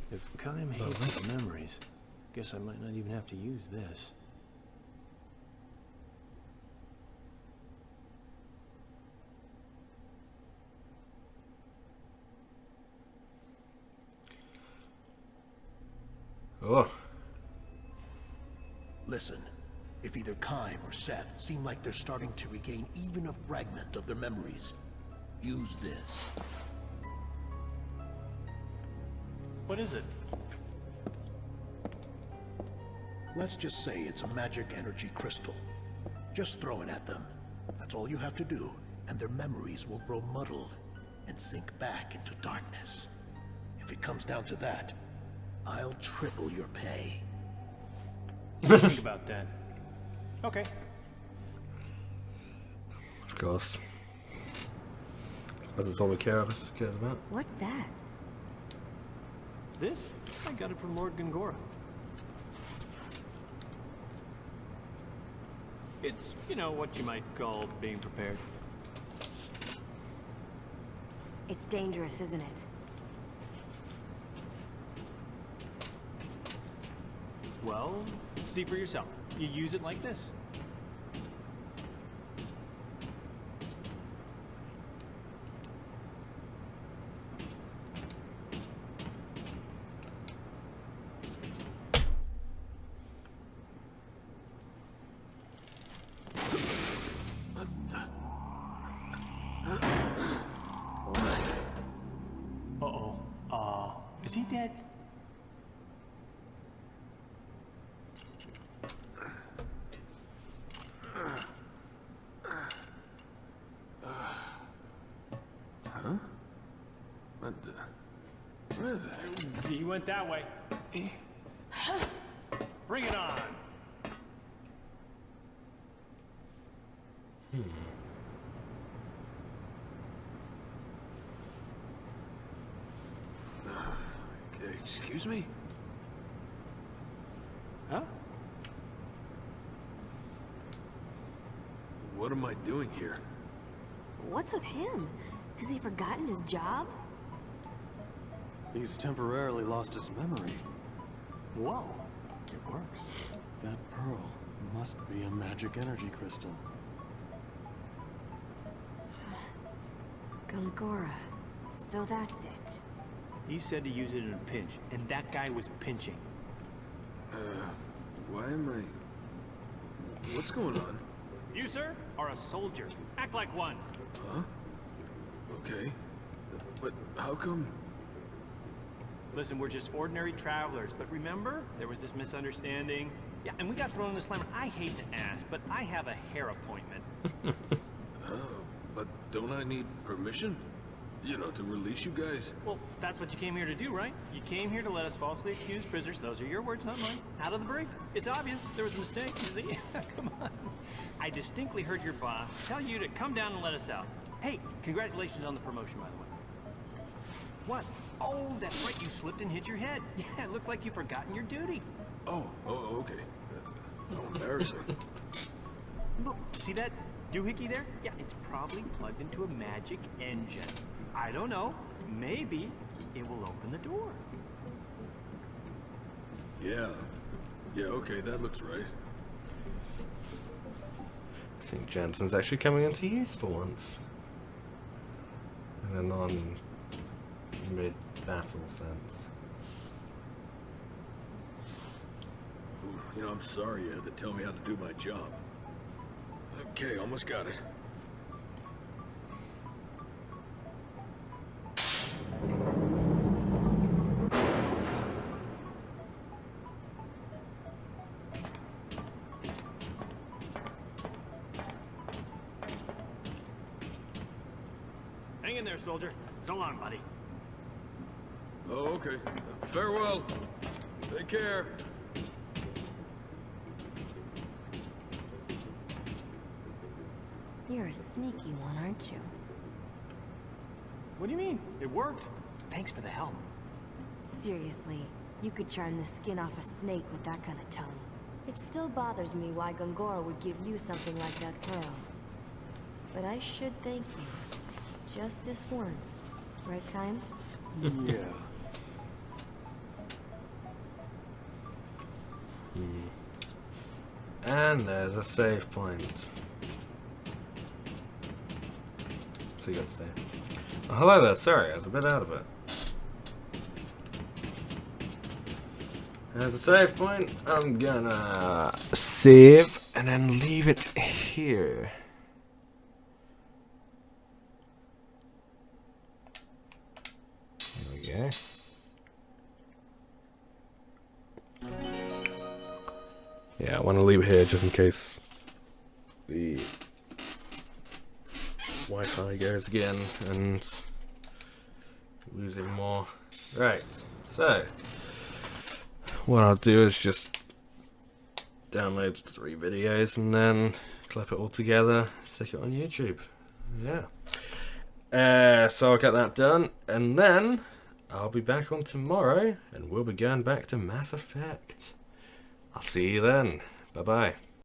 If Kime hates memories, guess I might not even have to use this. Oh. Listen, if either Kime or Seth seem like they're starting to regain even a fragment of their memories, use this. What is it? Let's just say it's a magic energy crystal. Just throw it at them. That's all you have to do, and their memories will grow muddled and sink back into darkness. If it comes down to that, I'll triple your pay. Think about that. Okay. Of course. That's all we cares about. What's that? This? I got it from Lord Gongora. It's, you know, what you might call being prepared. It's dangerous, isn't it? Well, see for yourself. You use it like this. Uh-oh. Is he dead? He went that way. Bring it on. Excuse me? Huh? What am I doing here? What's with him? Has he forgotten his job? He's temporarily lost his memory. Whoa. It works. That pearl must be a magic energy crystal. Gongora. So that's it. You said to use it in a pinch, and that guy was pinching. Why am I... What's going on? You You, sir, are a soldier. Act like one. Huh? Okay. But how come? Listen, we're just ordinary travelers, but remember, there was this misunderstanding. Yeah, and we got thrown in the slammer. I hate to ask, but I have a hair appointment. But don't I need permission? You know, to release you guys? Well, that's what you came here to do, right? You came here to let us falsely accuse prisoners. Those are your words, not mine. Out of the brief. It's obvious. There was a mistake, you see? Come on. I distinctly heard your boss tell you to come down and let us out. Hey, congratulations on the promotion, by the way. What? Oh, that's right. You slipped and hit your head. Yeah, it looks like you've forgotten your duty. Oh, okay. How embarrassing. Look, see that doohickey there? Yeah, it's probably plugged into a magic engine. I don't know. Maybe it will open the door. Yeah, okay, that looks right. I think Jensen's actually coming into use for once. In a non-mid-battle sense. You know, I'm sorry you had to tell me how to do my job. Okay, almost got it. Hang in there, soldier. So long, buddy. Oh, okay. Farewell. Take care. You're a sneaky one, aren't you? What do you mean? It worked. Thanks for the help. Seriously, you could charm the skin off a snake with that kind of tongue. It still bothers me why Gongora would give you something like that pearl. But I should thank you. Just this once. Right, Kaim? Yeah. And there's a save point. So you got to save. Oh, hello there, sorry, I was a bit out of it. There's a save point. I'm gonna save and then leave it here. There we go. Yeah, I want to leave it here just in case the Wi-Fi goes again and lose even more. Right, so what I'll do is just download 3 videos and then clip it all together, stick it on YouTube. Yeah. So I'll get that done, and then I'll be back on tomorrow, and we'll be going back to Mass Effect. I'll see you then. Bye-bye.